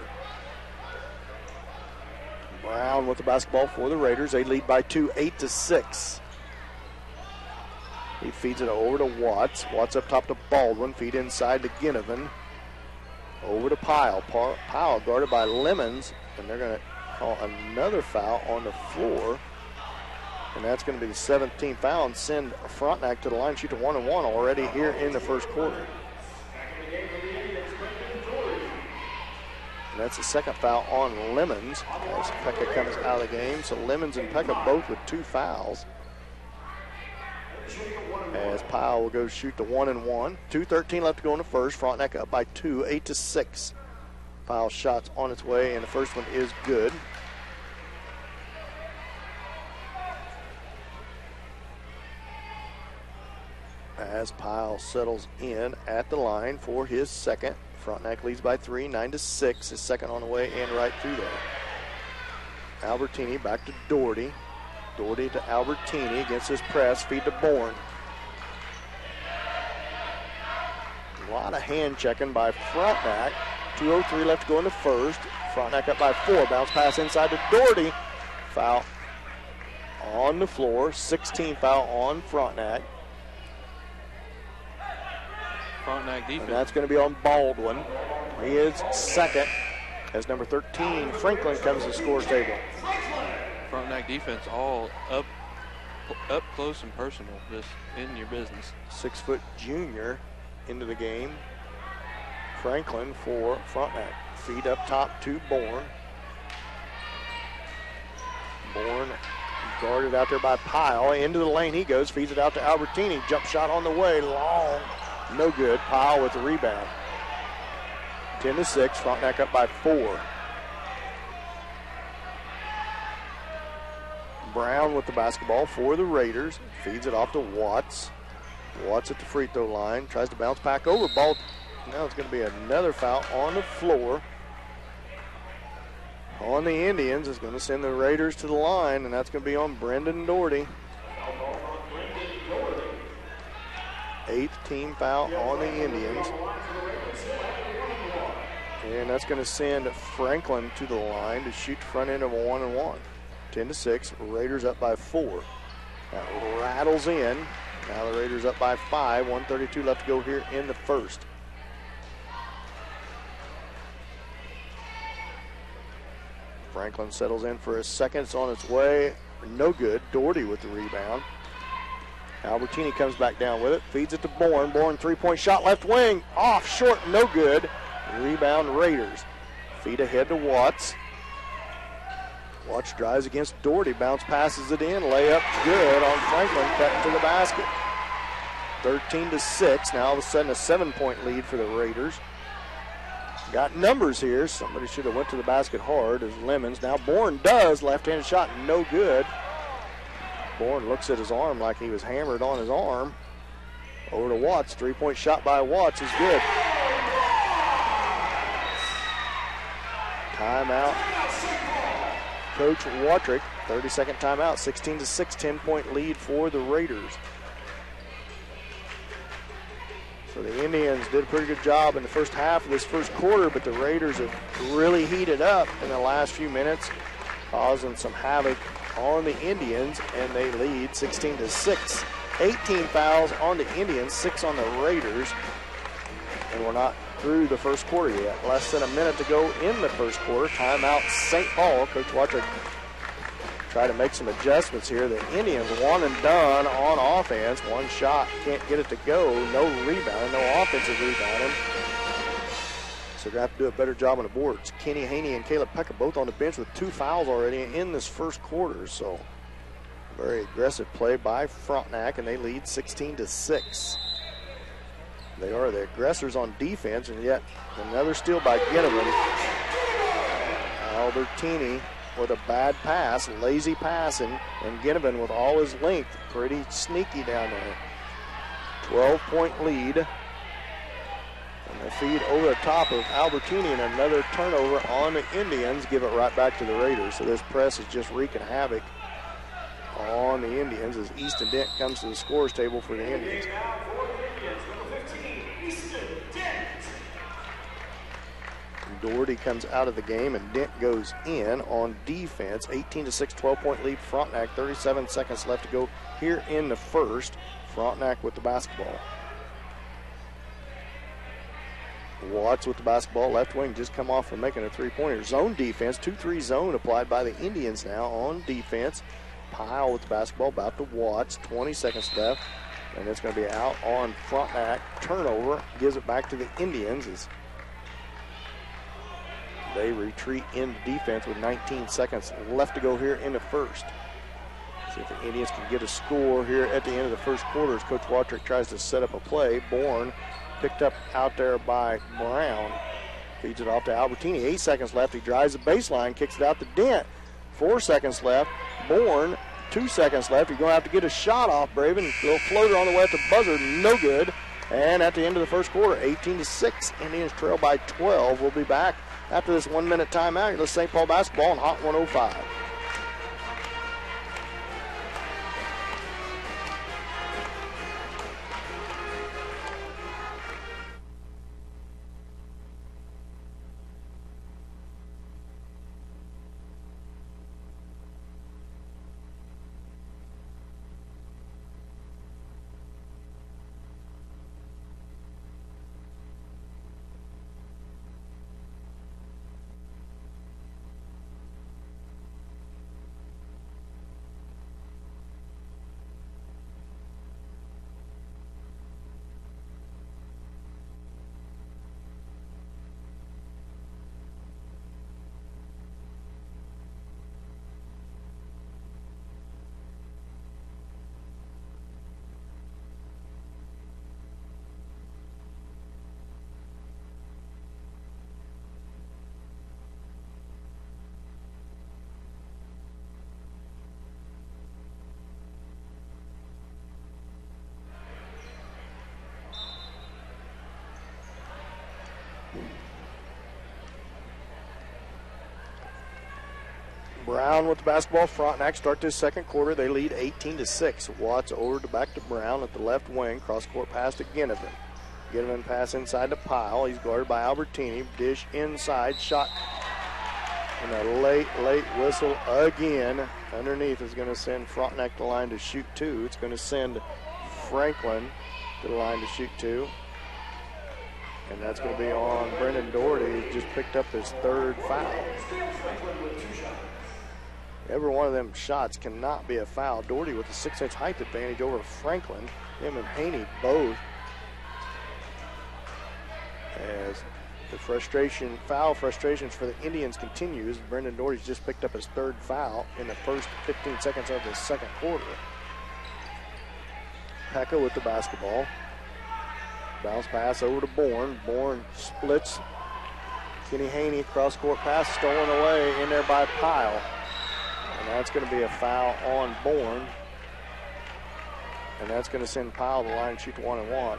Brown with the basketball for the Raiders. They lead by 2, 8-6. He feeds it over to Watts. Watts up top to Baldwin. Feed inside to Ginnivan. Over to Pyle. Pyle guarded by Lemons. And they're going to call another foul on the floor. And that's going to be the 17th foul and send Frontenac to the line. Shoot a 1-and-1 already here in the first quarter. And that's the second foul on Lemons as Pekka comes out of the game. So Lemons and Pekka both with 2 fouls. As Pyle will go shoot the 1-and-1. 2:13 left to go in the first. Frontenac up by 2, 8-6. Pyle shots on its way, and the first one is good. As Pyle settles in at the line for his second. Frontenac leads by 3, 9-6. His second on the way and right through there. Albertini back to Doherty. Doherty to Albertini against his press. Feed to Bourne. A lot of hand checking by Frontenac. 2:03 left to go in the first. Frontenac up by 4. Bounce pass inside to Doherty. Foul on the floor. 16 foul on Frontenac. Frontenac defense. And that's going to be on Baldwin. He is second as number 13, Franklin, comes to the scores table. Frontenac defense all up close and personal, just in your business. 6-foot junior into the game. Franklin for Frontenac. Feed up top to Bourne. Bourne guarded out there by Pyle. Into the lane he goes, feeds it out to Albertini. Jump shot on the way, long, no good. Pyle with the rebound. 10-6, Frontenac up by 4. Brown with the basketball for the Raiders. Feeds it off to Watts. Watts at the free throw line. Tries to bounce back over. Ball. Now it's going to be another foul on the floor. On the Indians. It's going to send the Raiders to the line, and that's going to be on Brendan Doherty. 8th team foul on the Indians. And that's going to send Franklin to the line to shoot the front end of a 1-and-1. 10-6, Raiders up by 4. That rattles in. Now the Raiders up by 5. 1:32 left to go here in the first. Franklin settles in for a second. It's on its way. No good. Doherty with the rebound. Albertini comes back down with it. Feeds it to Bourne. Bourne three-point shot left wing. Off short. No good. Rebound Raiders. Feed ahead to Watts. Watts drives against Doherty. Bounce passes it in. Layup good on Franklin. Cut to the basket. 13-6. Now all of a sudden a 7-point lead for the Raiders. Got numbers here. Somebody should have went to the basket hard as Lemons. Now Bourne does. Left-handed shot. No good. Bourne looks at his arm like he was hammered on his arm. Over to Watts. 3-point shot by Watts is good. Timeout. Coach Watrick, 30-second timeout, 16-6, 10-point lead for the Raiders. So the Indians did a pretty good job in the first half of this first quarter, but the Raiders have really heated up in the last few minutes, causing some havoc on the Indians, and they lead 16-6. 18 fouls on the Indians, 6 on the Raiders, and we're not through the first quarter yet. Less than a minute to go in the first quarter. Timeout St. Paul. Coach Watrick try to make some adjustments here. The Indians one and done on offense. One shot, can't get it to go. No rebound, no offensive rebounding. So they're going to have to do a better job on the boards. Kenny Haney and Caleb Pekka both on the bench with 2 fouls already in this first quarter. So very aggressive play by Frontenac, and they lead 16-6. They are the aggressors on defense, and yet another steal by Ginnivan. Albertini with a bad pass, lazy passing, and Ginnivan with all his length, pretty sneaky down there. 12-point lead. And they feed over the top of Albertini, and another turnover on the Indians. Give it right back to the Raiders. So this press is just wreaking havoc on the Indians as Easton Dent comes to the scores table for the Indians. Doherty comes out of the game, and Dent goes in on defense. 18-6, 12-point lead Frontenac. 37 seconds left to go here in the first. Frontenac with the basketball. Watts with the basketball. Left wing just come off from making a three-pointer. Zone defense. 2-3 zone applied by the Indians now on defense. Pyle with the basketball about to Watts. 20 seconds left. And it's going to be out on Frontenac. Turnover. Gives it back to the Indians as they retreat into defense with 19 seconds left to go here in the first. See if the Indians can get a score here at the end of the first quarter as Coach Watrick tries to set up a play. Bourne picked up out there by Brown. Feeds it off to Albertini. 8 seconds left. He drives the baseline, kicks it out to Dent. 4 seconds left. Bourne, 2 seconds left. You're going to have to get a shot off, Braven. A little floater on the way at the buzzer. No good. And at the end of the first quarter, 18-6. Indians trail by 12. We'll be back after this 1-minute timeout. It's St. Paul basketball on Hot 105. Brown with the basketball. Frontenac start this second quarter. They lead 18-6. Watts over to back to Brown at the left wing. Cross-court pass to Ginnivan. Ginnivan pass inside to Pyle. He's guarded by Albertini. Dish inside. Shot. And a late whistle again. Underneath is going to send Frontenac to the line to shoot two. It's going to send Franklin to the line to shoot two. And that's going to be on Brendan Doherty, who just picked up his third foul. Every one of them shots cannot be a foul. Doherty with a 6-inch height advantage over Franklin. Him and Haney both. As the foul frustrations for the Indians continues. Brendan Doherty's just picked up his third foul in the first 15 seconds of the second quarter. Pekka with the basketball. Bounce pass over to Bourne. Bourne splits. Kenny Haney cross-court pass stolen away in there by Pyle. And that's going to be a foul on Bourne. And that's going to send Pyle to the line and shoot the 1-and-1.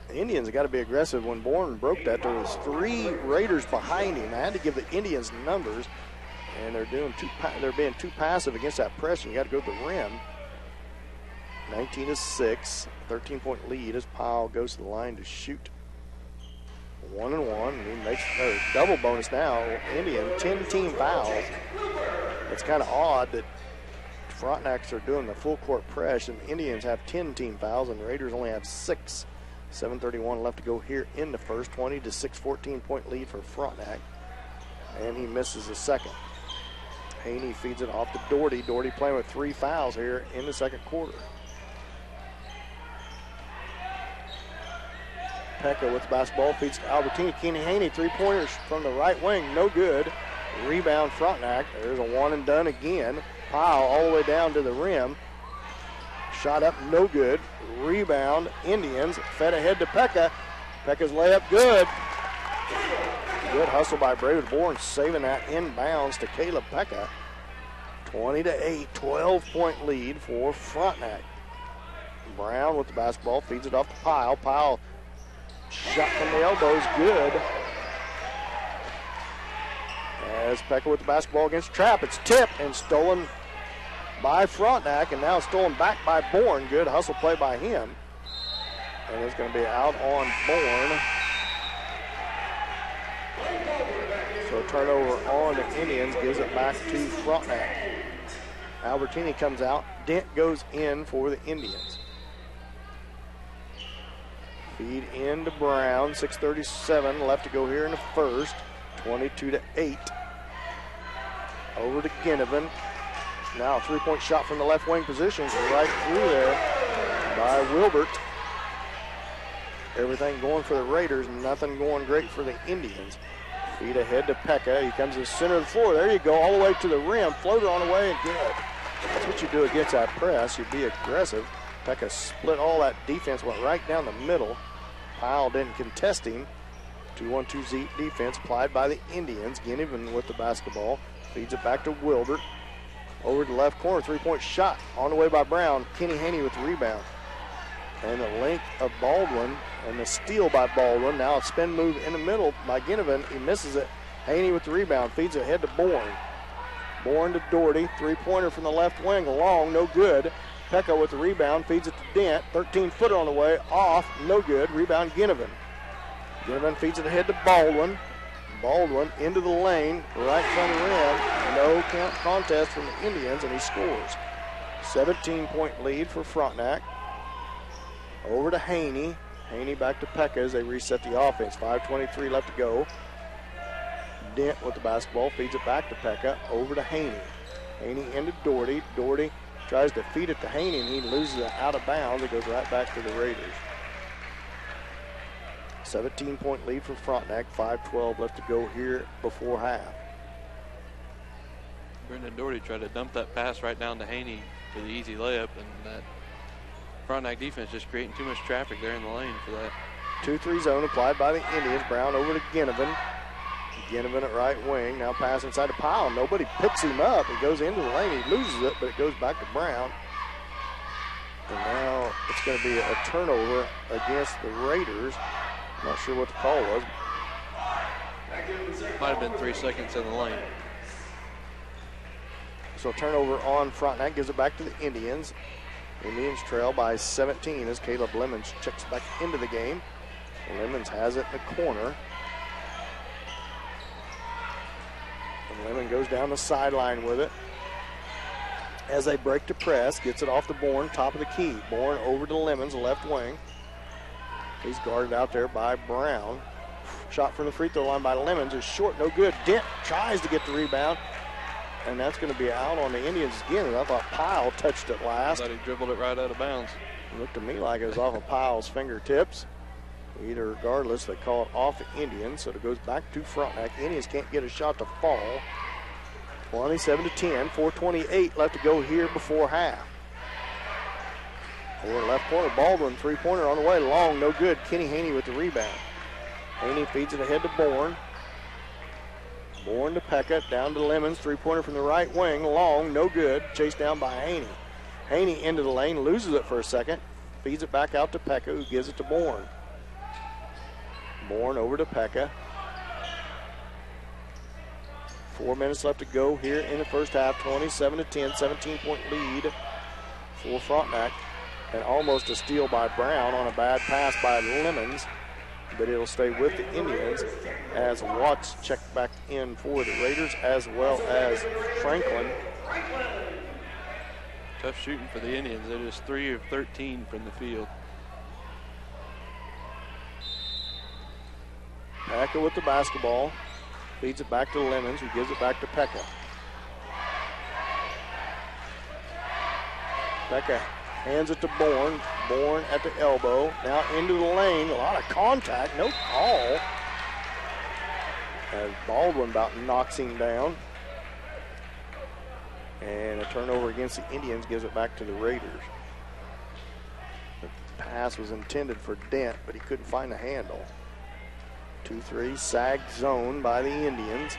The Indians have got to be aggressive. When Bourne broke that, there was 3 Raiders behind him. I had to give the Indians numbers, and they're being too passive against that press. You got to go to the rim. 19-6, 13-point lead as Pyle goes to the line to shoot 1-and-1. He makes a double bonus now. Indian 10-team fouls. It's kind of odd that Frontenacs are doing the full court press, and the Indians have 10-team fouls, and the Raiders only have 6. 7:31 left to go here in the first. 20-6, 14-point lead for Frontenac, and he misses the second. Haney feeds it off to Doherty. Doherty playing with 3 fouls here in the second quarter. Pekka with the basketball, feeds to Albertini. Kenny Haney, 3-pointers from the right wing, no good. Rebound Frontenac. There's a 1-and-done again. Pyle all the way down to the rim. Shot up, no good. Rebound, Indians. Fed ahead to Pekka. Pekka's layup, good. Good hustle by Braden Bourne, saving that inbounds to Caleb Pekka. 20-8, 12-point lead for Frontenac. Brown with the basketball, feeds it off to Pyle. Pyle shot from the elbow is good. As Pekka with the basketball against Trapp, it's tipped and stolen by Frontenac, and now stolen back by Bourne. Good hustle play by him. And it's going to be out on Bourne. So turnover on the Indians, gives it back to Frontenac. Albertini comes out. Dent goes in for the Indians. Feed into Brown. 6:37 left to go here in the first. 22-8. Over to Ginnivan. Now a 3-point shot from the left wing position. Right through there by Wilbert. Everything going for the Raiders. Nothing going great for the Indians. Feed ahead to Pekka. He comes to the center of the floor. There you go. All the way to the rim. Floater on the way and good. That's what you do against that press. You be aggressive. Pekka split all that defense. Went right down the middle. Pyle didn't contest him. 2-1-2 defense applied by the Indians. Ginnivan with the basketball. Feeds it back to Wilbert. Over to the left corner, 3-point shot on the way by Brown. Kenny Haney with the rebound. And the length of Baldwin and the steal by Baldwin. Now a spin move in the middle by Ginnivan. He misses it. Haney with the rebound. Feeds it ahead to Bourne. Bourne to Doherty. 3-pointer from the left wing. Long, no good. Pekka with the rebound. Feeds it to Dent. 13-footer on the way. Off, no good. Rebound Ginnivan. Ginnivan feeds it ahead to Baldwin. Baldwin into the lane, right in front of the rim. No count contest from the Indians, and he scores. 17-point lead for Frontenac. Over to Haney. Haney back to Pekka as they reset the offense. 5:23 left to go. Dent with the basketball, feeds it back to Pekka. Over to Haney. Haney into Doherty. Doherty tries to feed it to Haney, and he loses it out of bounds. It goes right back to the Raiders. 17-point lead for Frontenac. 5:12 left to go here before half. Brendan Doherty tried to dump that pass right down to Haney for the easy layup, and that Frontenac defense just creating too much traffic there in the lane for that. 2-3 zone applied by the Indians. Brown over to Ginnivan. Ginnivan at right wing. Now pass inside to Pyle. Nobody picks him up. He goes into the lane. He loses it, but it goes back to Brown. And now it's going to be a turnover against the Raiders. Not sure what the call was. Might have been 3 seconds in the lane. So turnover on Frontenac, gives it back to the Indians. Indians trail by 17 as Caleb Lemons checks back into the game. Lemons has it in the corner. And Lemon goes down the sideline with it. As they break to press, gets it off to Bourne, top of the key. Bourne over to Lemons, left wing. He's guarded out there by Brown. Shot from the free throw line by Lemons is short, no good. Dent tries to get the rebound, and that's going to be out on the Indians again. And I thought Pyle touched it last. But he dribbled it right out of bounds. It looked to me like it was off of Pyle's fingertips. Either regardless, they call it off the Indians, so it goes back to Frontenac. Indians can't get a shot to fall. 27-10, 4:28 left to go here before half. Over left corner, Baldwin, three-pointer on the way, long, no good. Kenny Haney with the rebound. Haney feeds it ahead to Bourne. Bourne to Pekka, down to Lemons, three-pointer from the right wing, long, no good. Chased down by Haney. Haney into the lane, loses it for a second, feeds it back out to Pekka, who gives it to Bourne. Bourne over to Pekka. 4 minutes left to go here in the first half. 27-10, 17-point lead for Frontenac. And almost a steal by Brown on a bad pass by Lemons. But it'll stay with the Indians as Watts checked back in for the Raiders, as well as Franklin. Tough shooting for the Indians. They're just 3 of 13 from the field. Pekka with the basketball. Feeds it back to Lemons, who gives it back to Pekka. Pekka hands it to Bourne. Bourne at the elbow. Now into the lane. A lot of contact. No call. As Baldwin about knocks him down. And a turnover against the Indians gives it back to the Raiders. The pass was intended for Dent, but he couldn't find the handle. 2-3 sag zone by the Indians.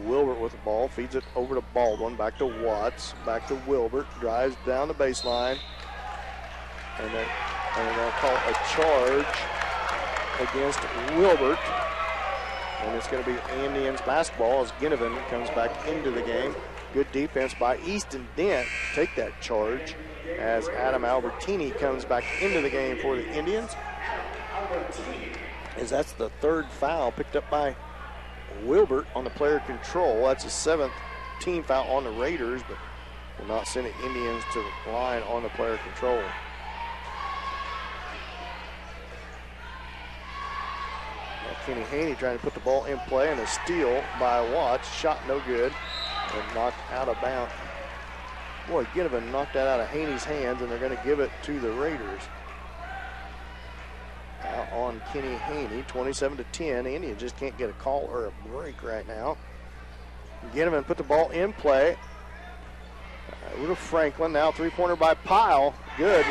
Wilbert with the ball, feeds it over to Baldwin, back to Watts, back to Wilbert, drives down the baseline, and they're going to call a charge against Wilbert, and it's going to be Indians basketball as Ginnivan comes back into the game. Good defense by Easton Dent to take that charge as Adam Albertini comes back into the game for the Indians. As that's the third foul picked up by Wilbert on the player control. That's his 7th team foul on the Raiders, but will not send the Indians to the line on the player control. Now Kenny Haney trying to put the ball in play, and a steal by Watts. Shot no good and knocked out of bounds. Boy, Ginnivan knocked that out of Haney's hands, and they're going to give it to the Raiders. Out on Kenny Haney, 27-10. Indians just can't get a call or a break right now. Ginnivan put the ball in play. Over to Franklin, now three-pointer by Pyle. Good.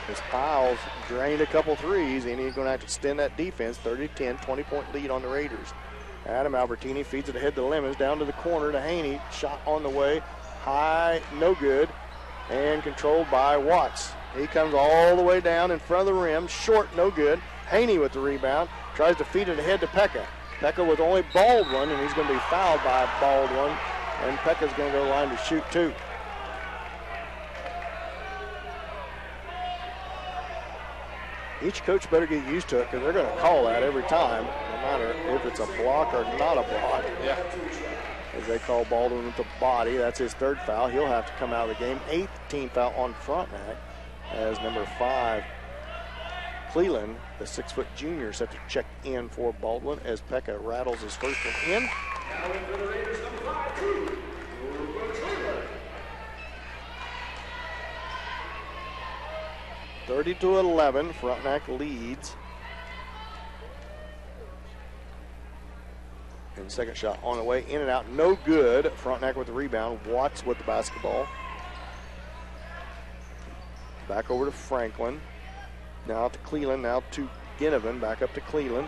As Pyle's drained a couple threes, Indians going to have to extend that defense. 30-10, 20-point lead on the Raiders. Adam Albertini feeds it ahead to Lemons, down to the corner to Haney. Shot on the way, high, no good, and controlled by Watts. He comes all the way down in front of the rim, short, no good. Haney with the rebound, tries to feed it ahead to Pekka. Pekka with only Baldwin, and he's going to be fouled by Baldwin, and Pekka's going to go to the line to shoot two. Each coach better get used to it because they're going to call that every time, no matter if it's a block or not a block. Yeah. As they call Baldwin with the body, that's his third foul. He'll have to come out of the game. 8th team foul on Frontenac as number 5, Cleland, the 6-foot junior, set to check in for Baldwin as Pekka rattles his first one in. 30-11, Frontenac leads. And second shot on the way, in and out, no good. Frontenac with the rebound, Watts with the basketball. Back over to Franklin. Now to Cleland, now to Ginnivan, back up to Cleland.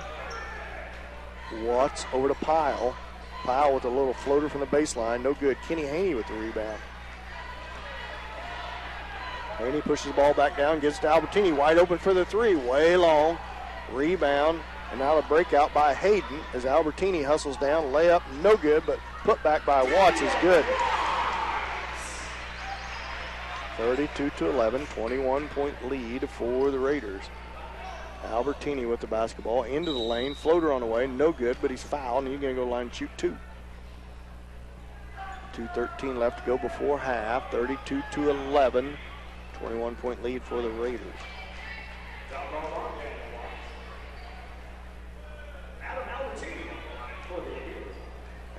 Watts over to Pyle. Pyle with a little floater from the baseline, no good. Kenny Haney with the rebound. Haney pushes the ball back down, gets to Albertini, wide open for the three, way long. Rebound, and now the breakout by Hayden as Albertini hustles down. Layup, no good, but put back by Watts is good. 32-11, 21-point lead for the Raiders. Albertini with the basketball into the lane, floater on the way, no good, but he's fouled, and he's going to go line and shoot two. 2:13 left to go before half. 32-11, 21-point lead for the Raiders.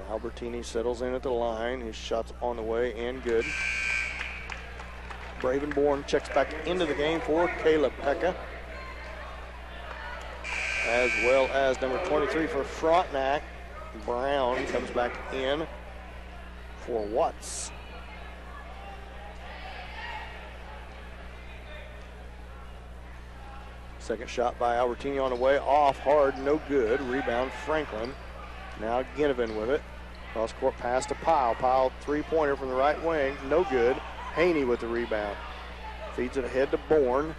Albertini settles in at the line. His shot's on the way and good. Bravenborn checks back into the game for Caleb Pekka, as well as number 23 for Frontenac. Brown comes back in for Watts. Second shot by Albertini on the way, off hard, no good. Rebound Franklin. Now Ginnivan with it. Cross court pass to Pyle. Pyle three-pointer from the right wing, no good. Haney with the rebound. Feeds it ahead to Bourne.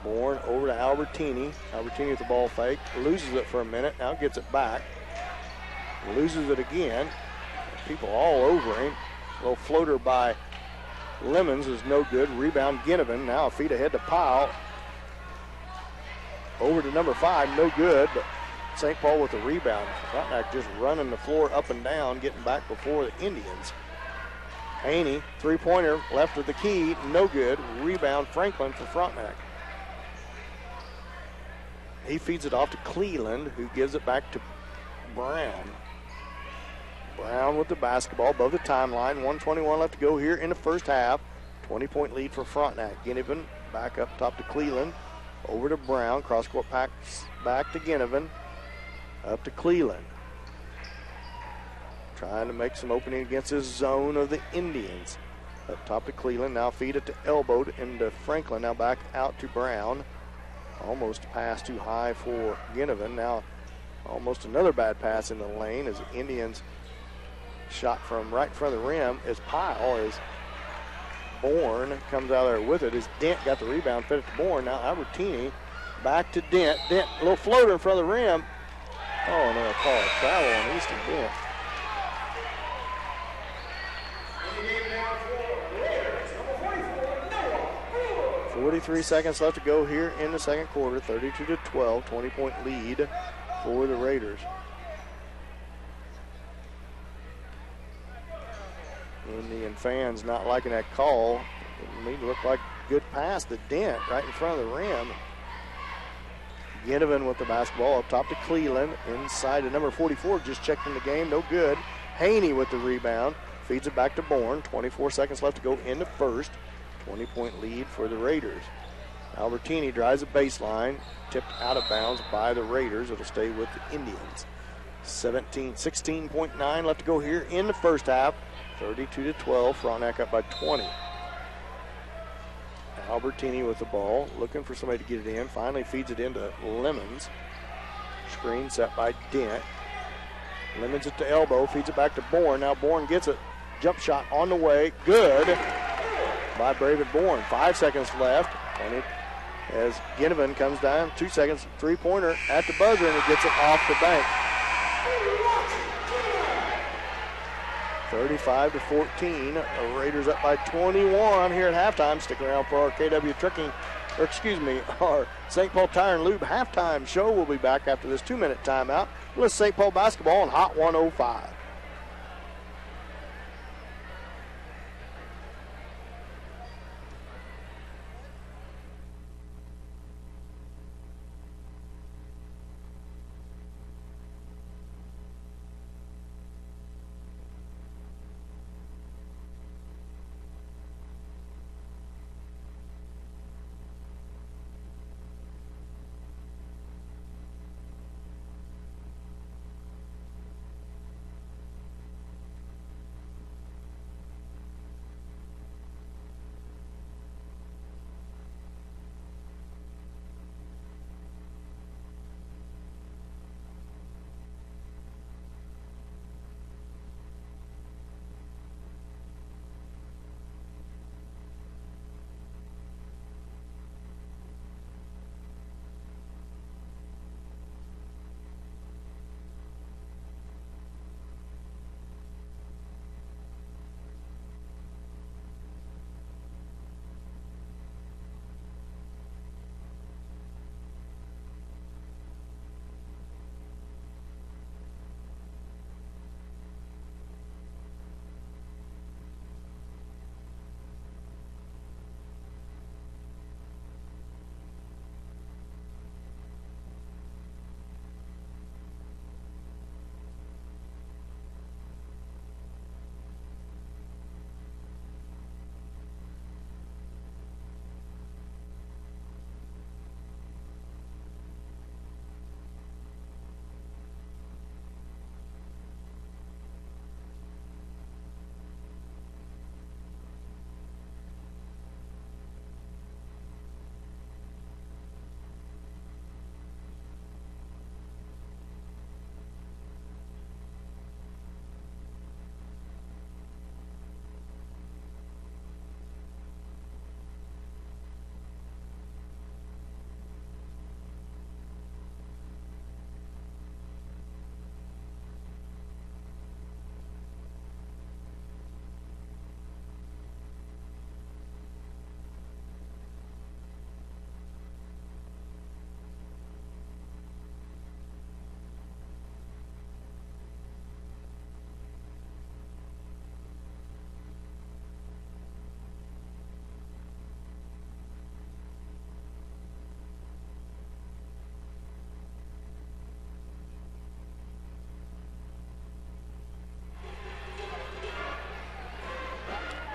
Bourne over to Albertini. Albertini with the ball fake. Loses it for a minute. Now gets it back. Loses it again. People all over him. A little floater by Lemons is no good. Rebound Ginnivan. Now a feed ahead to Pyle. Over to number 5. No good. But St. Paul with the rebound. Frontenac just running the floor up and down, getting back before the Indians. Haney, three-pointer, left of the key, no good. Rebound Franklin for Frontenac. He feeds it off to Cleland, who gives it back to Brown. Brown with the basketball above the timeline. 1:21 left to go here in the first half. 20-point lead for Frontenac. Ginnivan back up top to Cleland. Over to Brown. Cross-court pass back to Ginnivan. Up to Cleland. Trying to make some opening against his zone of the Indians. Up top to Cleland. Now feed it to elbowed into Franklin. Now back out to Brown. Almost a pass too high for Ginnivan. Now almost another bad pass in the lane as the Indians shot from right in front of the rim as Pyle, as Bourne comes out there with it. As Dent got the rebound, fed it to Bourne. Now Albertini back to Dent. Dent, a little floater in front of the rim. Oh, no, call it travel on Easton Dent. In the game now for Raiders, number 44, Noah. 43 seconds left to go here in the second quarter. 32-12, 20-point lead for the Raiders. Indian fans not liking that call. It made it look like a good pass to Dent right in front of the rim. Ginnivan with the basketball up top to Cleland. Inside to number 44, just checked in the game, no good. Haney with the rebound. Feeds it back to Bourne. 24 seconds left to go in the first. 20-point lead for the Raiders. Albertini drives the baseline. Tipped out of bounds by the Raiders. It'll stay with the Indians. 16.9 left to go here in the first half. 32-12. Frontenac up by 20. Albertini with the ball, looking for somebody to get it in. Finally feeds it into Lemons. Screen set by Dent. Lemons it to elbow, feeds it back to Bourne. Now Bourne gets it. Jump shot on the way. Good by Bravenborn. 5 seconds left. As Ginnivan comes down. 2 seconds. Three-pointer at the buzzer, and he gets it off the bank. 35-14. The Raiders up by 21 here at halftime. Stick around for our KW Trucking, or excuse me, our St. Paul Tire and Lube halftime show. We'll be back after this 2-minute timeout with St. Paul basketball on Hot 105.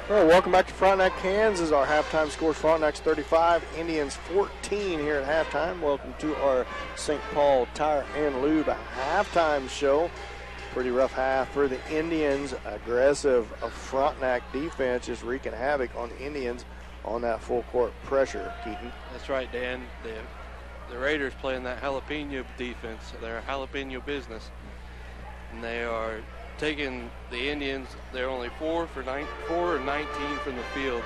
Well, welcome back to Frontenac, Kansas. Our halftime score is Frontenac's 35, Indians 14 here at halftime. Welcome to our St. Paul Tire and Lube halftime show. Pretty rough half for the Indians. Aggressive Frontenac defense just wreaking havoc on the Indians on that full court pressure, Keaton. That's right, Dan. The Raiders playing that jalapeno defense. They're a jalapeno business. And they are taking the Indians. They're only 4 or 19 from the field.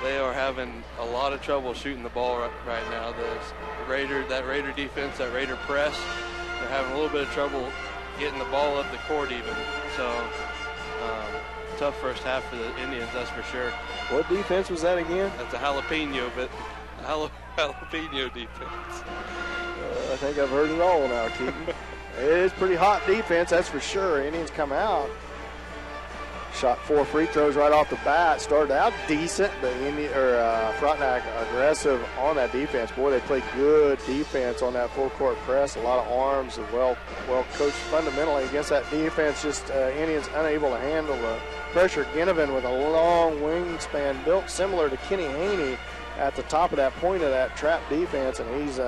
They are having a lot of trouble shooting the ball right now. That Raider defense, that Raider press, they're having a little bit of trouble getting the ball up the court even. So tough first half for the Indians, that's for sure. What defense was that again? That's a jalapeno, but jalapeno defense. I think I've heard it all now, Keaton. It is pretty hot defense, that's for sure. Indians come out. Shot 4 free throws right off the bat. Started out decent, but Frontenac aggressive on that defense. Boy, they played good defense on that full court press. A lot of arms and well coached fundamentally against that defense. Just Indians unable to handle the pressure. Ginnivan with a long wingspan built similar to Kenny Haney at the top of that point of that trap defense, and he's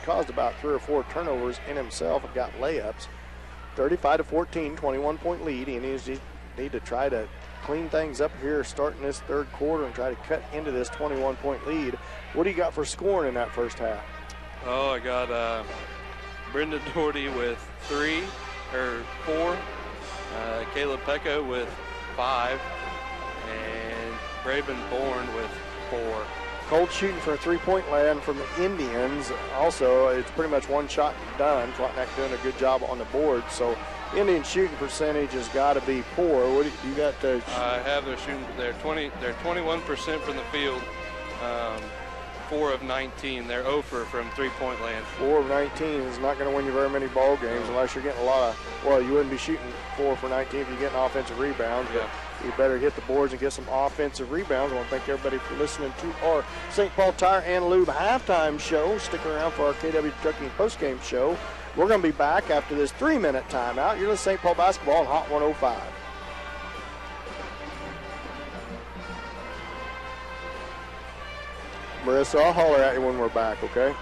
caused about 3 or 4 turnovers in himself and got layups. 35-14, 21-point lead. Indians need to try to clean things up here starting this third quarter and try to cut into this 21-point lead. What do you got for scoring in that first half? Oh, I got Brendan Doherty with 4, Caleb Pecco with 5, and Braben Bourne with 4. Cold shooting for a 3-point land from the Indians. Also, it's pretty much one shot done. Frontenac doing a good job on the board. So Indian shooting percentage has got to be poor. What do you got to? I have their shooting. They're 21% from the field. 4 of 19. They're 0 from 3-point land. 4 of 19 is not going to win you very many ball games unless you're getting a lot of. Well, you wouldn't be shooting 4 for 19 if you're getting offensive rebounds. Yeah. But you better hit the boards and get some offensive rebounds. I want to thank everybody for listening to our St. Paul Tire and Lube halftime show. Stick around for our KW Trucking postgame show. We're going to be back after this 3-minute timeout. You're in St. Paul basketball on Hot 105. Marissa, I'll holler at you when we're back, okay?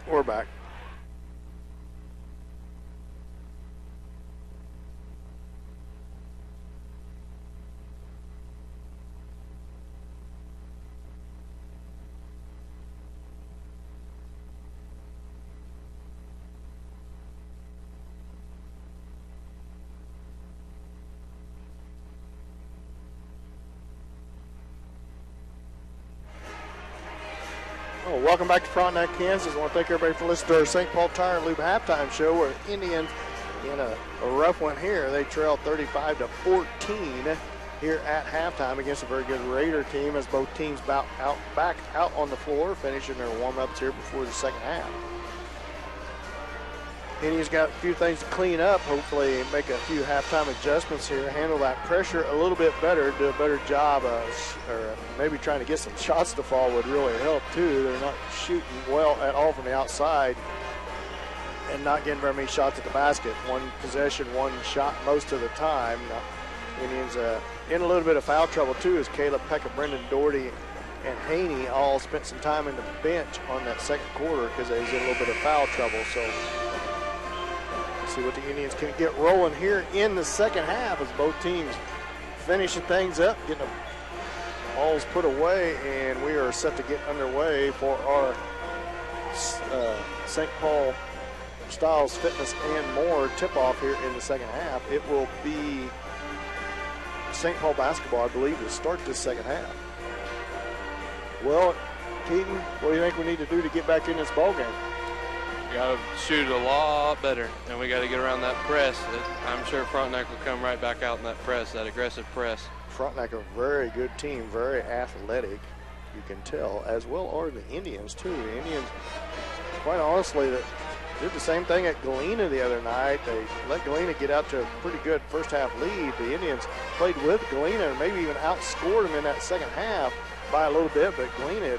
We're back. Well, welcome back to Frontenac, Kansas. I want to thank everybody for listening to our St. Paul Tire and Lube halftime show, where Indians, in a rough one here, they trailed 35-14 here at halftime against a very good Raider team, as both teams back out on the floor, finishing their warm-ups here before the second half. Indians got a few things to clean up, hopefully make a few halftime adjustments here, handle that pressure a little bit better, do a better job or maybe trying to get some shots to fall would really help too. They're not shooting well at all from the outside and not getting very many shots at the basket. One possession, one shot most of the time. Indians in a little bit of foul trouble too, as Caleb Pekka, Brendan Doherty, and Haney all spent some time in the bench on that second quarter because they was in a little bit of foul trouble. So see what the Indians can get rolling here in the second half, as both teams finishing things up, getting the balls put away, and we are set to get underway for our St. Paul Styles Fitness and More tip-off here in the second half. It will be St. Paul basketball, I believe, to start this second half. Well, Keaton, what do you think we need to do to get back in this ballgame? Got to shoot a lot better, and we got to get around that press. I'm sure Frontenac will come right back out in that press, that aggressive press. Frontenac, a very good team, very athletic, you can tell, as well are the Indians too. The Indians, quite honestly, did the same thing at Galena the other night. They let Galena get out to a pretty good first half lead. The Indians played with Galena and maybe even outscored them in that second half by a little bit, but Galena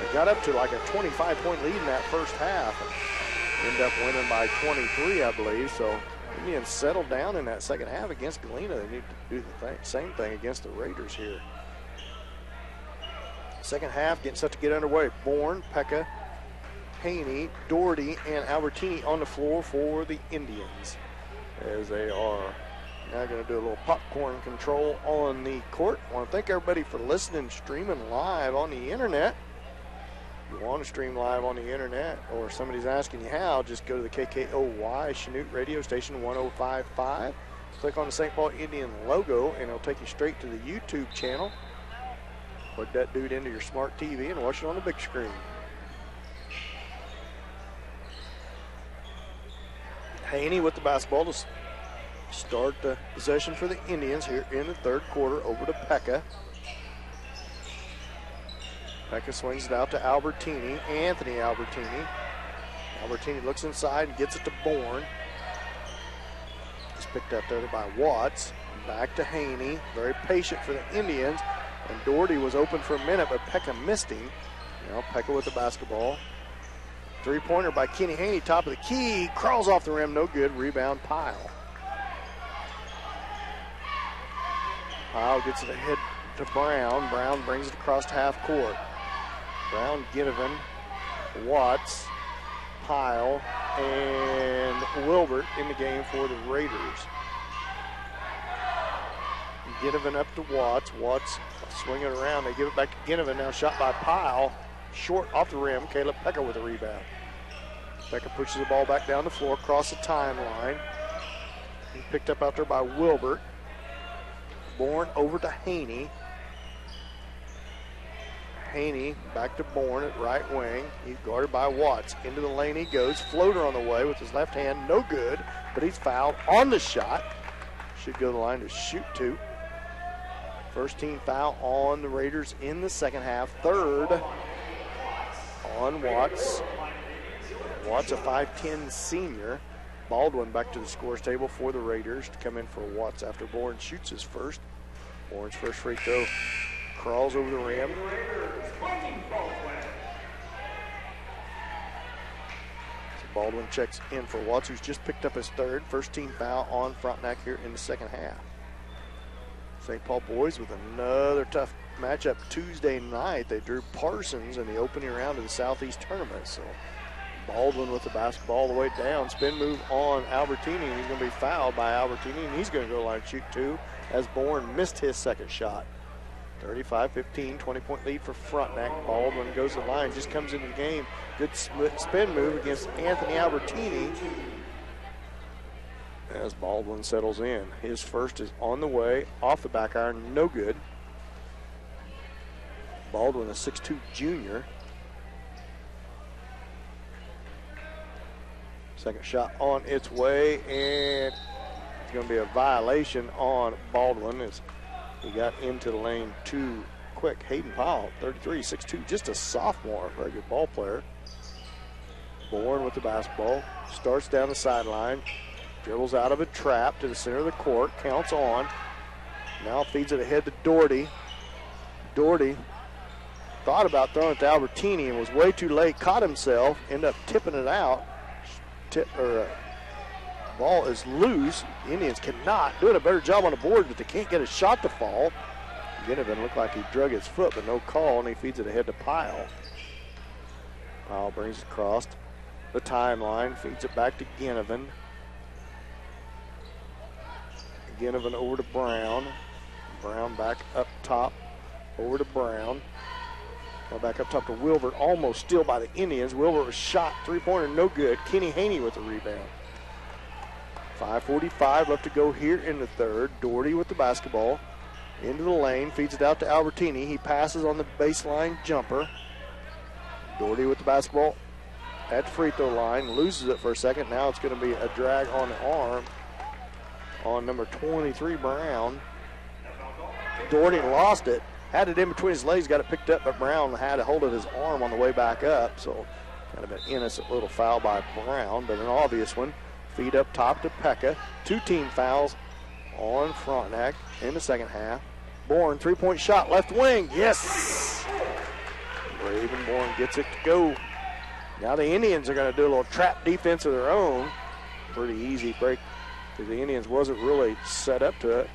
they got up to like a 25-point lead in that first half and ended up winning by 23, I believe. So Indians settled down in that second half against Galena. They need to do the same thing against the Raiders here. Second half getting set to get underway. Bourne, Pekka, Haney, Doherty, and Albertini on the floor for the Indians, as they are now going to do a little popcorn control on the court. I want to thank everybody for listening, streaming live on the internet. If you want to stream live on the internet, or somebody's asking you how, just go to the KKOY Chanute radio station 105.5. Click on the St. Paul Indian logo, and it'll take you straight to the YouTube channel. Plug that dude into your smart TV and watch it on the big screen. Haney with the basketball to start the possession for the Indians here in the third quarter, over to Pekka. Pekka swings it out to Albertini, Anthony Albertini. Albertini looks inside and gets it to Bourne. It's picked up there by Watts. Back to Haney. Very patient for the Indians. And Doherty was open for a minute, but Pekka missed him. Now Pekka with the basketball. Three-pointer by Kenny Haney, top of the key. Crawls off the rim, no good. Rebound, Pyle. Pyle gets it ahead to Brown. Brown brings it across half court. Brown, Ginnivan, Watts, Pyle, and Wilbert in the game for the Raiders. Ginnivan up to Watts. Watts swinging around. They give it back to Ginnivan. Now shot by Pyle. Short off the rim. Caleb Pekka with a rebound. Pekka pushes the ball back down the floor across the timeline. Picked up out there by Wilbert. Bourne over to Haney. Haney back to Bourne at right wing. He's guarded by Watts. Into the lane he goes. Floater on the way with his left hand. No good, but he's fouled on the shot. Should go to the line to shoot two. First team foul on the Raiders in the second half. Third on Watts. Watts, a 5'10 senior. Baldwin back to the scores table for the Raiders to come in for Watts after Bourne shoots his first. Bourne's first free throw crawls over the rim. So Baldwin checks in for Watts, who's just picked up his third. First team foul on Frontenac here in the second half. St. Paul boys with another tough matchup Tuesday night. They drew Parsons in the opening round of the Southeast Tournament. So Baldwin with the basketball all the way down. Spin move on Albertini. He's going to be fouled by Albertini, and he's going to go line shoot two as Bourne missed his second shot. 35-15, 20-point lead for Frontenac. Baldwin goes to the line, just comes into the game. Good spin move against Anthony Albertini as Baldwin settles in. His first is on the way, off the back iron, no good. Baldwin, a 6'2 junior. Second shot on its way, and it's going to be a violation on Baldwin as he got into the lane too quick. Hayden Powell, 33, 6'2", just a sophomore, very good ball player. Bourne with the basketball, starts down the sideline, dribbles out of a trap to the center of the court, counts on. Now feeds it ahead to Doherty. Doherty thought about throwing it to Albertini and was way too late, caught himself, ended up tipping it out. Ball is loose. The Indians cannot doing a better job on the board, but they can't get a shot to fall. Ginnivan looked like he drug his foot, but no call, and he feeds it ahead to Pyle. Pyle brings it across the timeline, feeds it back to Ginnivan. Ginnivan over to Brown. Brown back up top, over to Brown. Now back up top to Wilbert, almost steal by the Indians. Wilbert was shot, three-pointer, no good. Kenny Haney with the rebound. 5:45 left to go here in the third. Doherty with the basketball. Into the lane, feeds it out to Albertini. He passes on the baseline jumper. Doherty with the basketball at the free throw line. Loses it for a second. Now it's going to be a drag on the arm on number 23, Brown. Doherty lost it. Had it in between his legs, got it picked up, but Brown had a hold of his arm on the way back up. So kind of an innocent little foul by Brown, but an obvious one. Feed up top to Pekka. 2 team fouls on Frontenac in the second half. Bourne, three-point shot, left wing. Yes! Ravenborn gets it to go. Now the Indians are going to do a little trap defense of their own. Pretty easy break because the Indians wasn't really set up to it.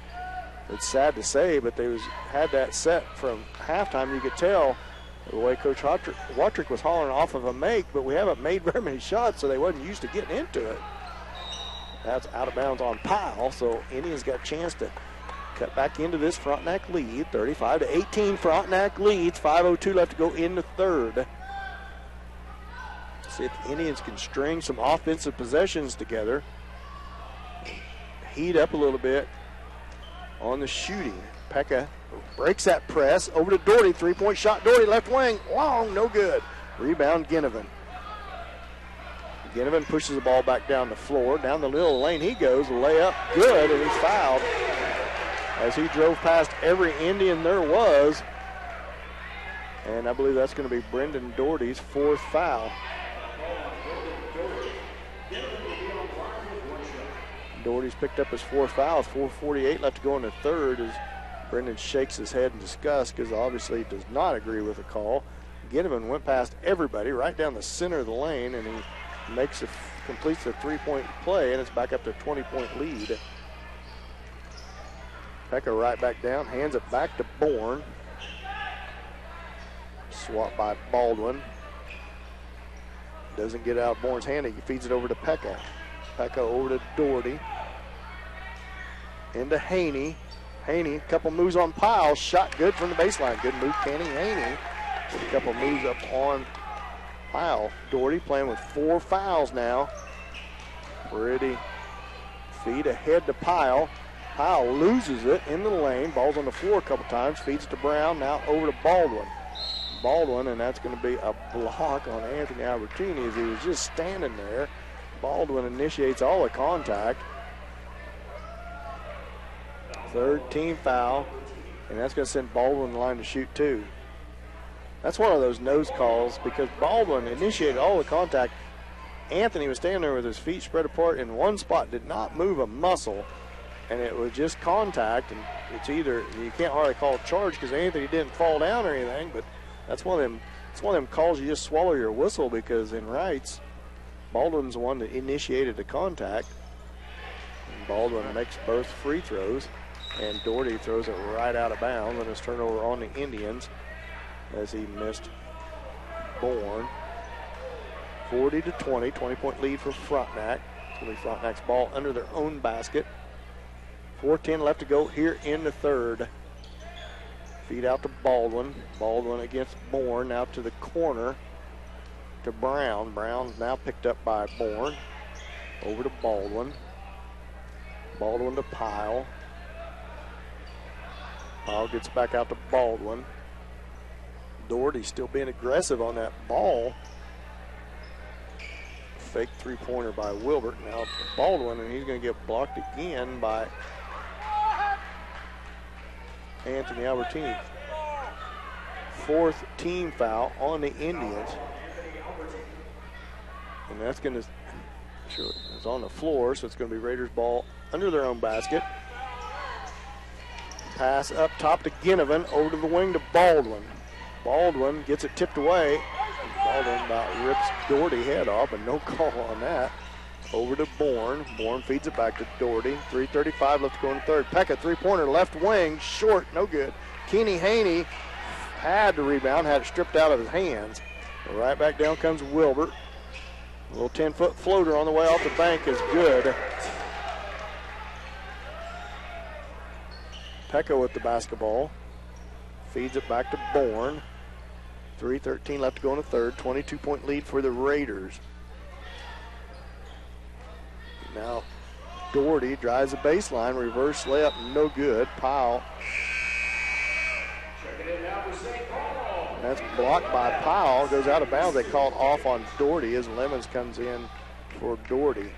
It's sad to say, but they had that set from halftime. You could tell the way Coach Wattrick was hollering off of a make, but we haven't made very many shots, so they wasn't used to getting into it. That's out of bounds on Pyle, so Indians got a chance to cut back into this Frontenac lead. 35-18, Frontenac leads. 5:02 left to go in the third. See if the Indians can string some offensive possessions together. Heat up a little bit on the shooting. Pekka breaks that press over to Doherty. Three-point shot. Doherty left wing. Long, no good. Rebound Ginnivan. Ginnivan pushes the ball back down the floor. Down the little lane he goes. The layup good, and he's fouled as he drove past every Indian there was. And I believe that's going to be Brendan Doherty's fourth foul. Doherty's picked up his fourth foul. 4:48 left to go in the third as Brendan shakes his head in disgust because obviously he does not agree with the call. Ginnivan went past everybody right down the center of the lane, and he completes the three-point play, and it's back up to a 20-point lead. Pekka right back down, hands it back to Bourne. Swat by Baldwin. Doesn't get out of Bourne's hand. He feeds it over to Pekka. Pekka over to Doherty. Into Haney. Haney, a couple moves on Pyle. Shot good from the baseline. Good move, Kenny Haney. With a couple moves up on Pyle. Doherty playing with 4 fouls now. Pretty feed ahead to Pyle. Pyle loses it in the lane. Ball's on the floor a couple times. Feeds to Brown. Now over to Baldwin. Baldwin, and that's going to be a block on Anthony Albertini as he was just standing there. Baldwin initiates all the contact. Third team foul, and that's going to send Baldwin in the line to shoot 2. That's one of those nose calls because Baldwin initiated all the contact. Anthony was standing there with his feet spread apart in one spot, did not move a muscle, and it was just contact. And it's either, you can't hardly call a charge because Anthony didn't fall down or anything, but that's one of them calls you just swallow your whistle because in rights, Baldwin's the one that initiated the contact. And Baldwin makes both free throws. And Doherty throws it right out of bounds, and it's turnover on the Indians as he missed Bourne. 40-20, 20-point lead for Frontenac. It's going to be Frontenac's ball under their own basket. 4:10 left to go here in the third. Feed out to Baldwin. Baldwin against Bourne, now to the corner to Brown. Brown's now picked up by Bourne. Over to Baldwin. Baldwin to Pyle. Pyle gets back out to Baldwin. Doherty still being aggressive on that ball. Fake three-pointer by Wilbert. Now to Baldwin, and he's going to get blocked again by Anthony Albertini. Fourth team foul on the Indians. And that's going to, sure, it's on the floor, so it's going to be Raiders ball under their own basket. Pass up top to Ginnivan, over to the wing to Baldwin. Baldwin gets it tipped away. Baldwin about rips Doherty head off, but no call on that. Over to Bourne. Bourne feeds it back to Doherty. 3:35 left to go in the third. Pekka, three-pointer, left wing, short, no good. Kenny Haney had the rebound, had it stripped out of his hands. Right back down comes Wilbert. A little 10-foot floater on the way off the bank is good. Pekka with the basketball. Feeds it back to Bourne. 3:13 left to go in the third. 22-point lead for the Raiders. Now Doherty drives the baseline. Reverse layup, no good. Pyle. And that's blocked by Pyle. Goes out of bounds. They call it off on Doherty as Lemons comes in for Doherty.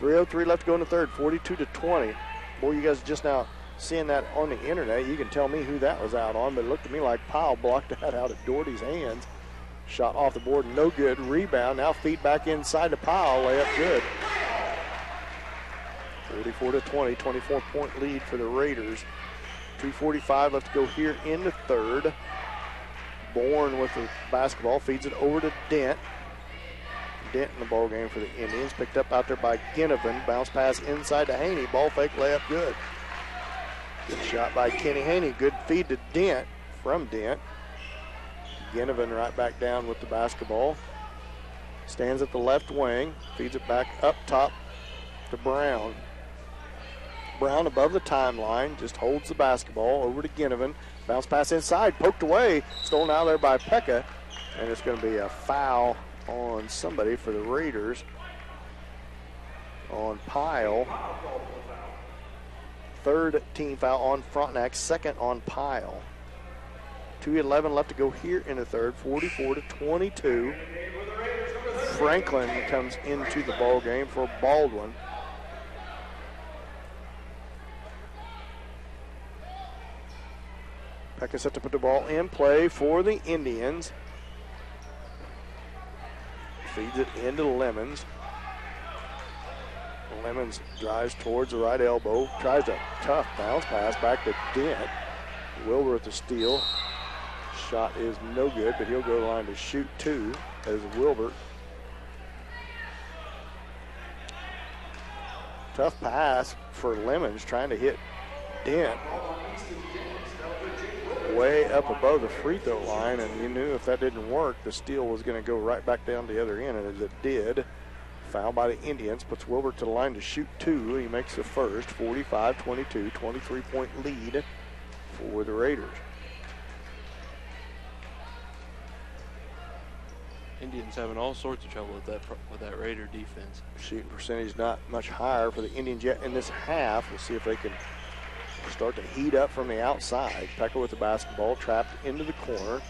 3:03 left to go in the third. 42-20. Boy, you guys just now seeing that on the internet. You can tell me who that was out on, but it looked to me like Pyle blocked that out of Doherty's hands. Shot off the board, no good. Rebound, now feed back inside to Pyle. Layup good. 44-20, 24-point lead for the Raiders. 2:45 left to go here in the third. Bourne with the basketball, feeds it over to Dent. Dent in the ball game for the Indians. Picked up out there by Ginnivan. Bounce pass inside to Haney. Ball fake, layup good. Good shot by Kenny Haney. Good feed to Dent from Dent. Ginnivan right back down with the basketball. Stands at the left wing. Feeds it back up top to Brown. Brown above the timeline. Just holds the basketball over to Ginnivan. Bounce pass inside. Poked away. Stolen out there by Pekka. And it's going to be a foul on somebody for the Raiders. On Pyle. Third team foul on Frontenac. Second on Pyle. 2:11 left to go here in the third. 44-22. Franklin comes into the ball game for Baldwin. Pekka set to put the ball in play for the Indians. Feeds it into Lemons. Lemons drives towards the right elbow. Tries a tough bounce pass back to Dent. Wilbur with the steal. Shot is no good, but he'll go to the line to shoot two as Wilbur. Tough pass for Lemons trying to hit Dent way up above the free throw line, and you knew if that didn't work, the steal was going to go right back down the other end, and as it did, foul by the Indians, puts Wilbur to the line to shoot two. He makes the first. 45-22, 23-point lead for the Raiders. Indians having all sorts of trouble with that Raider defense. Shooting percentage not much higher for the Indians yet in this half. We'll see if they can start to heat up from the outside. Pekka with the basketball, trapped into the corner.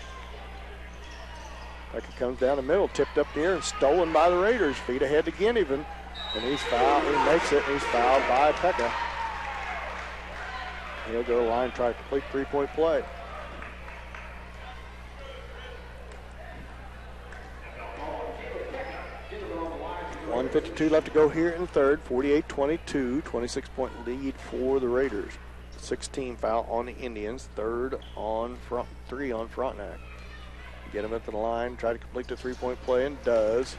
Pekka comes down the middle, tipped up the air, and stolen by the Raiders. Feet ahead to Ginnivan, and he's fouled. He makes it, and he's fouled by Pekka. He'll go to the line, try to complete three-point play. .152 left to go here in the third. 48-22, 26-point lead for the Raiders. 16 foul on the Indians. Three on Frontenac. Get him at the line, try to complete the three-point play, and does.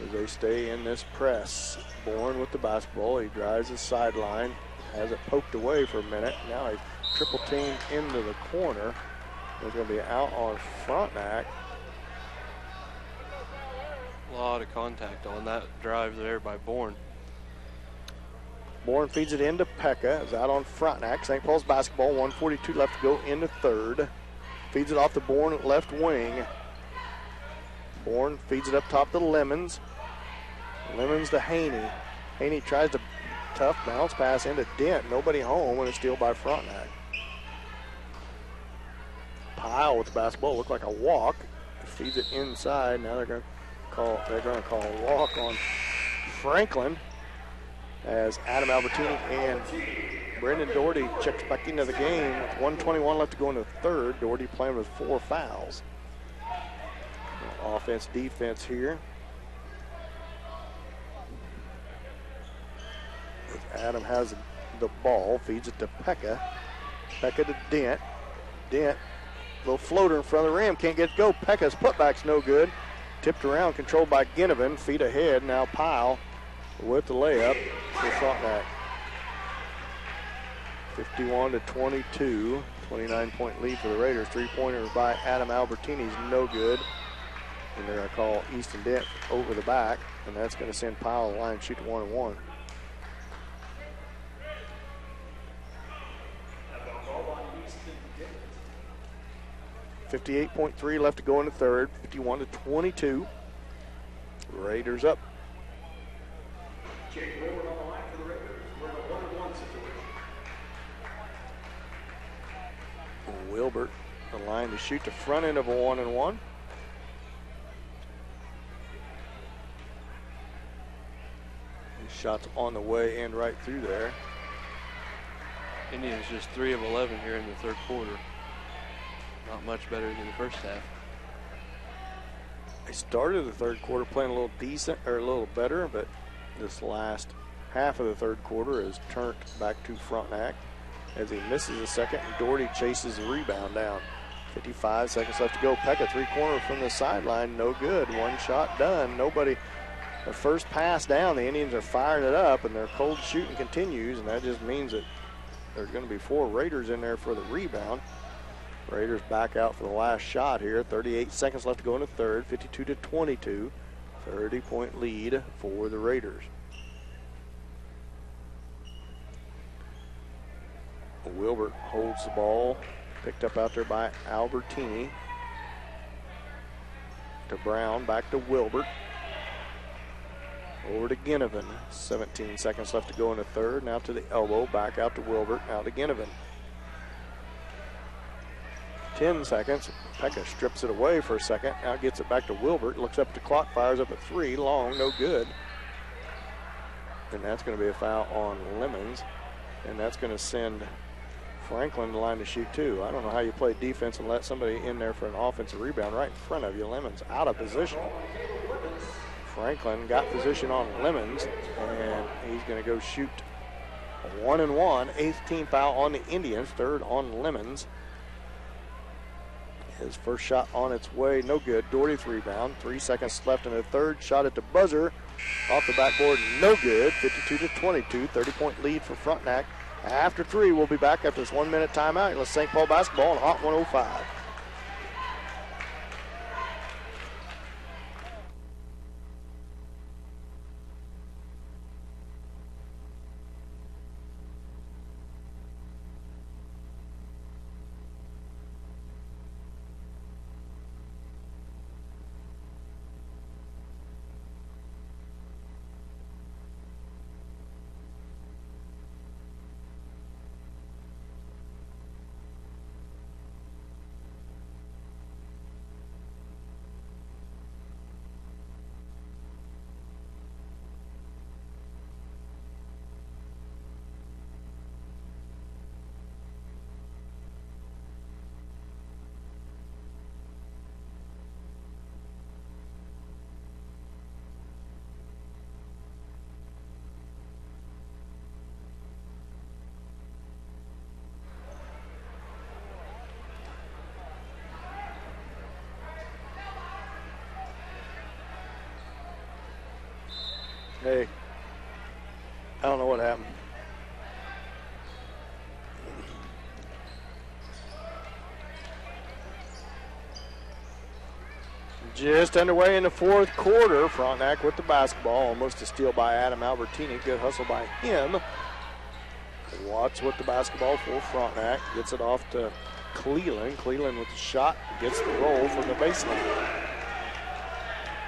as they stay in this press. Bourne with the basketball. He drives his sideline, has it poked away for a minute. Now he's triple teamed into the corner. They're going to be out on Frontenac. A lot of contact on that drive there by Bourne. Bourne feeds it into Pekka. Is out on Frontenac. St. Paul's basketball. 1:42 left to go into third. Feeds it off the Bourne left wing. Bourne feeds it up top to Lemons. Lemons to Haney. Haney tries to tough bounce pass into Dent. Nobody home, and a steal by Frontenac. Pyle with the basketball. Looked like a walk. Feeds it inside. Now they're going to call a walk on Franklin as Adam Albertini and Brendan Doherty checks back into the game with 1:21 left to go into third. Doherty playing with 4 fouls. Offense, defense here. Adam has the ball, feeds it to Pekka. Pekka to Dent. Dent, little floater in front of the rim, can't get it to go. Pekka's putback's no good. Tipped around, controlled by Ginnivan. Feet ahead, now Pyle with the layup for Frontenac. 51-22, 29-point lead for the Raiders. 3-pointer by Adam Albertini is no good. And they're going to call Easton Dent over the back, and that's going to send Pyle to the line and shoot to 1-1. .3 left to go in the third. 51-22. Raiders up. Jake Wilbert on the line for the Raiders. We're in a 1-1 situation. Wilbert, the line to shoot the front end of a 1-1. Shots on the way and right through there. Indians just 3 of 11 here in the third quarter. Not much better than the first half. They started the third quarter playing a little decent or a little better, but this last half of the third quarter is turned back to Frontenac as he misses a second and Doherty chases the rebound down. 55 seconds left to go. Pekka three-corner from the sideline, no good. One shot done. Nobody. The first pass down, the Indians are firing it up, and their cold shooting continues, and that just means that there's going to be 4 Raiders in there for the rebound. Raiders back out for the last shot here. 38 seconds left to go in the third. 52-22. 30-point lead for the Raiders. Wilbert holds the ball. Picked up out there by Albertini. To Brown, back to Wilbert. Over to Ginnivan. 17 seconds left to go in the third. Now to the elbow. Back out to Wilbert. Now to Ginnivan. 10 seconds. Pekka strips it away for a second. Now gets it back to Wilbert. Looks up at the clock. Fires up at 3. Long. No good. And that's going to be a foul on Lemons. And that's going to send Franklin to the line to shoot 2. I don't know how you play defense and let somebody in there for an offensive rebound right in front of you. Lemons out of position. Franklin got position on Lemons, and he's going to go shoot a 1-1. 8th team foul on the Indians, 3rd on Lemons. His first shot on its way, no good. Doherty's rebound. 3 seconds left in the third. Shot at the buzzer. Off the backboard, no good. 52-22, 30-point lead for Frontenac. After 3, we'll be back after this 1-minute timeout. Let's St. Paul basketball on Hot 105. Hey, I don't know what happened. Just underway in the fourth quarter. Frontenac with the basketball. Almost a steal by Adam Albertini. Good hustle by him. Watts with the basketball for Frontenac. Gets it off to Cleland. Cleland with the shot. Gets the roll from the baseline.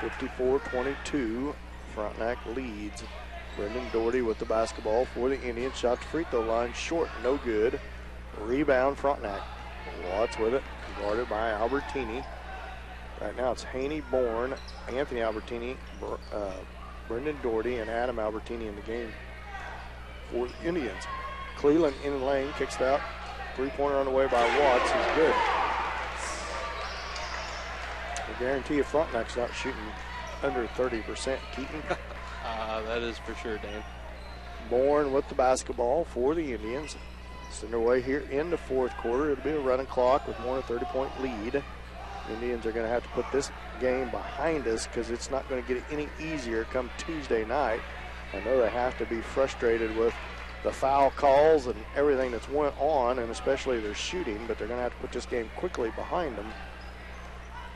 54-22. Frontenac leads. Brendan Doherty with the basketball for the Indians. Shot to free throw line. Short. No good. Rebound Frontenac. Watts with it. Guarded by Albertini. Right now it's Haney, Bourne, Anthony Albertini, Brendan Doherty, and Adam Albertini in the game for the Indians. Cleland in the lane, kicks it out. Three-pointer on the way by Watts. He's good. I guarantee you Frontenac's not shooting under 30%, Keaton. That is for sure, Dan. Bourne with the basketball for the Indians. It's underway here in the fourth quarter. It'll be a running clock with more than a 30-point lead. Indians are going to have to put this game behind us because it's not going to get any easier come Tuesday night. I know they have to be frustrated with the foul calls and everything that's went on, and especially their shooting, but they're going to have to put this game quickly behind them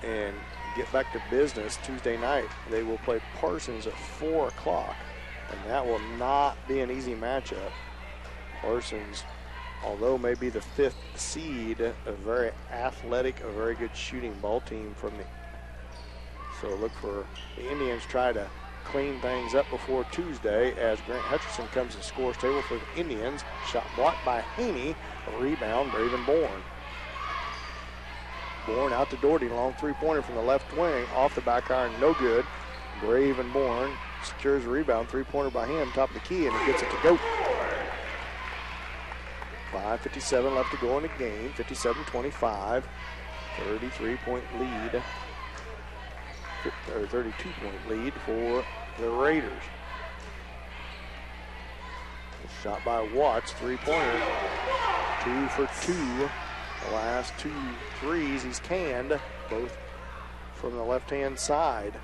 and get back to business. Tuesday night, they will play Parsons at 4 o'clock, and that will not be an easy matchup. Parsons, although maybe the 5th seed, a very athletic, a very good shooting ball team from the. So look for the Indians try to clean things up before Tuesday as Grant Hutcherson comes to the scores table for the Indians. Shot blocked by Haney. A rebound, Braven Bourne. Bourne out to Doherty, long three-pointer from the left wing, off the back iron, no good. Braven Bourne secures a rebound, three-pointer by him, top of the key, and he gets it to go. 5:57 left to go in the game. 57-25. 33-point lead. Or 32-point lead for the Raiders. Shot by Watts, three-pointer. 2 for 2. The last 2 threes he's canned, both from the left-hand side.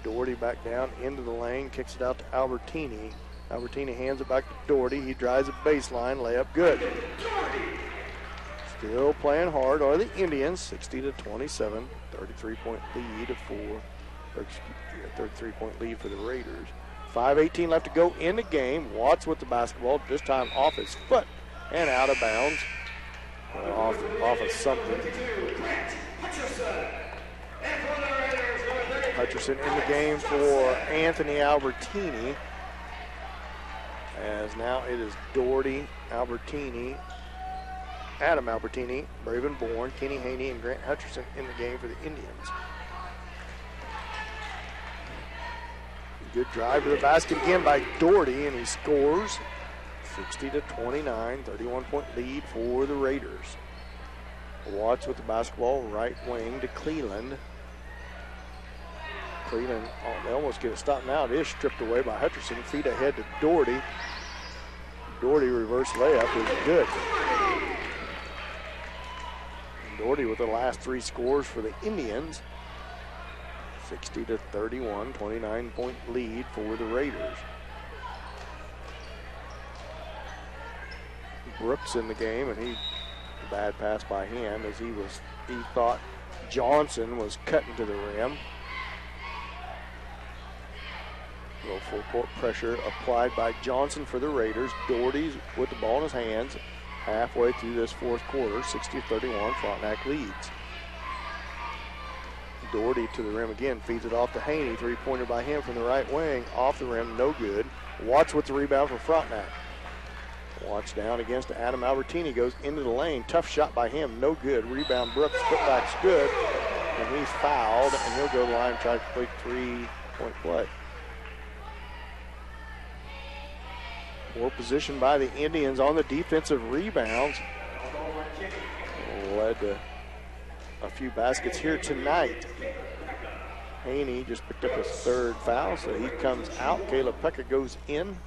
Doherty back down into the lane, kicks it out to Albertini. Albertini hands it back to Doherty. He drives a baseline, layup good. Still playing hard are the Indians, 60-27, 33-point lead for, 33-point lead for the Raiders. 5:18 left to go in the game. Watts with the basketball, this time off his foot and out of bounds. Off of something. Hutcherson in the game for Anthony Albertini. As now it is Doherty, Albertini, Adam Albertini, Braven Bourne, Kenny Haney, and Grant Hutcherson in the game for the Indians. Good drive to the basket again by Doherty, and he scores. 60-29, 31-point lead for the Raiders. Watts with the basketball, right wing to Cleland. Cleland, they almost get a stop now. It is stripped away by Hutcherson. Feet ahead to Doherty. Doherty reverse layup is good. Doherty with the last 3 scores for the Indians. 60-31, 29-point lead for the Raiders. Brooks in the game, and bad pass by him as he thought Johnson was cutting to the rim. Little full court pressure applied by Johnson for the Raiders. Doherty's with the ball in his hands halfway through this fourth quarter. 60-31, Frontenac leads. Doherty to the rim again, feeds it off to Haney. Three-pointer by him from the right wing, off the rim, no good. Watts with the rebound for Frontenac. Watts down against Adam Albertini, goes into the lane. Tough shot by him, no good. Rebound Brooks, putback's good. And he's fouled, and he'll go to the line and try to complete 3-point play. Poor position by the Indians on the defensive rebounds. Led to a few baskets here tonight. Haney just picked up his 3rd foul, so he comes out. Caleb Pekka goes in.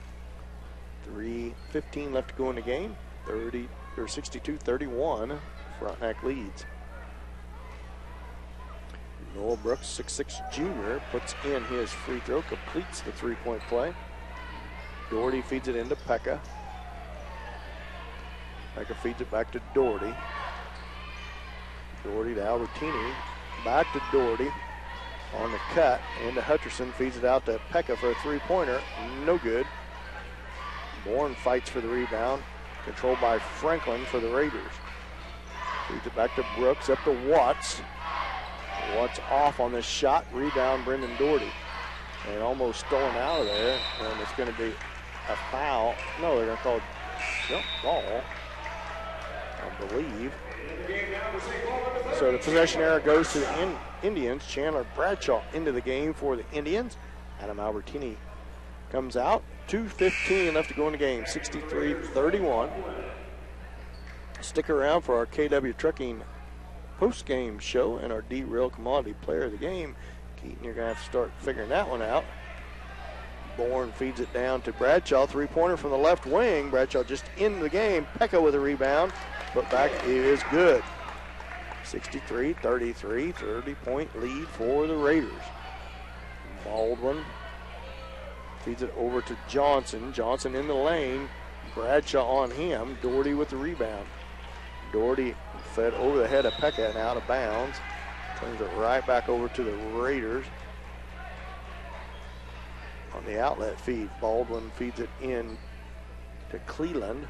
3:15 left to go in the game. 62-31. Frontenac leads. Noah Brooks, 6'6" junior, puts in his free throw, completes the three-point play. Doherty feeds it into Pekka. Pekka feeds it back to Doherty. Doherty to Albertini. Back to Doherty. On the cut, into Hutcherson, feeds it out to Pekka for a three-pointer. No good. Bourne fights for the rebound. Controlled by Franklin for the Raiders. Feeds it back to Brooks, up to Watts. Watts off on this shot. Rebound, Brendan Doherty. And almost stolen out of there. And it's going to be a foul. No, they're going to call a jump ball, I believe. So the possession error goes to the Indians. Chandler Bradshaw into the game for the Indians. Adam Albertini comes out. 2:15 left to go in the game. 63-31. Stick around for our KW Trucking post-game show and our D-Rail Commodity Player of the Game. Keaton, you're going to have to start figuring that one out. Bourne feeds it down to Bradshaw. Three-pointer from the left wing. Bradshaw just in the game. Pekka with a rebound. Put back is good. 63-33, 30-point lead for the Raiders. Baldwin feeds it over to Johnson. Johnson in the lane. Bradshaw on him. Doherty with the rebound. Doherty fed over the head of Pekka and out of bounds. Turns it right back over to the Raiders. On the outlet feed, Baldwin feeds it in to Cleland.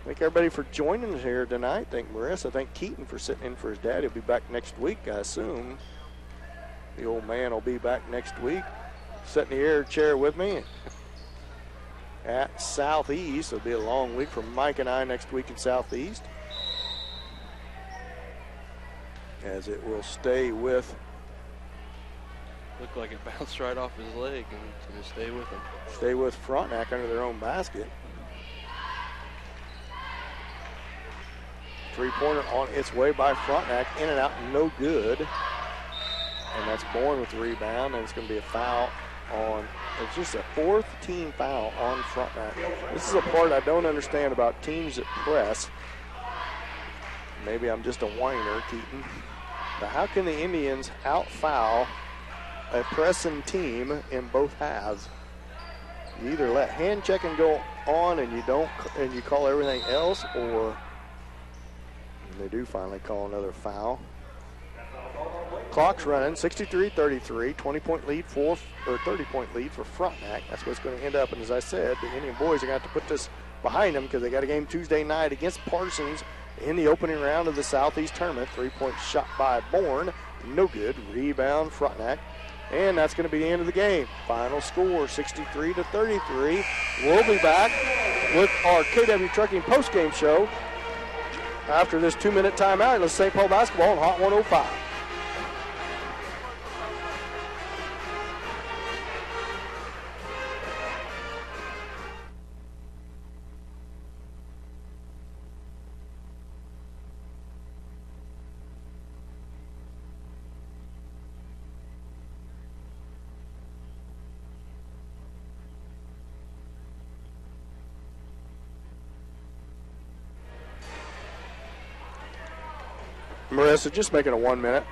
Thank everybody for joining us here tonight. Thank Marissa. Thank Keaton for sitting in for his dad. He'll be back next week, I assume. The old man will be back next week. Sitting in the air chair with me at Southeast. It'll be a long week for Mike and I next week in Southeast, as it will stay with. Looked like it bounced right off his leg and to stay with him. Stay with Frontenac under their own basket. Three-pointer on its way by Frontenac. In and out, no good. And that's Bourne with the rebound, and it's going to be a foul on. It's just a fourth team foul on Frontenac. This is a part I don't understand about teams that press. Maybe I'm just a whiner, Keaton. But how can the Indians out-foul a pressing team in both halves? You either let hand checking go on and you call everything else, or they do finally call another foul. Clock's running, 63-33, 20-point lead for, or 30-point lead for Frontenac. That's what it's going to end up. And as I said, the Indian boys are going to have to put this behind them because they got a game Tuesday night against Parsons in the opening round of the Southeast Tournament. Three-point shot by Bourne, no good. Rebound Frontenac. And that's going to be the end of the game. Final score, 63-33. We'll be back with our KW Trucking postgame show after this 2-minute timeout. Let's St. Paul basketball on Hot 105. Marissa, just making a 1 minute.